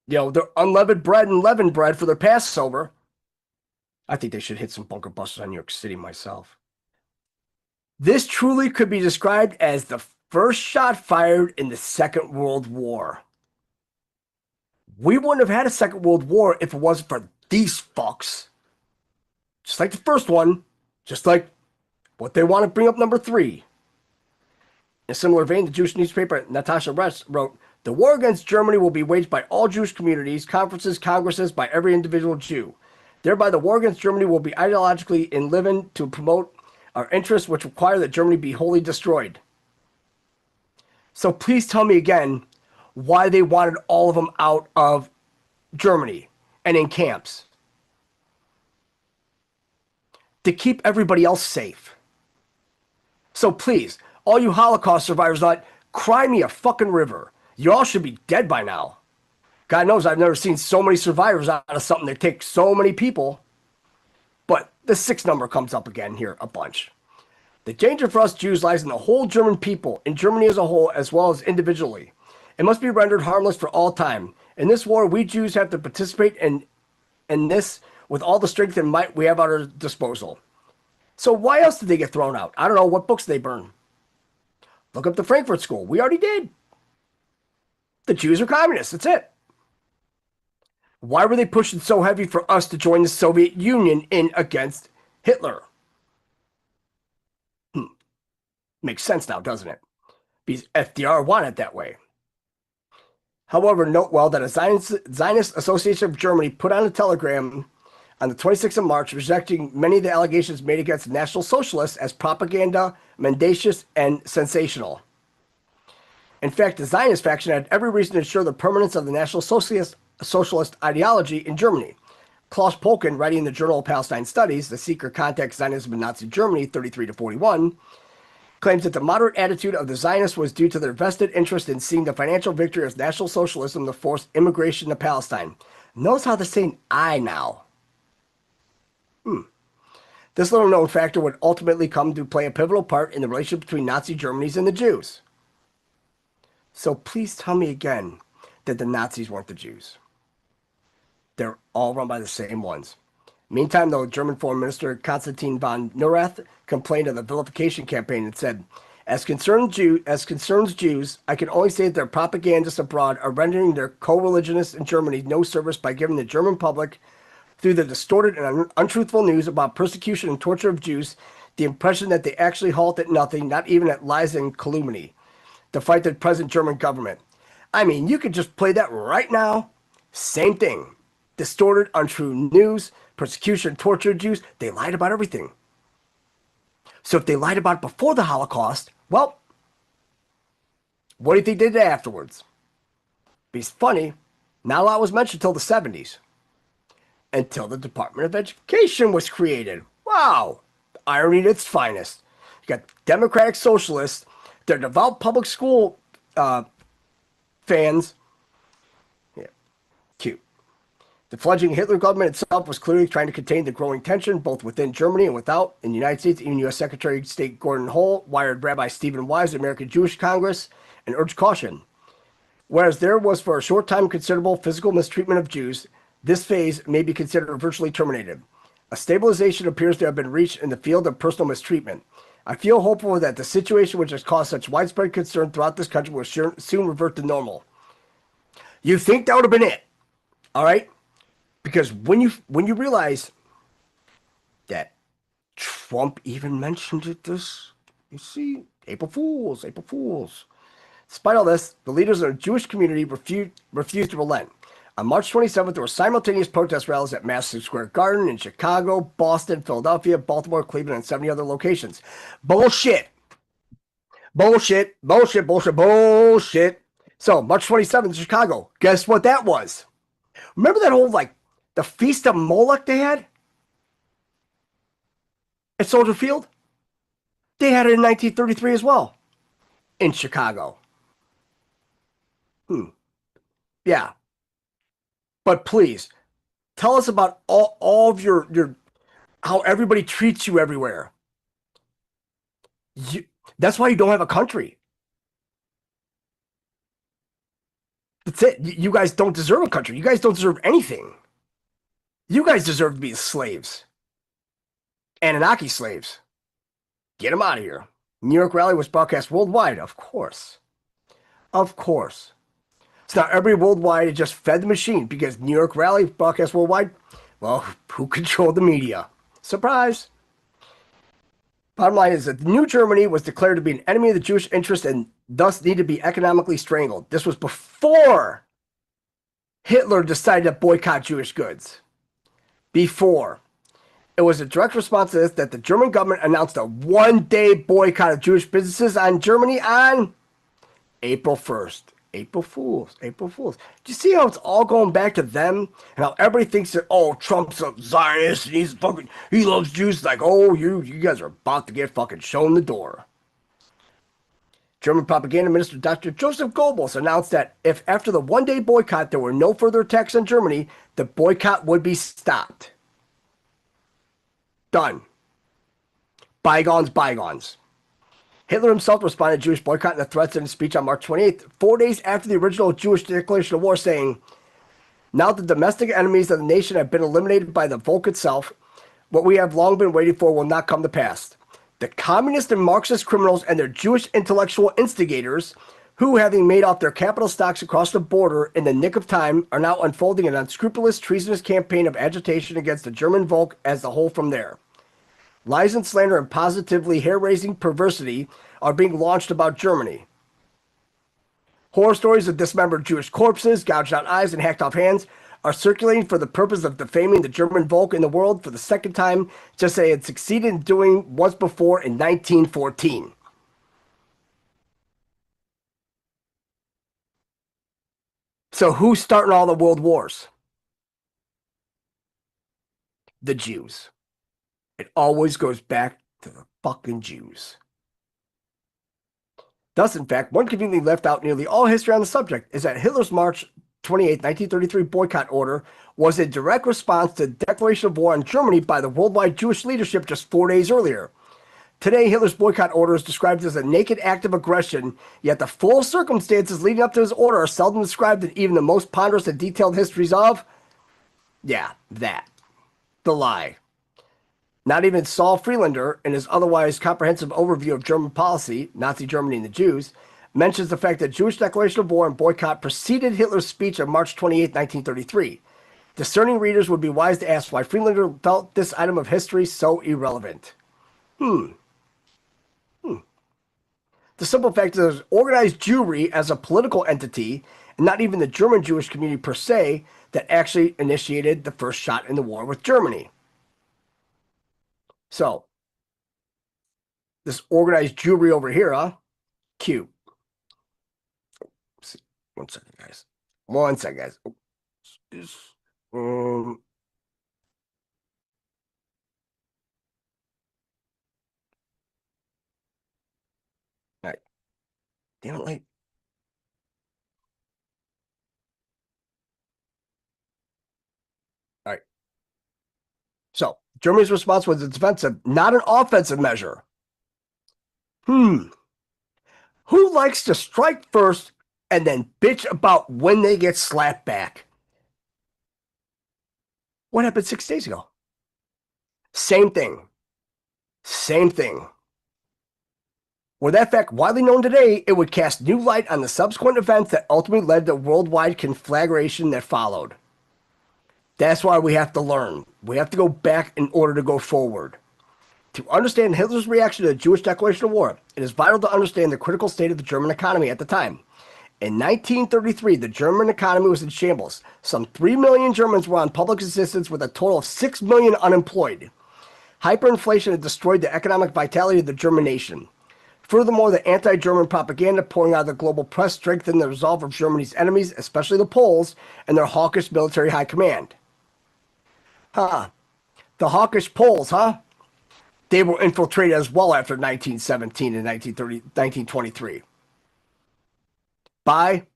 they're unleavened bread and leavened bread for their Passover. I think they should hit some bunker busters on New York City myself. This truly could be described as the first shot fired in the Second World War. We wouldn't have had a Second World War if it wasn't for these fucks. Just like the first one, just like what they want to bring up number 3. In a similar vein, the Jewish newspaper Natasha Rest wrote, "The war against Germany will be waged by all Jewish communities, conferences, congresses, by every individual Jew. Thereby, the war against Germany will be ideologically enlivened to promote our interests, which require that Germany be wholly destroyed." So please tell me again why they wanted all of them out of Germany and in camps. To keep everybody else safe. So please, all you Holocaust survivors, cry me a fucking river. You all should be dead by now. God knows I've never seen so many survivors out of something that takes so many people. But the 6 number comes up again here a bunch. The danger for us Jews lies in the whole German people, in Germany as a whole, as well as individually. It must be rendered harmless for all time. In this war, we Jews have to participate in this with all the strength and might we have at our disposal. So why else did they get thrown out? I don't know. What books did they burn? Look up the Frankfurt School. We already did. The Jews are communists. That's it. Why were they pushing so heavy for us to join the Soviet Union in against Hitler? Makes sense now, doesn't it? Because FDR wanted it that way. However, note well that a Zionist Association of Germany put out a telegram on the 26th of March rejecting many of the allegations made against the National Socialists as propaganda, mendacious, and sensational. In fact, the Zionist faction had every reason to ensure the permanence of the National Socialist ideology in Germany. Klaus Polkin, writing in the Journal of Palestine Studies, The Secret Context Zionism in Nazi Germany, 33-41, claims that the moderate attitude of the Zionists was due to their vested interest in seeing the financial victory of National Socialism to force immigration to Palestine. Notice how they're saying I now. This little known factor would ultimately come to play a pivotal part in the relationship between Nazi Germany and the Jews. So please tell me again that the Nazis weren't the Jews. They're all run by the same ones. Meantime, though, German Foreign Minister Konstantin von Neurath complained of the vilification campaign and said, as concerns Jews, I can only say that their propagandists abroad are rendering their co-religionists in Germany no service by giving the German public, through the distorted and untruthful news about persecution and torture of Jews, the impression that they actually halt at nothing, not even at lies and calumny, to fight the present German government. I mean, you could just play that right now. Same thing. Distorted, untrue news, persecution, torture of Jews. They lied about everything. So if they lied about it before the Holocaust, well, what do you think they did afterwards? It's funny, not a lot was mentioned until the 70s. Until the Department of Education was created. Wow. Irony at its finest. You got Democratic Socialists, they're devout public school fans. Yeah, cute. The fledgling Hitler government itself was clearly trying to contain the growing tension both within Germany and without. In the United States, even U.S. Secretary of State Gordon Hull wired Rabbi Stephen Wise of the American Jewish Congress and urged caution. Whereas there was for a short time considerable physical mistreatment of Jews, this phase may be considered virtually terminated. A stabilization appears to have been reached in the field of personal mistreatment. I feel hopeful that the situation which has caused such widespread concern throughout this country will soon revert to normal. You think that would have been it, all right? Because when you realize that Trump even mentioned it, you see, April Fools. Despite all this, the leaders of the Jewish community refused to relent. On March 27th, there were simultaneous protest rallies at Madison Square Garden in Chicago, Boston, Philadelphia, Baltimore, Cleveland, and 70 other locations. Bullshit. So, March 27th in Chicago, guess what that was? Remember that whole, the Feast of Moloch they had at Soldier Field? They had it in 1933 as well in Chicago. Yeah. But please, tell us about all of your how everybody treats you everywhere. That's why you don't have a country. That's it. You guys don't deserve a country. You guys don't deserve anything. You guys deserve to be slaves. Anunnaki slaves. Get them out of here. New York rally was broadcast worldwide, of course. Of course. So now every worldwide just fed the machine because New York rally broadcast worldwide. Well, who controlled the media? Surprise. Bottom line is that New Germany was declared to be an enemy of the Jewish interest and thus needed to be economically strangled. This was before Hitler decided to boycott Jewish goods. Before. It was a direct response to this that the German government announced a one-day boycott of Jewish businesses on Germany on April 1st. April Fools. Do you see how it's all going back to them? And how everybody thinks that, oh, Trump's a Zionist and he loves Jews. Like, oh, you guys are about to get fucking shown the door. German propaganda minister Dr. Joseph Goebbels announced that if after the one-day boycott there were no further attacks on Germany, the boycott would be stopped. Done. Bygones. Hitler himself responded to Jewish boycott and the threats in a speech on March 28th, 4 days after the original Jewish declaration of war, saying, now the domestic enemies of the nation have been eliminated by the Volk itself. What we have long been waiting for will not come to pass. The communist and Marxist criminals and their Jewish intellectual instigators, who, having made off their capital stocks across the border in the nick of time, are now unfolding an unscrupulous, treasonous campaign of agitation against the German Volk as a whole from there. Lies and slander and positively hair-raising perversity are being launched about Germany. Horror stories of dismembered Jewish corpses, gouged out eyes, and hacked off hands are circulating for the purpose of defaming the German Volk in the world for the second time, just as they had succeeded in doing once before in 1914. So who's starting all the world wars? The Jews. It always goes back to the fucking Jews. Thus, in fact, one conveniently left out nearly all history on the subject is that Hitler's March 28, 1933 boycott order was a direct response to the declaration of war on Germany by the worldwide Jewish leadership just 4 days earlier. Today, Hitler's boycott order is described as a naked act of aggression, yet the full circumstances leading up to his order are seldom described in even the most ponderous and detailed histories of, the lie. Not even Saul Friedlander, in his otherwise comprehensive overview of German policy, Nazi Germany and the Jews, mentions the fact that Jewish declaration of war and boycott preceded Hitler's speech of March 28, 1933. Discerning readers would be wise to ask why Friedlander felt this item of history so irrelevant. The simple fact is there's organized Jewry as a political entity, and not even the German Jewish community per se, that actually initiated the first shot in the war with Germany. So, this organized Jewry over here, cute. One second, guys. All right. Damn it, like. So Germany's response was a defensive, not an offensive measure. Who likes to strike first and then bitch about when they get slapped back? What happened 6 days ago? Same thing. Same thing. Were that fact widely known today, it would cast new light on the subsequent events that ultimately led to the worldwide conflagration that followed. That's why we have to learn. We have to go back in order to go forward. To understand Hitler's reaction to the Jewish declaration of war, it is vital to understand the critical state of the German economy at the time. In 1933, the German economy was in shambles. Some 3 million Germans were on public assistance with a total of 6 million unemployed. Hyperinflation had destroyed the economic vitality of the German nation. Furthermore, the anti-German propaganda pouring out of the global press strengthened the resolve of Germany's enemies, especially the Poles, and their hawkish military high command. The hawkish Poles, They were infiltrated as well after 1917 and 1923. By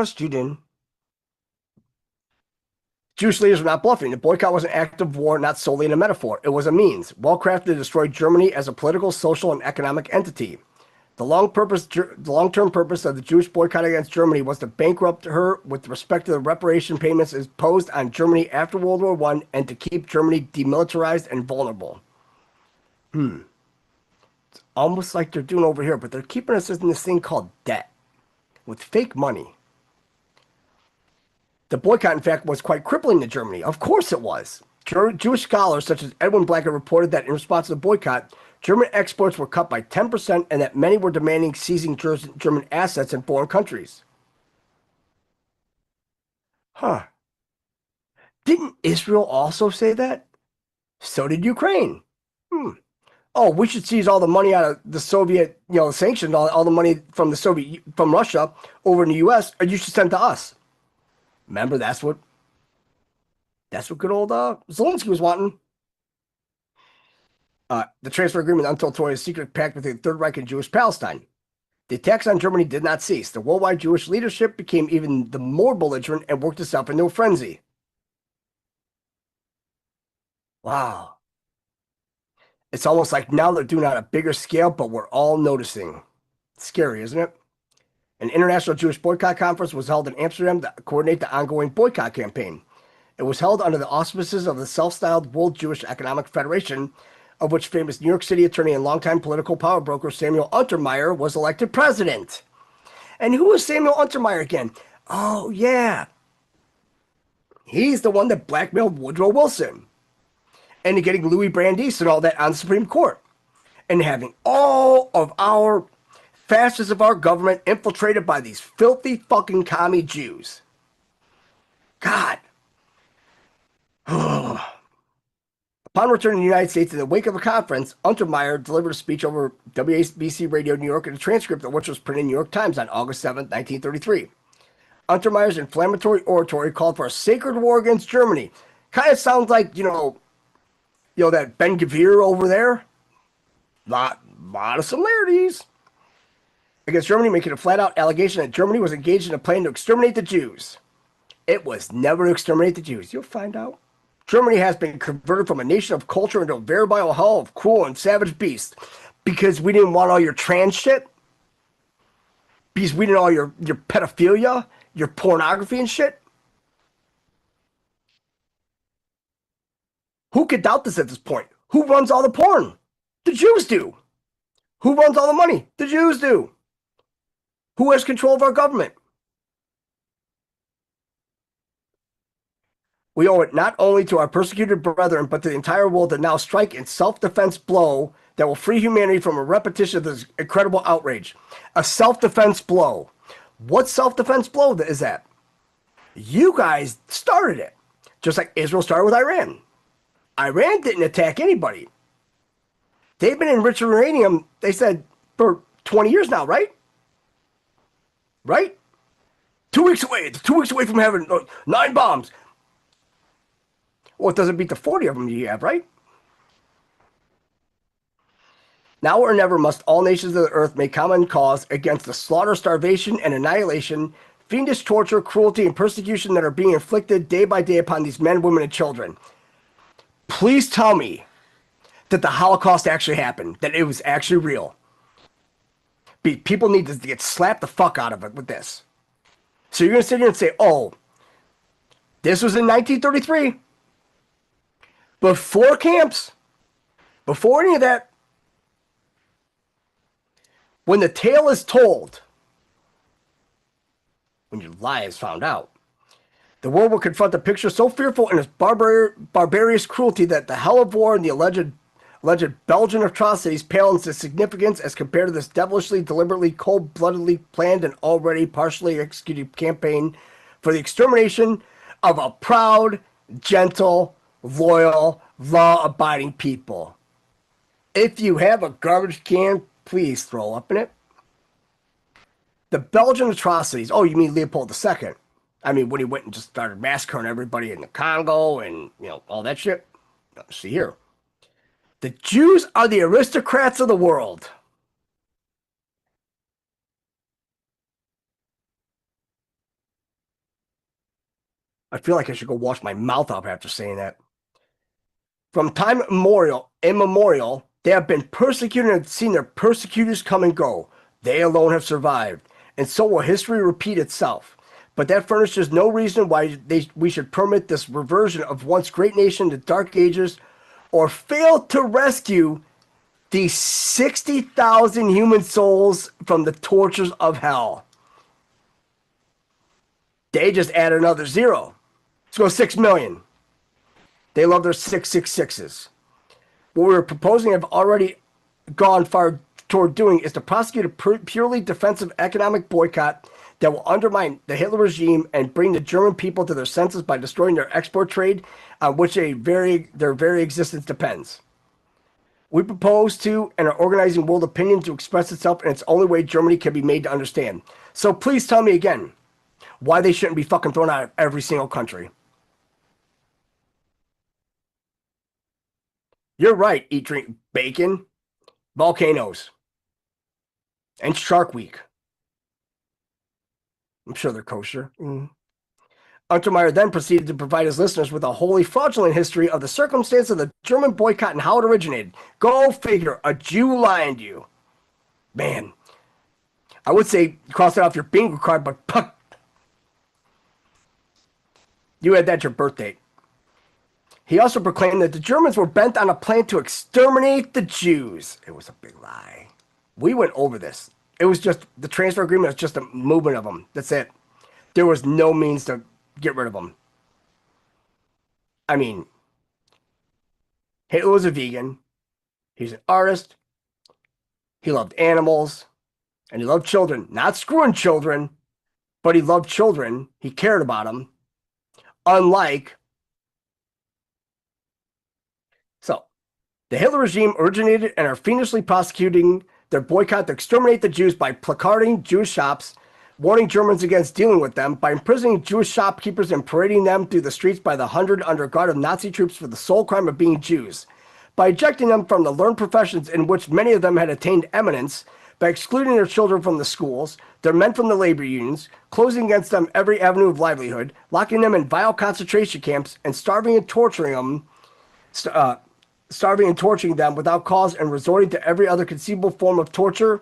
student. Jewish leaders were not bluffing. The boycott was an act of war, not solely a metaphor. It was a means, well-crafted to destroy Germany as a political, social, and economic entity. The long-term purpose of the Jewish boycott against Germany was to bankrupt her with respect to the reparation payments imposed on Germany after World War I and to keep Germany demilitarized and vulnerable. It's almost like they're doing over here, but they're keeping us in this thing called debt with fake money. The boycott, in fact, was quite crippling to Germany. Of course it was. Jewish scholars such as Edwin Blackett reported that in response to the boycott, German exports were cut by 10% and that many were demanding seizing German assets in foreign countries. Didn't Israel also say that? So did Ukraine. Oh, we should seize all the money out of the Soviet, sanctions, all the money from from Russia over in the U.S., or you should send to us. Remember, that's what good old Zelensky was wanting. The transfer agreement untold story is a secret pact between the Third Reich and Jewish Palestine. The attacks on Germany did not cease. The worldwide Jewish leadership became even the more belligerent and worked itself into a frenzy. Wow. It's almost like now they're doing it on a bigger scale, but we're all noticing. Scary, isn't it? An international Jewish boycott conference was held in Amsterdam to coordinate the ongoing boycott campaign. It was held under the auspices of the self-styled World Jewish Economic Federation, of which famous New York City attorney and longtime political power broker Samuel Untermyer was elected president. And who was Samuel Untermyer again? Oh, yeah. He's the one that blackmailed Woodrow Wilson into getting Louis Brandeis and all that on the Supreme Court and having all of our fascists of our government infiltrated by these filthy fucking commie Jews. God. Upon returning to the United States in the wake of a conference, Untermyer delivered a speech over WABC Radio New York and a transcript of which was printed in the New York Times on August 7, 1933. Untermyer's inflammatory oratory called for a sacred war against Germany. Kind of sounds like, that Ben Gvir over there. Lot of similarities. Against Germany, making a flat-out allegation that Germany was engaged in a plan to exterminate the Jews. It was never to exterminate the Jews. You'll find out. Germany has been converted from a nation of culture into a veritable hell of cruel and savage beasts because we didn't want all your trans shit, because we didn't all your pedophilia, your pornography and shit. Who could doubt this at this point? Who runs all the porn? The Jews do. Who runs all the money? The Jews do. Who has control of our government? We owe it not only to our persecuted brethren, but to the entire world to now strike in self-defense blow that will free humanity from a repetition of this incredible outrage. A self-defense blow. What self-defense blow is that? You guys started it. Just like Israel started with Iran. Iran didn't attack anybody. They've been enriching uranium, they said, for 20 years now, right? Right? 2 weeks away. It's 2 weeks away from having 9 bombs. Well, it doesn't beat the 40 of them you have, right? Now or never must all nations of the earth make common cause against the slaughter, starvation, and annihilation, fiendish torture, cruelty, and persecution that are being inflicted day by day upon these men, women, and children. please tell me that the Holocaust actually happened, that it was actually real. People need to get slapped the fuck out of it with this. So you're going to sit here and say, oh, this was in 1933. Before camps, before any of that, when the tale is told, when your lie is found out, the world will confront a picture so fearful in its barbarous cruelty that the hell of war and the alleged Belgian atrocities pale into significance as compared to this devilishly, deliberately, cold-bloodedly planned and already partially executed campaign for the extermination of a proud, gentle, loyal, law-abiding people. If you have a garbage can, please throw up in it. The Belgian atrocities. Oh, you mean Leopold II? I mean, when he went and just started massacring everybody in the Congo and, you know, all that shit. See here. The Jews are the aristocrats of the world. I feel like I should go wash my mouth off after saying that. From time immemorial, they have been persecuted and seen their persecutors come and go. They alone have survived, and so will history repeat itself. But that furnishes no reason why we should permit this reversion of once great nation to dark ages, or fail to rescue these 60,000 human souls from the tortures of hell. They just add another zero. Let's go 6 million. They love their 666s. What we're proposing have already gone far toward doing is to prosecute a purely defensive economic boycott that will undermine the Hitler regime and bring the German people to their senses by destroying their export trade, on which their very existence depends. We propose to and are organizing world opinion to express itself in its only way Germany can be made to understand. So please tell me again why they shouldn't be fucking thrown out of every single country. You're right, eat, drink, bacon, volcanoes, and Shark Week. I'm sure they're kosher. Untermeyer then proceeded to provide his listeners with a wholly fraudulent history of the circumstance of the German boycott and how it originated. Go figure, a Jew lying to you. Man, I would say cross it off your bingo card, but puck. You had that your birth date. He also proclaimed that the Germans were bent on a plan to exterminate the Jews. It was a big lie. We went over this. It was just, the transfer agreement was just a movement of them. That's it. There was no means to get rid of them. I mean, Hitler was a vegan. He's an artist. He loved animals. And he loved children. Not screwing children, but he loved children. He cared about them. Unlike... So, the Hitler regime originated and are fiendishly prosecuting their boycott to exterminate the Jews by placarding Jewish shops, warning Germans against dealing with them, by imprisoning Jewish shopkeepers and parading them through the streets by the hundred under guard of Nazi troops for the sole crime of being Jews, by ejecting them from the learned professions in which many of them had attained eminence, by excluding their children from the schools, their men from the labor unions, closing against them every avenue of livelihood, locking them in vile concentration camps, and starving and torturing them without cause, and resorting to every other conceivable form of torture,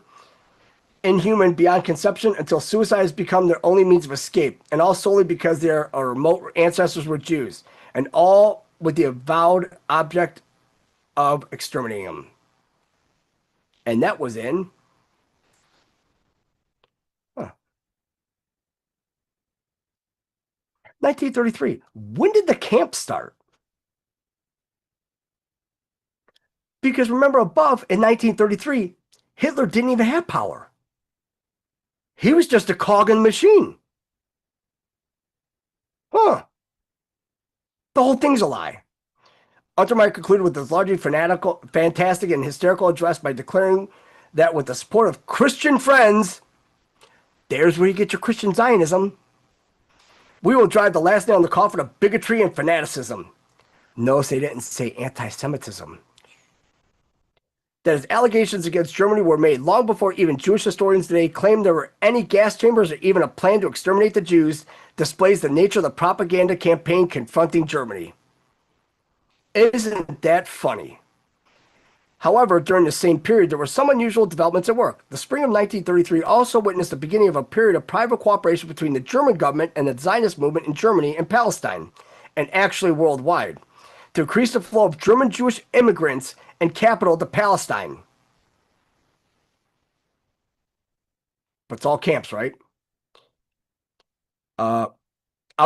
inhuman beyond conception, until suicide has become their only means of escape, and all solely because their remote ancestors were Jews, and all with the avowed object of exterminating them. And that was in 1933. When did the camp start? Because remember, above in 1933, Hitler didn't even have power. He was just a cog in the machine. The whole thing's a lie. Untermeyer concluded with this largely fantastic, and hysterical address by declaring that with the support of Christian friends, there's where you get your Christian Zionism, we will drive the last nail in the coffin of bigotry and fanaticism. Notice they didn't say anti-Semitism. That his allegations against Germany were made long before even Jewish historians today claim there were any gas chambers or even a plan to exterminate the Jews, displays the nature of the propaganda campaign confronting Germany. Isn't that funny? However, during the same period, there were some unusual developments at work. The spring of 1933 also witnessed the beginning of a period of private cooperation between the German government and the Zionist movement in Germany and Palestine, and actually worldwide, to increase the flow of German Jewish immigrants and capital to Palestine. But it's all camps, right? I'll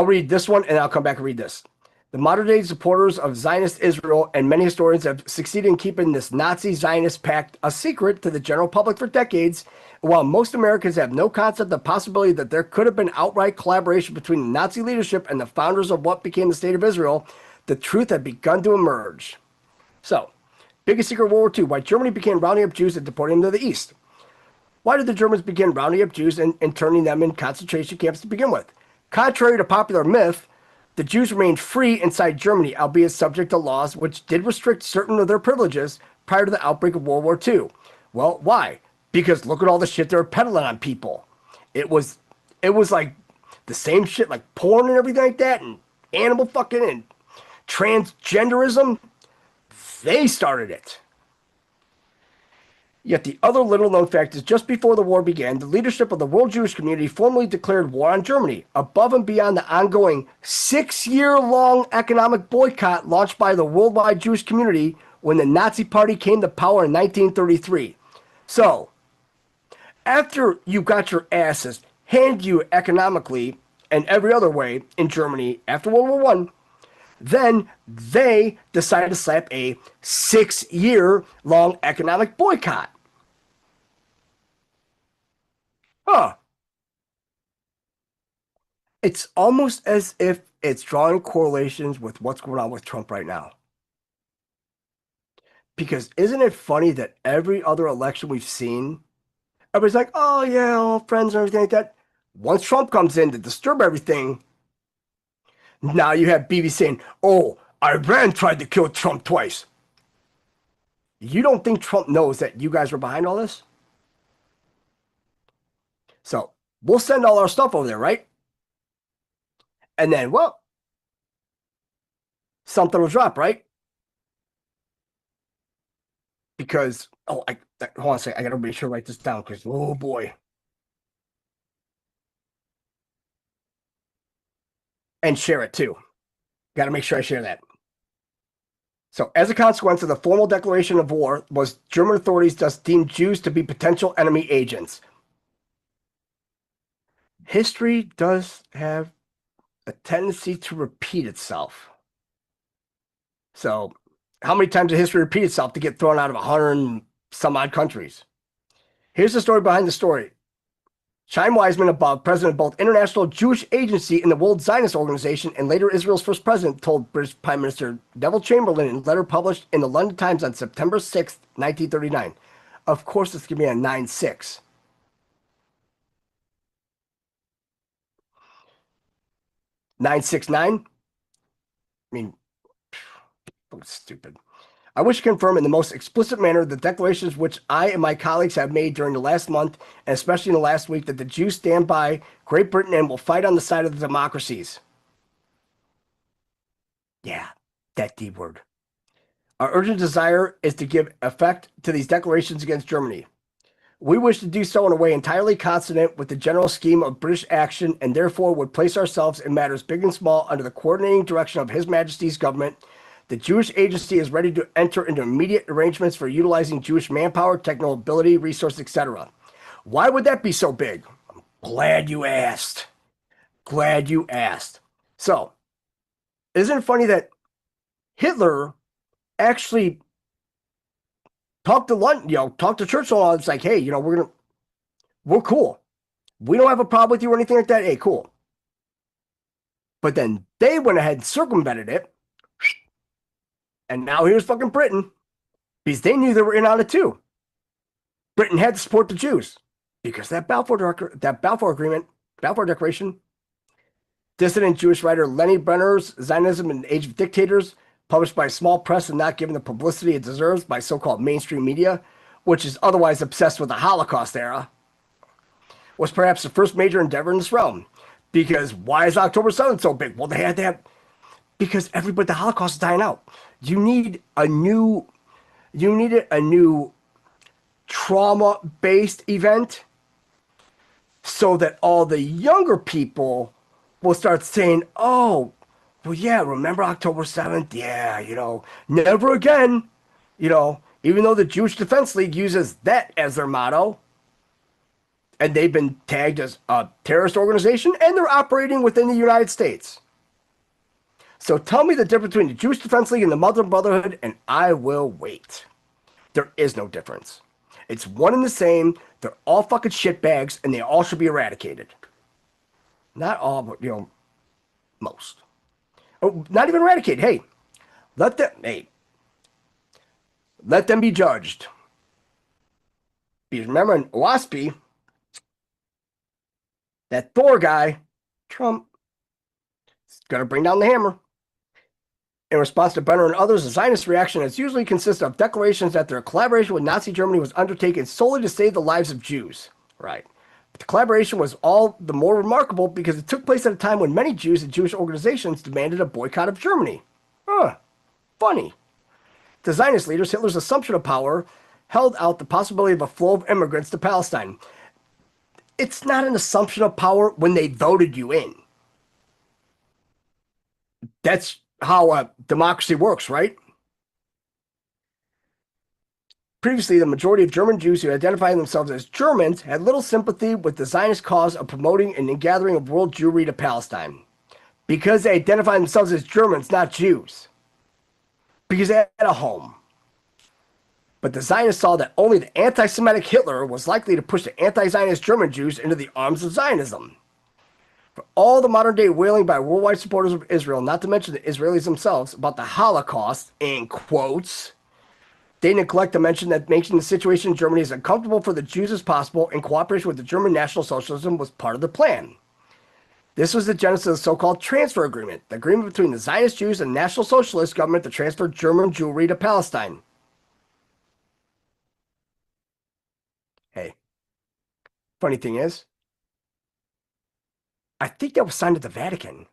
read this one and I'll come back and read this. The modern-day supporters of Zionist Israel and many historians have succeeded in keeping this Nazi-Zionist pact a secret to the general public for decades, while most Americans have no concept of the possibility that there could have been outright collaboration between the Nazi leadership and the founders of what became the State of Israel. The truth had begun to emerge. So, biggest secret of World War II, why Germany began rounding up Jews and deporting them to the East. Why did the Germans begin rounding up Jews and turning them in concentration camps to begin with? Contrary to popular myth, the Jews remained free inside Germany, albeit subject to laws which did restrict certain of their privileges prior to the outbreak of World War II. Well, why? Because look at all the shit they were peddling on people. It was like the same shit, like porn and everything like that, and animal fucking and transgenderism. They started it. Yet the other little-known fact is just before the war began, the leadership of the world Jewish community formally declared war on Germany, above and beyond the ongoing 6-year-long economic boycott launched by the worldwide Jewish community when the Nazi Party came to power in 1933. So, after you got your asses handed you economically and every other way in Germany after World War I, then they decided to slap a 6-year-long economic boycott. Huh. It's almost as if it's drawing correlations with what's going on with Trump right now. Because isn't it funny that every other election we've seen, everybody's like, oh yeah, all friends and everything like that. Once Trump comes in to disturb everything, now you have BB saying, oh, Iran tried to kill Trump twice. You don't think Trump knows that you guys were behind all this? So we'll send all our stuff over there, right? And then, well, something will drop, right? Because, hold on a second. I got to make sure to write this down because, oh boy. And share it too. Got to make sure I share that. So, as a consequence of the formal declaration of war, was German authorities thus deemed Jews to be potential enemy agents. History does have a tendency to repeat itself. So, how many times did history repeat itself to get thrown out of 100 and some odd countries? Here's the story behind the story. Chaim Weizmann, above, president of both International Jewish Agency and the World Zionist Organization, and later Israel's first president, told British Prime Minister Neville Chamberlain in a letter published in the London Times on September 6, 1939. Of course, it's going to be on 9/6. $969? I mean, stupid. I wish to confirm in the most explicit manner the declarations which I and my colleagues have made during the last month, and especially in the last week, that the Jews stand by Great Britain and will fight on the side of the democracies. Yeah, that D word. Our urgent desire is to give effect to these declarations against Germany. We wish to do so in a way entirely consonant with the general scheme of British action, and therefore would place ourselves in matters big and small under the coordinating direction of His Majesty's government. The Jewish Agency is ready to enter into immediate arrangements for utilizing Jewish manpower, technical ability, resources, etc. Why would that be so big? I'm glad you asked. Glad you asked. So, isn't it funny that Hitler actually talked to London, talked to Churchill, and it's like, hey, we're cool. We don't have a problem with you or anything like that. Hey, cool. But then they went ahead and circumvented it. And now here's fucking Britain, because they knew they were in on it too. Britain had to support the Jews because that Balfour Declaration. Dissident Jewish writer Lenny Brenner's Zionism and Age of Dictators, published by a small press and not given the publicity it deserves by so-called mainstream media, which is otherwise obsessed with the Holocaust era, was perhaps the first major endeavor in this realm. Because why is October 7th so big? Well, they had to have, because the Holocaust is dying out. You need a new, you needed a new trauma-based event so that all the younger people will start saying, oh, well, yeah, remember October 7th? Yeah, you know, never again. You know, even though the Jewish Defense League uses that as their motto, and they've been tagged as a terrorist organization, and they're operating within the United States. So tell me the difference between the Jewish Defense League and the Muslim Brotherhood, and I will wait. There is no difference. It's one and the same. They're all fucking shitbags, and they all should be eradicated. Not all, but, you know, most. Oh, not even eradicated. Hey, let them be judged. Because remember in WASPy, that Thor guy, Trump, is going to bring down the hammer. In response to Brenner and others, the Zionist reaction has usually consisted of declarations that their collaboration with Nazi Germany was undertaken solely to save the lives of Jews. Right. But the collaboration was all the more remarkable because it took place at a time when many Jews and Jewish organizations demanded a boycott of Germany. Funny. The Zionist leaders, Hitler's assumption of power, held out the possibility of a flow of immigrants to Palestine. It's not an assumption of power when they voted you in. That's how democracy works, right? Previously, the majority of German Jews who identified themselves as Germans had little sympathy with the Zionist cause of promoting and gathering of world Jewry to Palestine. Because they identified themselves as Germans, not Jews. Because they had a home. But the Zionists saw that only the anti-Semitic Hitler was likely to push the anti-Zionist German Jews into the arms of Zionism. For all the modern-day wailing by worldwide supporters of Israel, not to mention the Israelis themselves, about the Holocaust, in quotes, they neglect to mention that making the situation in Germany as uncomfortable for the Jews as possible in cooperation with the German National Socialism was part of the plan. This was the genesis of the so-called transfer agreement, the agreement between the Zionist Jews and the National Socialist government to transfer German Jewry to Palestine. Hey, funny thing is, I think that was signed at the Vatican. I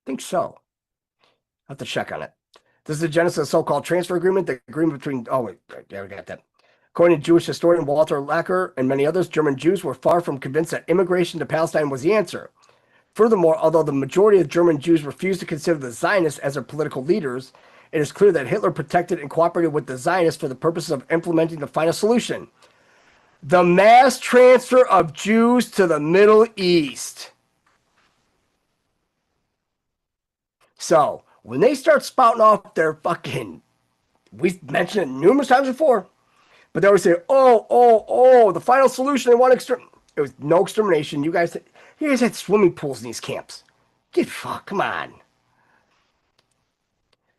think so. I'll have to check on it. This is the genesis of the so-called transfer agreement, the agreement between, oh wait, yeah, we got that. According to Jewish historian Walter Lacker and many others, German Jews were far from convinced that immigration to Palestine was the answer. Furthermore, although the majority of German Jews refused to consider the Zionists as their political leaders, it is clear that Hitler protected and cooperated with the Zionists for the purposes of implementing the final solution: the mass transfer of Jews to the Middle East. So, when they start spouting off their fucking, we've mentioned it numerous times before, but they always say, the final solution, they want it was no extermination. You guys had swimming pools in these camps. Come on.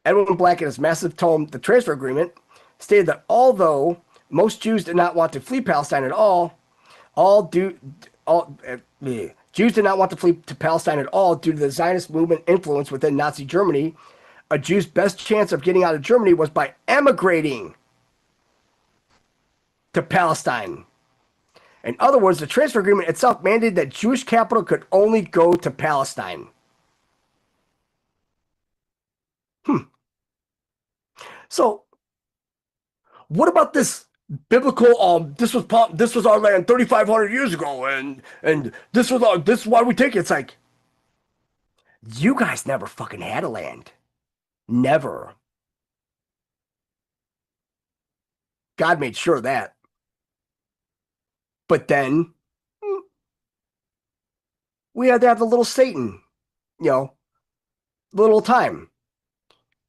Edwin Black, in his massive tome, The Transfer Agreement, stated that although most Jews did not want to flee Palestine at all, Jews did not want to flee to Palestine at all due to the Zionist movement influence within Nazi Germany. A Jew's best chance of getting out of Germany was by emigrating to Palestine. In other words, the transfer agreement itself mandated that Jewish capital could only go to Palestine. So, what about this biblical? This was our land 3,500 years ago, and this is why we take it. It's like, you guys never fucking had a land. Never. God made sure of that. But then we had to have the little Satan, little time.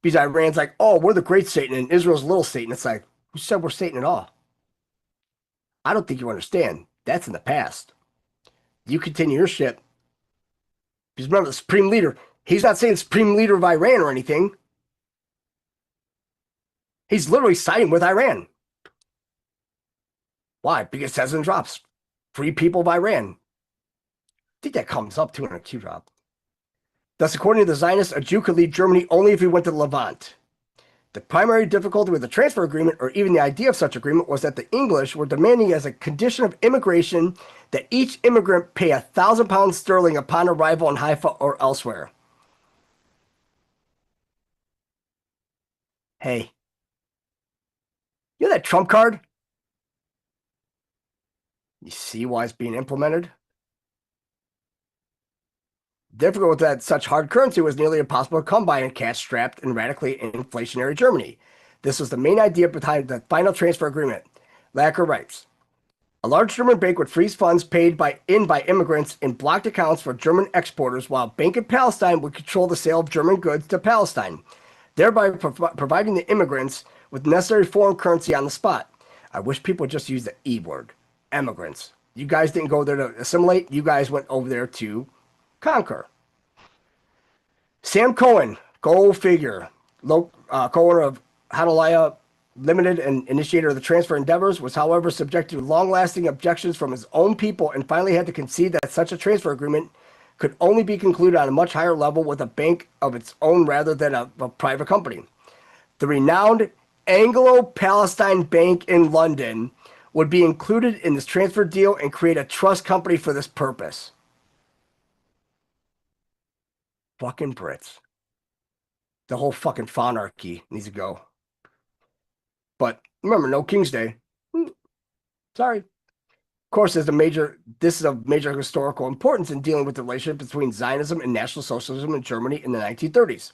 Because Iran's like, oh, we're the great Satan, and Israel's little Satan. It's like, who said we're Satan at all? I don't think you understand. That's in the past. You continue your shit. Because remember, the supreme leader, he's not saying supreme leader of Iran or anything. He's literally siding with Iran. Why? Because it says in drops, free people of Iran. I think that comes up too in a Q drop. Thus, according to the Zionists, a Jew could leave Germany only if he went to the Levant. The primary difficulty with the transfer agreement, or even the idea of such agreement, was that the English were demanding as a condition of immigration that each immigrant pay £1,000 sterling upon arrival in Haifa or elsewhere. Hey, you know that Trump card? You see why it's being implemented? Difficult with that such hard currency was nearly impossible to come by in cash-strapped and radically inflationary Germany. This was the main idea behind the final transfer agreement. Lacker writes, a large German bank would freeze funds paid by immigrants in blocked accounts for German exporters, while a bank in Palestine would control the sale of German goods to Palestine, thereby providing the immigrants with necessary foreign currency on the spot. I wish people would just use the E word, immigrants. You guys didn't go there to assimilate. You guys went over there to conquer. Sam Cohen, go figure, co-owner of Hanalaya Limited and initiator of the transfer endeavors, was however subjected to long-lasting objections from his own people and finally had to concede that such a transfer agreement could only be concluded on a much higher level with a bank of its own rather than a private company. The renowned Anglo-Palestine Bank in London would be included in this transfer deal and create a trust company for this purpose. Fucking Brits. The whole fucking monarchy needs to go. But remember, no King's Day. Sorry. Of course, this is of major historical importance in dealing with the relationship between Zionism and National Socialism in Germany in the 1930s.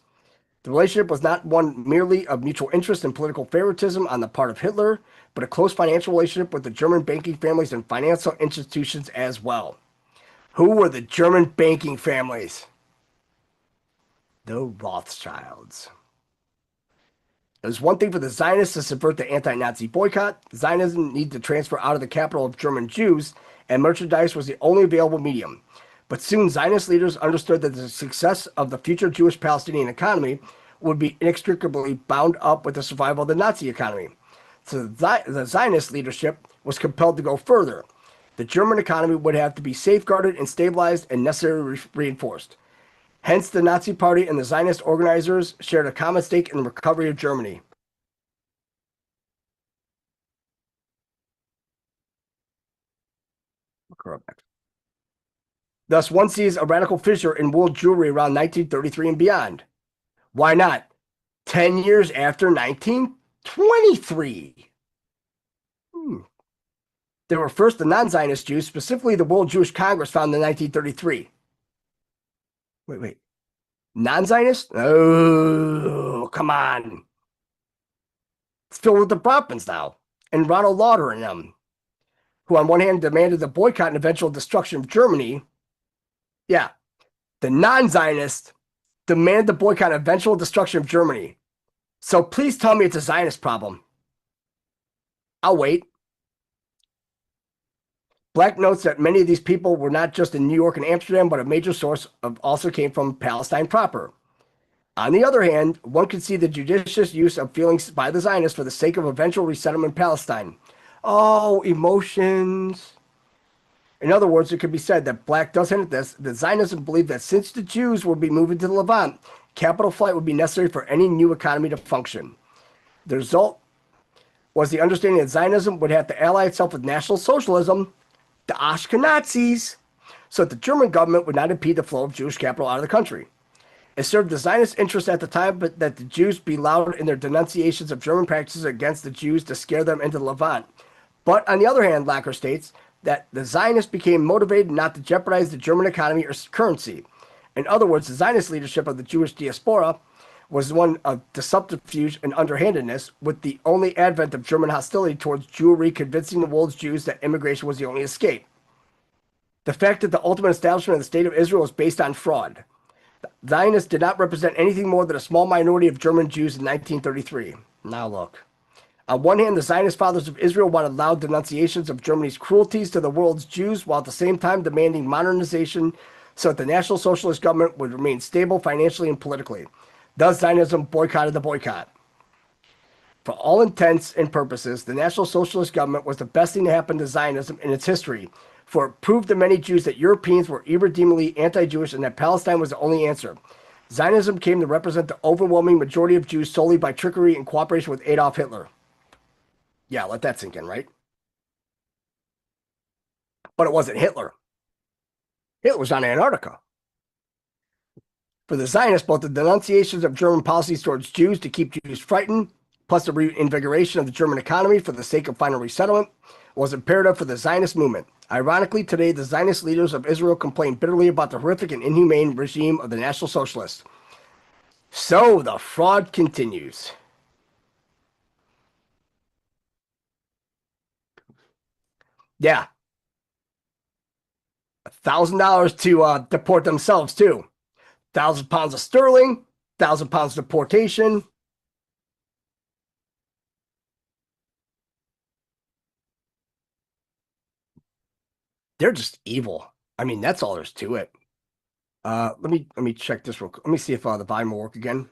The relationship was not one merely of mutual interest and political favoritism on the part of Hitler, but a close financial relationship with the German banking families and financial institutions as well. Who were the German banking families? The Rothschilds. It was one thing for the Zionists to subvert the anti-Nazi boycott. Zionism needed to transfer out of the capital of German Jews, and merchandise was the only available medium. But soon Zionist leaders understood that the success of the future Jewish Palestinian economy would be inextricably bound up with the survival of the Nazi economy. So the Zionist leadership was compelled to go further. The German economy would have to be safeguarded and stabilized and necessarily reinforced. Hence, the Nazi Party and the Zionist organizers shared a common stake in the recovery of Germany. Thus, one sees a radical fissure in wool jewelry around 1933 and beyond. Why not? 10 years after 1923. There were first the non-Zionist Jews, specifically the World Jewish Congress founded in 1933. Wait. Non-Zionist? Oh, come on. It's filled with the Brahmins now, and Ronald Lauder and them, who on one hand demanded the boycott and eventual destruction of Germany. Yeah, the non-Zionists demanded the boycott and eventual destruction of Germany. So please tell me it's a Zionist problem. I'll wait. Black notes that many of these people were not just in New York and Amsterdam, but a major source also came from Palestine proper. On the other hand, one could see the judicious use of feelings by the Zionists for the sake of eventual resettlement in Palestine. Oh, emotions. In other words, it could be said that Black does hint at this. The Zionists believed that since the Jews would be moving to the Levant, capital flight would be necessary for any new economy to function. The result was the understanding that Zionism would have to ally itself with National Socialism, the Ashkenazis, so that the German government would not impede the flow of Jewish capital out of the country. It served the Zionist interest at the time, but that the Jews be loud in their denunciations of German practices against the Jews to scare them into the Levant. But on the other hand, Lacker states that the Zionists became motivated not to jeopardize the German economy or currency. In other words, the Zionist leadership of the Jewish diaspora was one of the subterfuge and underhandedness, with the only advent of German hostility towards Jewry convincing the world's Jews that immigration was the only escape. The fact that the ultimate establishment of the State of Israel is based on fraud. The Zionists did not represent anything more than a small minority of German Jews in 1933. Now look. On one hand, the Zionist fathers of Israel wanted loud denunciations of Germany's cruelties to the world's Jews, while at the same time demanding modernization so that the National Socialist government would remain stable financially and politically. Thus, Zionism boycotted the boycott. For all intents and purposes, the National Socialist government was the best thing to happen to Zionism in its history, for it proved to many Jews that Europeans were irredeemably anti-Jewish and that Palestine was the only answer. Zionism came to represent the overwhelming majority of Jews solely by trickery and cooperation with Adolf Hitler. Yeah, let that sink in, right? But it wasn't Hitler. Hitler was on Antarctica. For the Zionists, both the denunciations of German policies towards Jews to keep Jews frightened, plus the reinvigoration of the German economy for the sake of final resettlement, was imperative for the Zionist movement. Ironically, today, the Zionist leaders of Israel complain bitterly about the horrific and inhumane regime of the National Socialists. So the fraud continues. Yeah. $1,000 to deport themselves, too. £1,000 of sterling, £1,000 deportation. They're just evil. I mean, that's all there's to it. Let me check this real quick. Let me see if the volume will work again.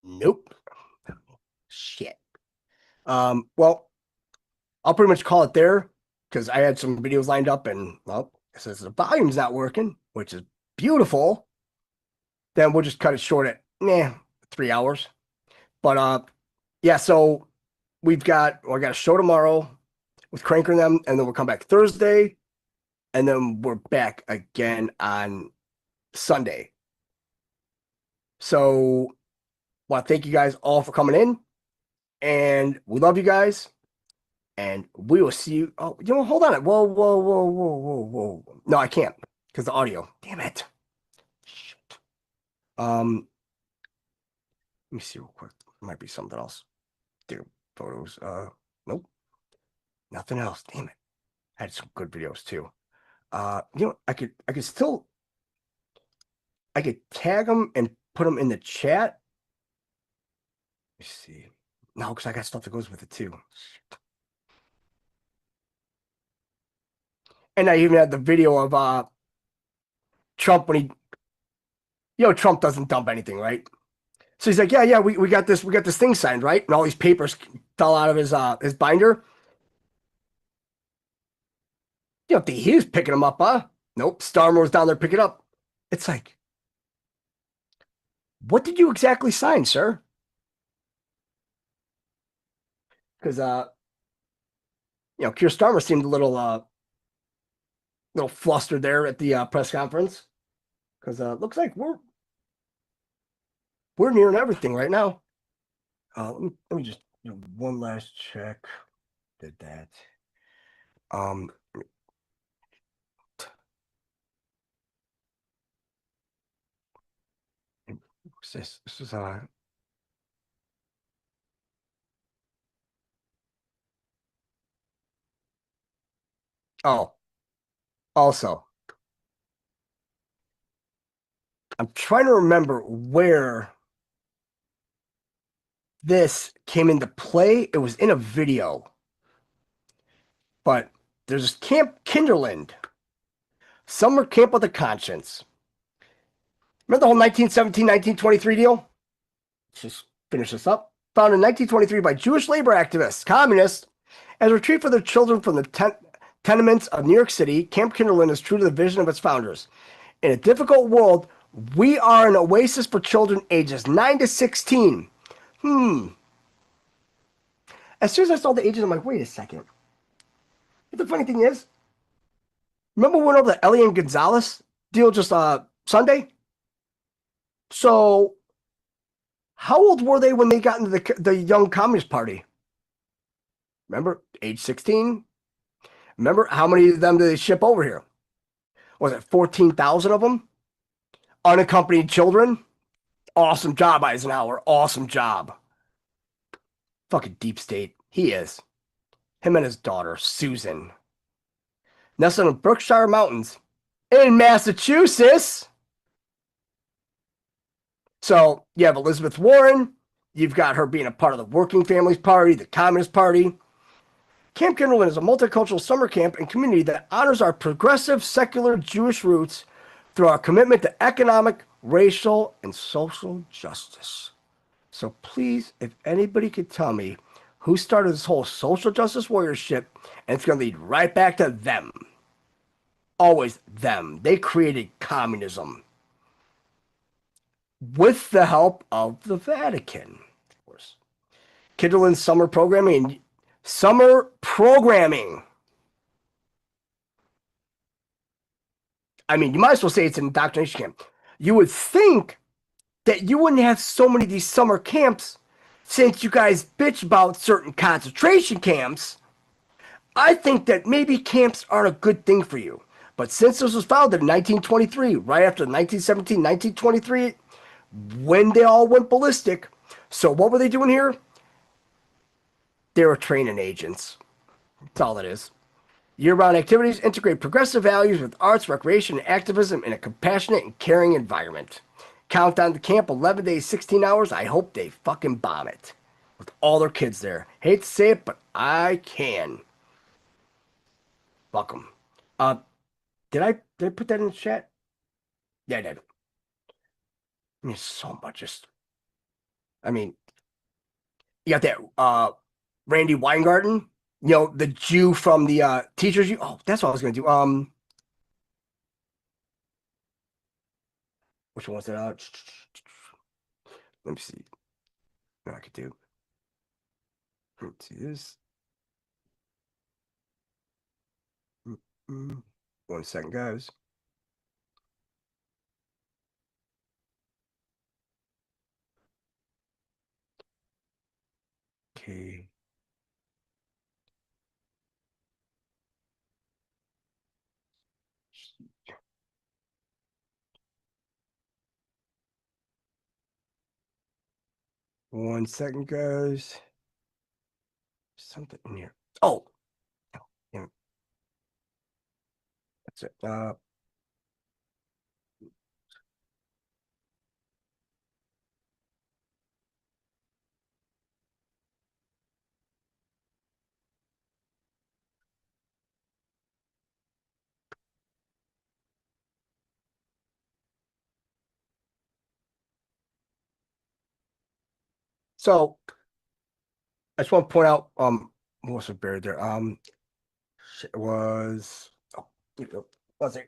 Nope. Shit. Well, I'll pretty much call it there because I had some videos lined up and, well, it says the volume's not working, which is beautiful. Then we'll just cut it short at 3 hours. But yeah, so I got a show tomorrow with Cranker and them, and then we'll come back Thursday, and then we're back again on Sunday. So I want to thank you guys all for coming in, and we love you guys, and we will see you. Oh, hold on. Whoa. No, I can't because the audio. Damn it. Shit. Let me see real quick. There might be something else. There, photos. Nope. Nothing else. Damn it. I had some good videos too. I could tag them and put them in the chat. Let me see. No, because I got stuff that goes with it too. And I even had the video of Trump when Trump doesn't dump anything, right? So he's like, yeah, we got this thing signed, right? And all these papers fell out of his binder. You don't think he was picking them up, huh? Nope. Starmer was down there picking up. It's like, what did you exactly sign, sir? Because Keir Starmer seemed a little flustered there at the press conference. Because looks like we're nearing everything right now. Let me just do one last check. Did that. What's this? This is also, I'm trying to remember where this came into play. It was in a video. But there's this Camp Kinderland, summer camp with a conscience. Remember the whole 1917, 1923 deal? Let's just finish this up. Founded in 1923 by Jewish labor activists, communists, as a retreat for their children from the tenements of New York City, Camp Kinderland is true to the vision of its founders. In a difficult world, we are an oasis for children ages 9 to 16. As soon as I saw the ages, I'm like, wait a second. The funny thing is, remember we went over the Elian Gonzalez deal just Sunday? So, how old were they when they got into the Young Communist Party? Remember, age 16? Remember, how many of them did they ship over here? Was it 14,000 of them? Unaccompanied children? Awesome job, Eisenhower. Awesome job. Fucking deep state. He is. Him and his daughter, Susan. Nestled in Berkshire Mountains in Massachusetts. So you have Elizabeth Warren. You've got her being a part of the Working Families Party, the Communist Party. Camp Kinderland is a multicultural summer camp and community that honors our progressive, secular Jewish roots through our commitment to economic, racial, and social justice. So please, if anybody could tell me who started this whole social justice warriorship, and it's going to lead right back to them. Always them. They created communism with the help of the Vatican, of course. Kinderland's summer programming Summer programming. I mean, you might as well say it's an indoctrination camp. You would think that you wouldn't have so many of these summer camps since you guys bitch about certain concentration camps. I think that maybe camps aren't a good thing for you. But since this was founded in 1923, right after 1917, 1923, when they all went ballistic, so what were they doing here? They were training agents. That's all it is. Year-round activities integrate progressive values with arts, recreation, and activism in a compassionate and caring environment. Countdown to camp, 11 days, 16 hours. I hope they fucking bomb it. With all their kids there. Hate to say it, but I can. Welcome. Did I put that in the chat? Yeah, I did. I mean, so much just... I mean, you got that, Randy Weingarten, you know, the Jew from the Teachers. Oh, that's what I was going to do. Which one was it? Let me see. What I could do. Let's see this. 1 second, guys. Okay. One second, guys. Something in here. Oh, yeah. That's it. So I just want to point out, what was buried there? It was, oh, let's see.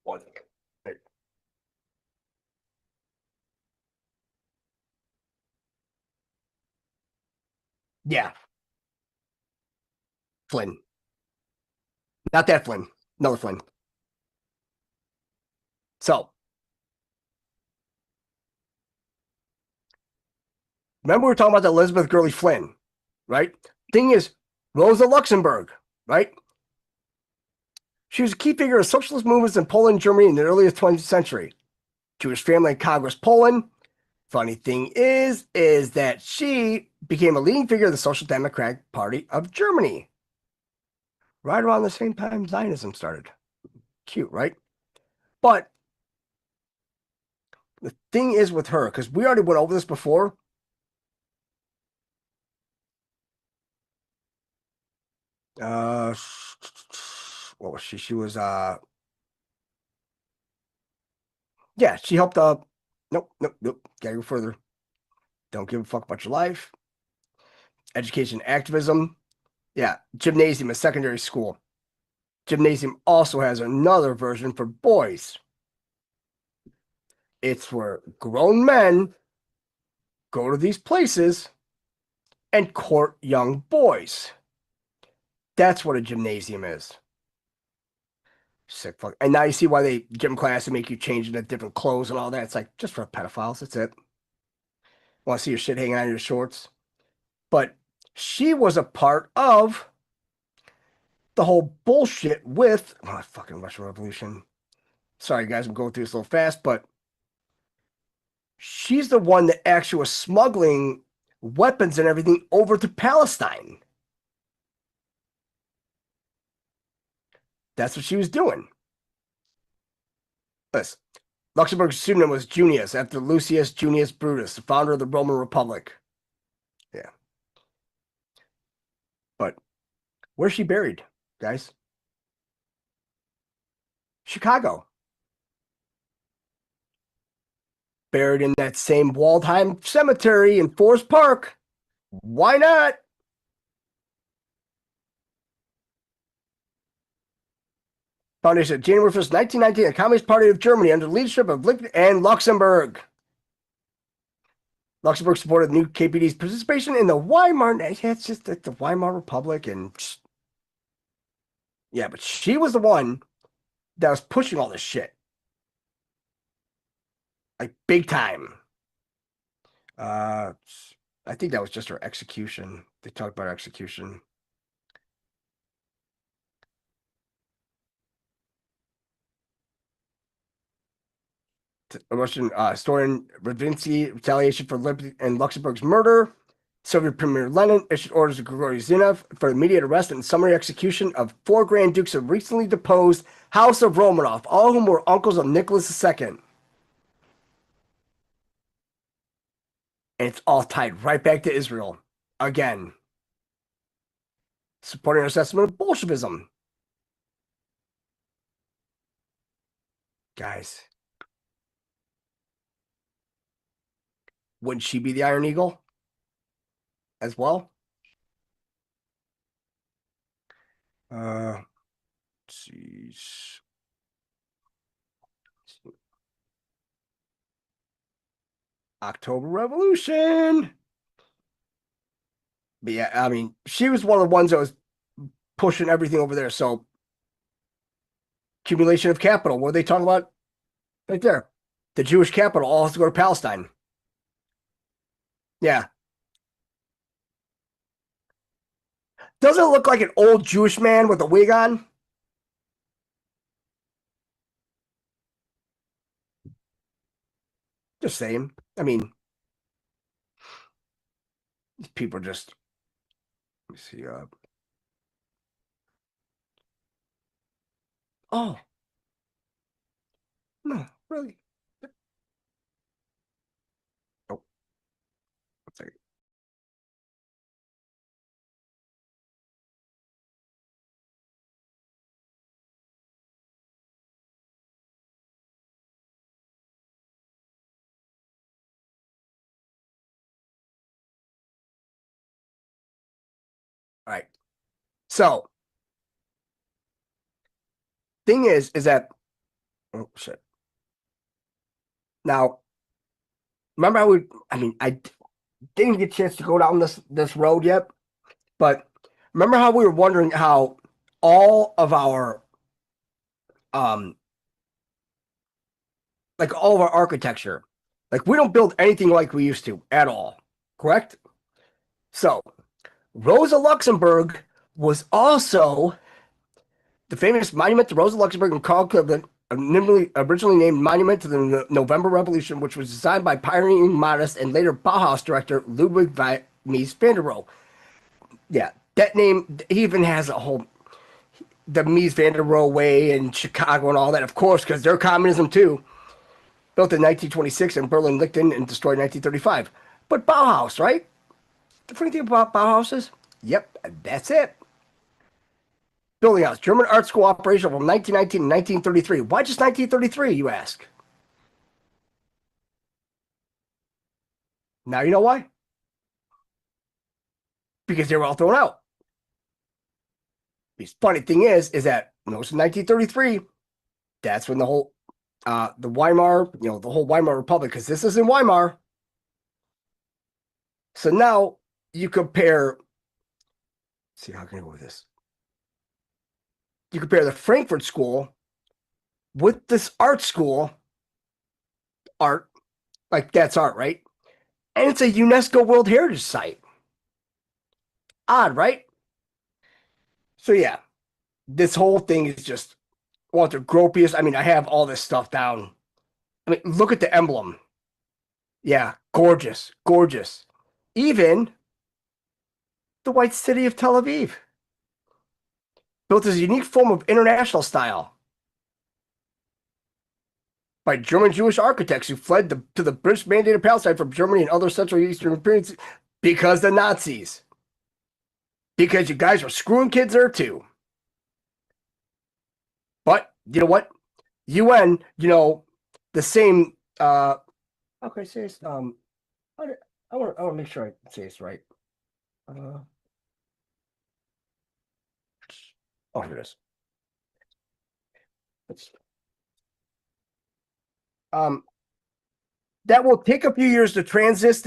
One second. Right. Yeah. Flynn. Not that Flynn. Another Flynn. So, remember we were talking about the Elizabeth Gurley Flynn, right? Thing is, Rosa Luxemburg, right? She was a key figure of socialist movements in Poland and Germany in the early 20th century. Jewish family in Congress, Poland. Funny thing is that she became a leading figure of the Social Democratic Party of Germany. Right around the same time Zionism started. Cute, right? But the thing is with her, because we already went over this before. What was she? She was yeah, she helped nope. Gotta go further. Don't give a fuck about your life. Education activism. Yeah, gymnasium, a secondary school. Gymnasium also has another version for boys. It's where grown men go to these places and court young boys. That's what a gymnasium is. Sick fuck. And now you see why they gym class and make you change into different clothes and all that. It's like just for pedophiles. That's it. Want to see your shit hanging out of your shorts? But she was a part of the whole bullshit with fucking Russian Revolution. Sorry, guys, I'm going through this a little fast, but she's the one that actually was smuggling weapons and everything over to Palestine. That's what she was doing. Listen, Luxembourg's pseudonym was Junius, after Lucius Junius Brutus, the founder of the Roman Republic. Yeah. But where's she buried, guys? Chicago. Buried in that same Waldheim Cemetery in Forest Park. Why not? Foundation, January 1st, 1919, the Communist Party of Germany under the leadership of Licht and Luxembourg. Luxembourg supported the new KPD's participation in the Weimar. Yeah, it's just like the Weimar Republic, and yeah, but she was the one that was pushing all this shit, like big time. I think that was just her execution. They talked about her execution. Russian historian Ravinsky, retaliation for Liberty and Luxembourg's murder. Soviet Premier Lenin issued orders to Grigory Zinov for immediate arrest and summary execution of 4 Grand Dukes of recently deposed House of Romanov, all of whom were uncles of Nicholas II. And it's all tied right back to Israel. Again. Supporting our assessment of Bolshevism. Guys. Wouldn't she be the Iron Eagle as well? Jeez. October Revolution. But yeah, I mean, she was one of the ones that was pushing everything over there. So, accumulation of capital. What are they talking about? Right there. The Jewish capital all has to go to Palestine. Yeah. Doesn't it look like an old Jewish man with a wig on? Just saying. I mean, these people are just. Let me see. Oh. No, really. Oh. One second. All right. So, thing is that, oh shit. Now, remember how I didn't get a chance to go down this road yet, but remember how we were wondering how all of our, like all of our architecture, like we don't build anything like we used to at all, correct? So, Rosa Luxemburg was also the famous monument to Rosa Luxemburg and Carl Cleveland, originally named Monument to the November Revolution, which was designed by pioneering modernist and later Bauhaus director Ludwig Mies van der Rohe. Yeah, that name, he even has a whole, the Mies van der Rohe way in Chicago and all that, of course, because they're communism too. Built in 1926 in Berlin-Lichten and destroyed in 1935. But Bauhaus, right? The funny thing about Bauhaus is, yep, that's it. Building house, German art school operational from 1919 to 1933. Why just 1933, you ask? Now you know why? Because they were all thrown out. The funny thing is that notice in 1933, that's when the whole the Weimar, the whole Weimar Republic, because this is in Weimar. So now you compare, let's see how can I go with this? You compare the Frankfurt School with this art school, art, like that's art, right? And it's a UNESCO World Heritage Site. Odd, right? So yeah, this whole thing is just Walter Gropius. I mean, I have all this stuff down. I mean, look at the emblem. Yeah, gorgeous, gorgeous. Even the White City of Tel Aviv. Built as a unique form of international style by German Jewish architects who fled to the British mandated Palestine from Germany and other Central Eastern Europeans because the Nazis. Because you guys were screwing kids there too. But you know what? UN, the same. Okay, say this. I want to make sure I say this right. Oh, here it is. that will take a few years to transit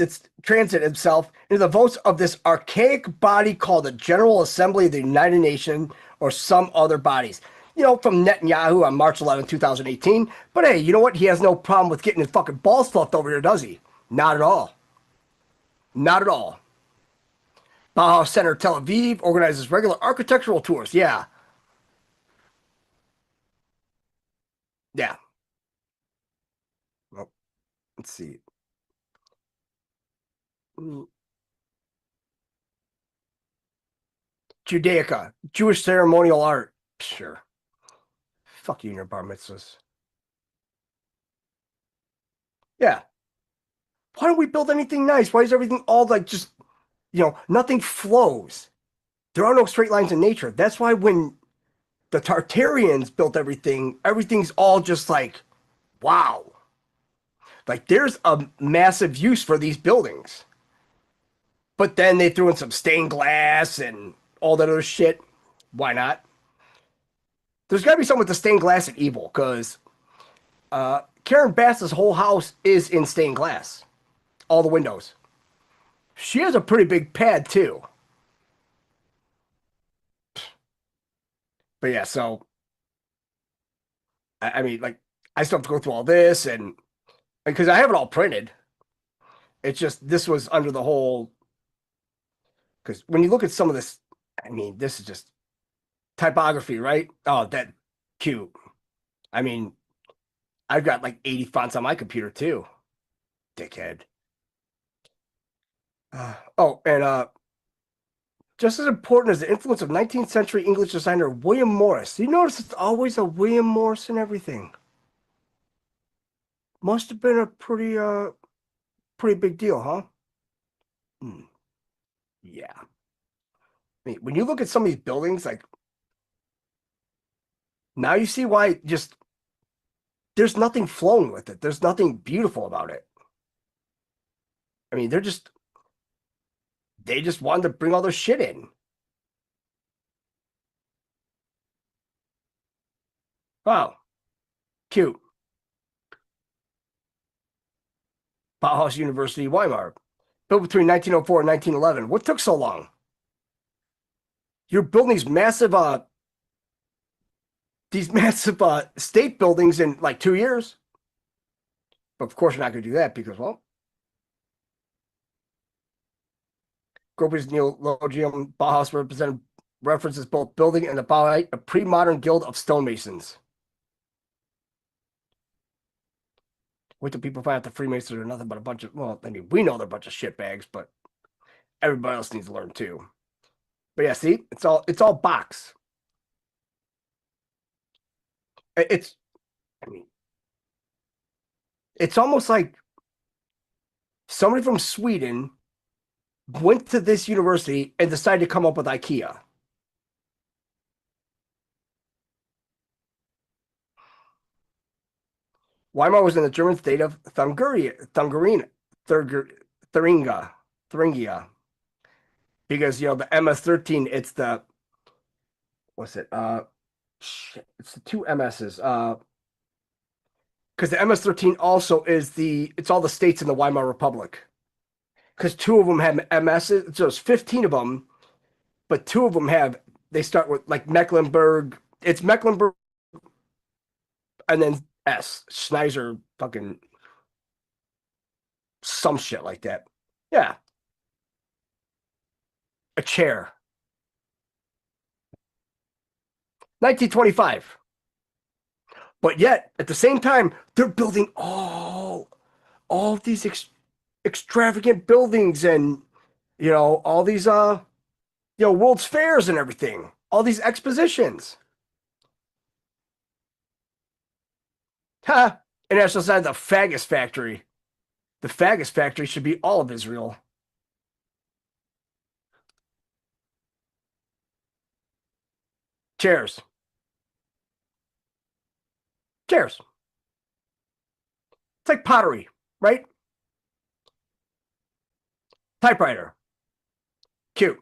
itself into the votes of this archaic body called the General Assembly of the United Nations or some other bodies. You know, from Netanyahu on March 11, 2018. But hey, you know what? He has no problem with getting his fucking balls fluffed over here, does he? Not at all. Not at all. Bauhaus Center Tel Aviv organizes regular architectural tours. Yeah. Yeah. Well, let's see. Judaica, Jewish ceremonial art. Sure. Fuck you and your bar mitzvahs. Yeah. Why don't we build anything nice? Why is everything all like just, you know, nothing flows? There are no straight lines in nature. That's why when the Tartarians built everything, everything's all just like, wow. Like there's a massive use for these buildings. But then they threw in some stained glass and all that other shit. Why not? There's got to be something with the stained glass and evil, because Karen Bass's whole house is in stained glass. All the windows. She has a pretty big pad, too. But yeah, so, I mean, like, I still have to go through all this, and because I have it all printed. It's just, this was under the whole, because when you look at some of this, I mean, this is just typography, right? Oh, that cute. I mean, I've got like 80 fonts on my computer too. Dickhead. Just as important as the influence of 19th century English designer William Morris. You notice it's always a William Morris in everything. Must have been a pretty big deal, huh? Yeah. I mean, when you look at some of these buildings, like, now you see why just there's nothing flowing with it. There's nothing beautiful about it. I mean, they just wanted to bring all their shit in. Wow. Cute. Bauhaus University, Weimar. Built between 1904 and 1911. What took so long? You're building these massive state buildings in like 2 years. But of course, we're not going to do that because, well, Gropius Neologium Bauhaus references both building and the Bauhaus, a pre-modern guild of stonemasons. Wait till people find out the Freemasons are nothing but a bunch of, well, I mean, we know they're a bunch of shitbags, but everybody else needs to learn too. But yeah, see, it's all box. It's almost like somebody from Sweden went to this university and decided to come up with IKEA. Weimar was in the German state of Thuringia. Because, you know, the MS-13, it's the, what's it? It's the two MSs. Because the MS-13 also is it's all the states in the Weimar Republic. Because 2 of them have MSs, so it's 15 of them, but 2 of them they start with like Mecklenburg. It's Mecklenburg and then Schneiser, fucking some shit like that. Yeah. A chair. 1925. But yet, at the same time, they're building all of these extravagant buildings and, you know, all these, World's Fairs and everything. All these expositions. Ha! International side of the Fagus Factory. The Fagus Factory should be all of Israel. Chairs. Chairs. It's like pottery, right? Typewriter. Cute.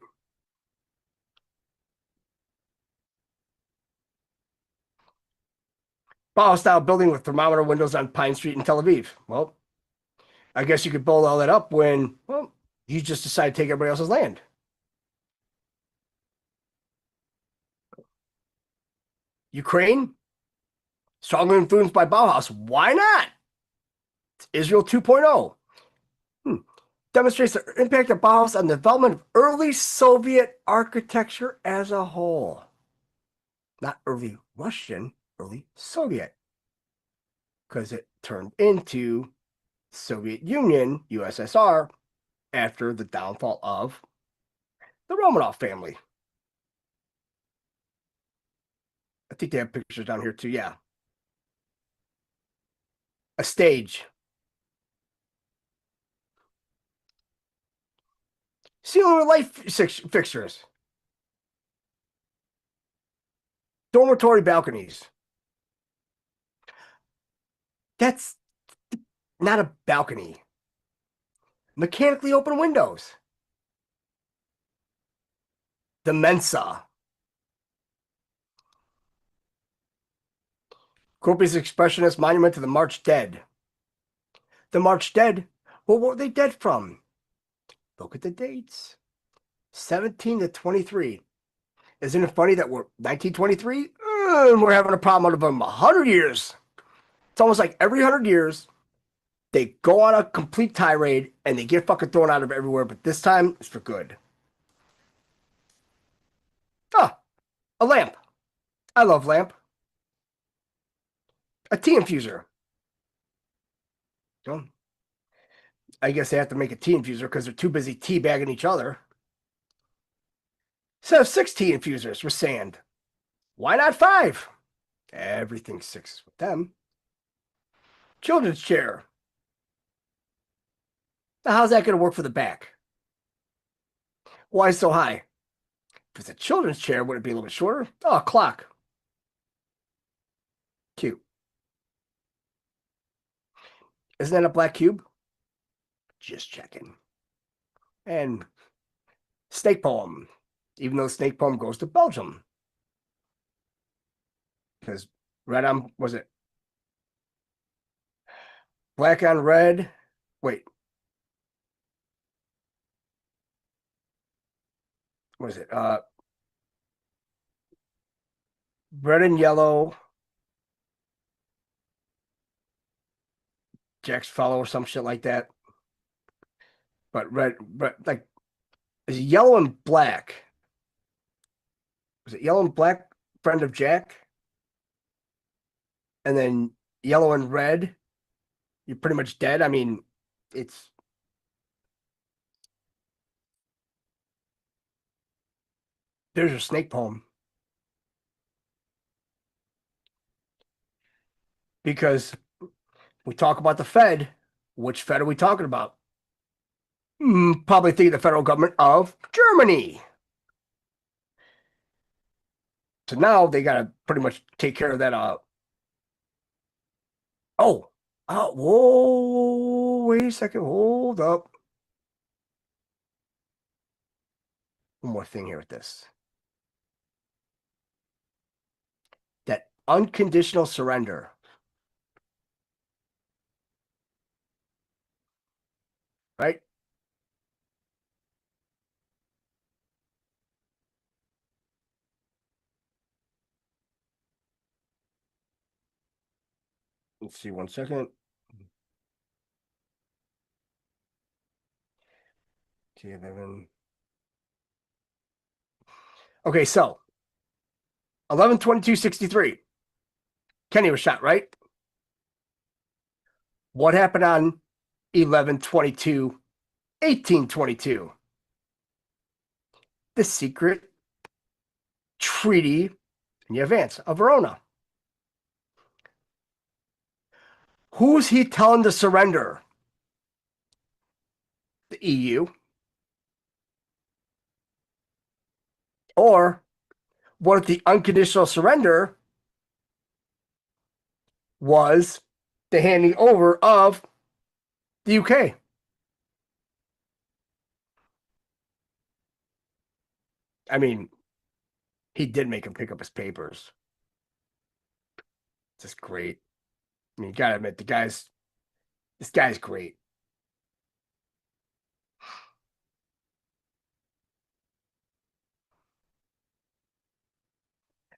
Bauhaus style building with thermometer windows on Pine Street in Tel Aviv. Well, I guess you could blow all that up when, well, you just decide to take everybody else's land. Ukraine, strongly influenced by Bauhaus. Why not? It's Israel 2.0. Demonstrates the impact of Bauhaus on the development of early Soviet architecture as a whole. Not early Russian, early Soviet. Because it turned into Soviet Union, USSR, after the downfall of the Romanov family. I think they have pictures down here too, yeah. A stage. Ceiling with light fixtures. Dormitory balconies. That's not a balcony. Mechanically open windows. The Mensa. Gropius Expressionist Monument to the March Dead. The March Dead? Well, what were they dead from? Look at the dates. 17 to 23. Isn't it funny that we're 1923? And we're having a problem out of them 100 years. It's almost like every 100 years, they go on a complete tirade and they get fucking thrown out of everywhere, but this time it's for good. Ah, a lamp. I love lamp. A tea infuser. Well, I guess they have to make a tea infuser because they're too busy teabagging each other. So 6 tea infusers with sand. Why not 5? Everything's 6 with them. Children's chair. Now, how's that going to work for the back? Why so high? If it's a children's chair, would it be a little bit shorter? Oh, a clock. Cute. Isn't that a black cube? Just checking. And snake poem. Even though snake poem goes to Belgium. Because red on, was it? Black on red. Wait. What is it? Red and yellow. Jack's follow or some shit like that. But red, like, is it yellow and black? Was it yellow and black, friend of Jack? And then yellow and red, you're pretty much dead. I mean, it's... There's your snake poem. Because we talk about the Fed. Which Fed are we talking about? Probably think the federal government of Germany. So now they got to pretty much take care of that. Whoa, wait a second. Hold up. One more thing here with this. That unconditional surrender. Right? Let's see, 1 second. T11. Okay, so 11/22/63. Kenny was shot, right? What happened on 11/22/1822? The secret treaty in the advance of Verona. Who's he telling to surrender? The EU? Or what if the unconditional surrender was the handing over of the UK? I mean, he did make him pick up his papers. Just great. I mean, you gotta admit, this guy's great.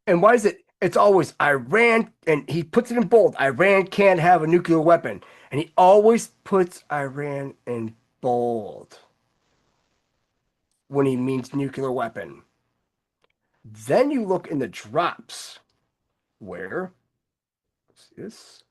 And why is it? It's always Iran, and he puts it in bold. Iran can't have a nuclear weapon. And he always puts Iran in bold when he means nuclear weapon. Then you look in the drops where what's this?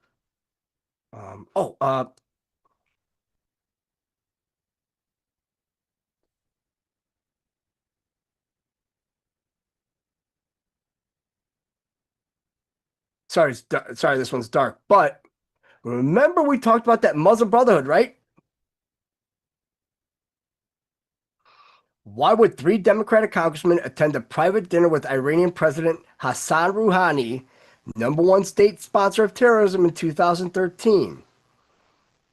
Sorry, sorry, this one's dark. But remember we talked about that Muslim Brotherhood, right? Why would 3 Democratic congressmen attend a private dinner with Iranian President Hassan Rouhani, #1 state sponsor of terrorism in 2013?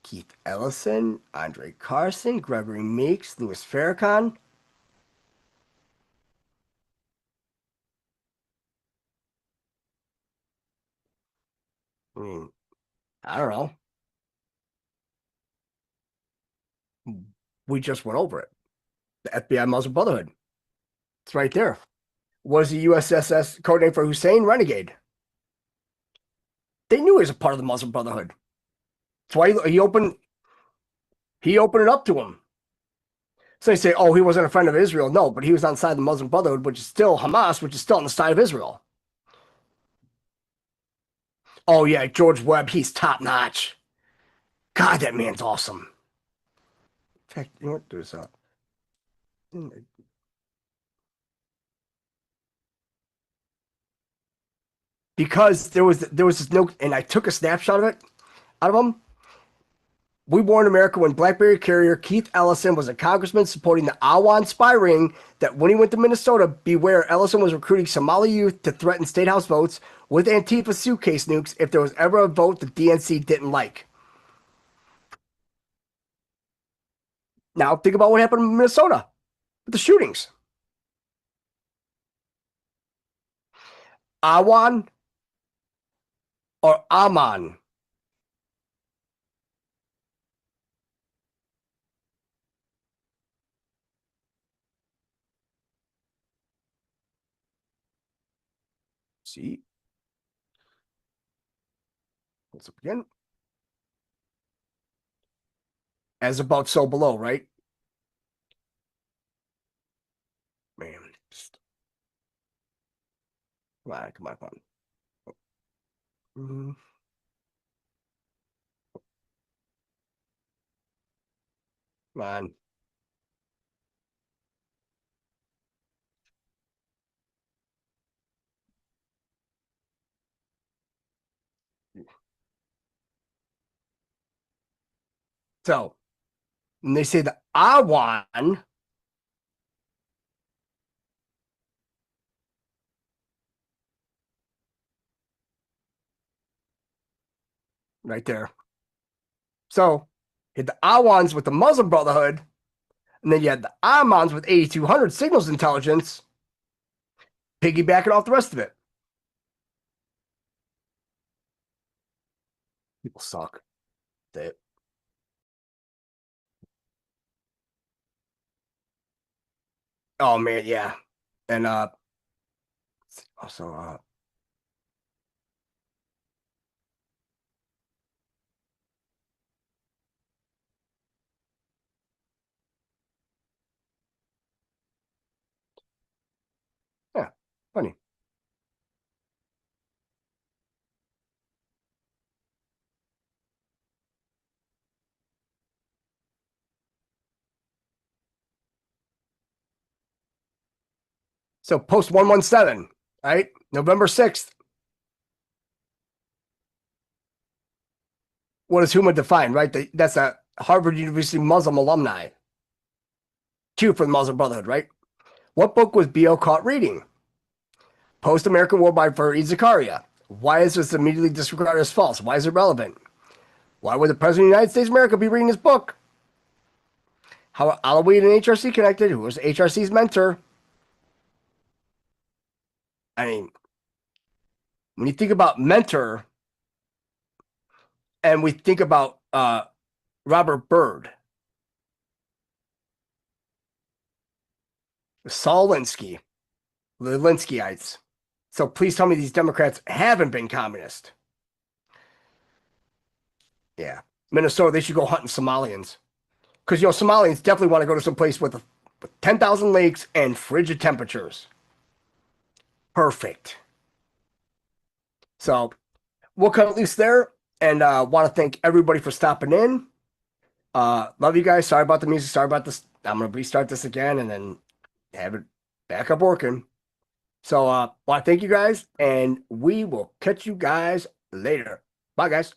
Keith Ellison, Andre Carson, Gregory Meeks, Louis Farrakhan. I mean, I don't know. We just went over it. The FBI Muslim Brotherhood. It's right there. What is the USSS codename for Hussein? Renegade. They knew he was a part of the Muslim Brotherhood. That's why he opened it up to him. So they say, oh, he wasn't a friend of Israel. No, but he was on the side of the Muslim Brotherhood, which is still Hamas, which is still on the side of Israel. Oh, yeah, George Webb, he's top notch. God, that man's awesome. In fact, you know what? There's because there was this note, and I took a snapshot of it out of him. We warned America when BlackBerry carrier Keith Ellison was a congressman supporting the Awan spy ring that when he went to Minnesota, beware, Ellison was recruiting Somali youth to threaten state house votes with Antifa suitcase nukes if there was ever a vote the DNC didn't like. Now think about what happened in Minnesota with the shootings. Awan or Aman? See? Let's up again. As above, so below, right? Man, just... come on, come on, come on. Come on. So, and they say the Awan right there. So, you had the Awans with the Muslim Brotherhood, and then you had the Amans with 8200 signals intelligence, piggybacking off the rest of it. People suck. They... oh man, yeah. And also yeah, funny. So post 117, right? November 6th. What is Huma defined, right? That's a Harvard University Muslim alumni. Q for the Muslim Brotherhood, right? What book was B.O. caught reading? Post-American War by Fareed Zakaria. Why is this immediately disregarded as false? Why is it relevant? Why would the President of the United States of America be reading this book? How are Alawi and HRC connected? Who was HRC's mentor? I mean, when you think about mentor, and we think about Robert Byrd, Saul Linsky, the Linskyites, So please tell me these Democrats haven't been communist. Yeah. Minnesota, they should go hunting Somalians. Because, Somalians definitely want to go to some place with 10,000 lakes and frigid temperatures. Perfect. So we'll cut at least there. And want to thank everybody for stopping in. Love you guys. Sorry about the music. Sorry about this. I'm going to restart this again and then have it back up working. So, want to thank you guys, and we will catch you guys later. Bye, guys.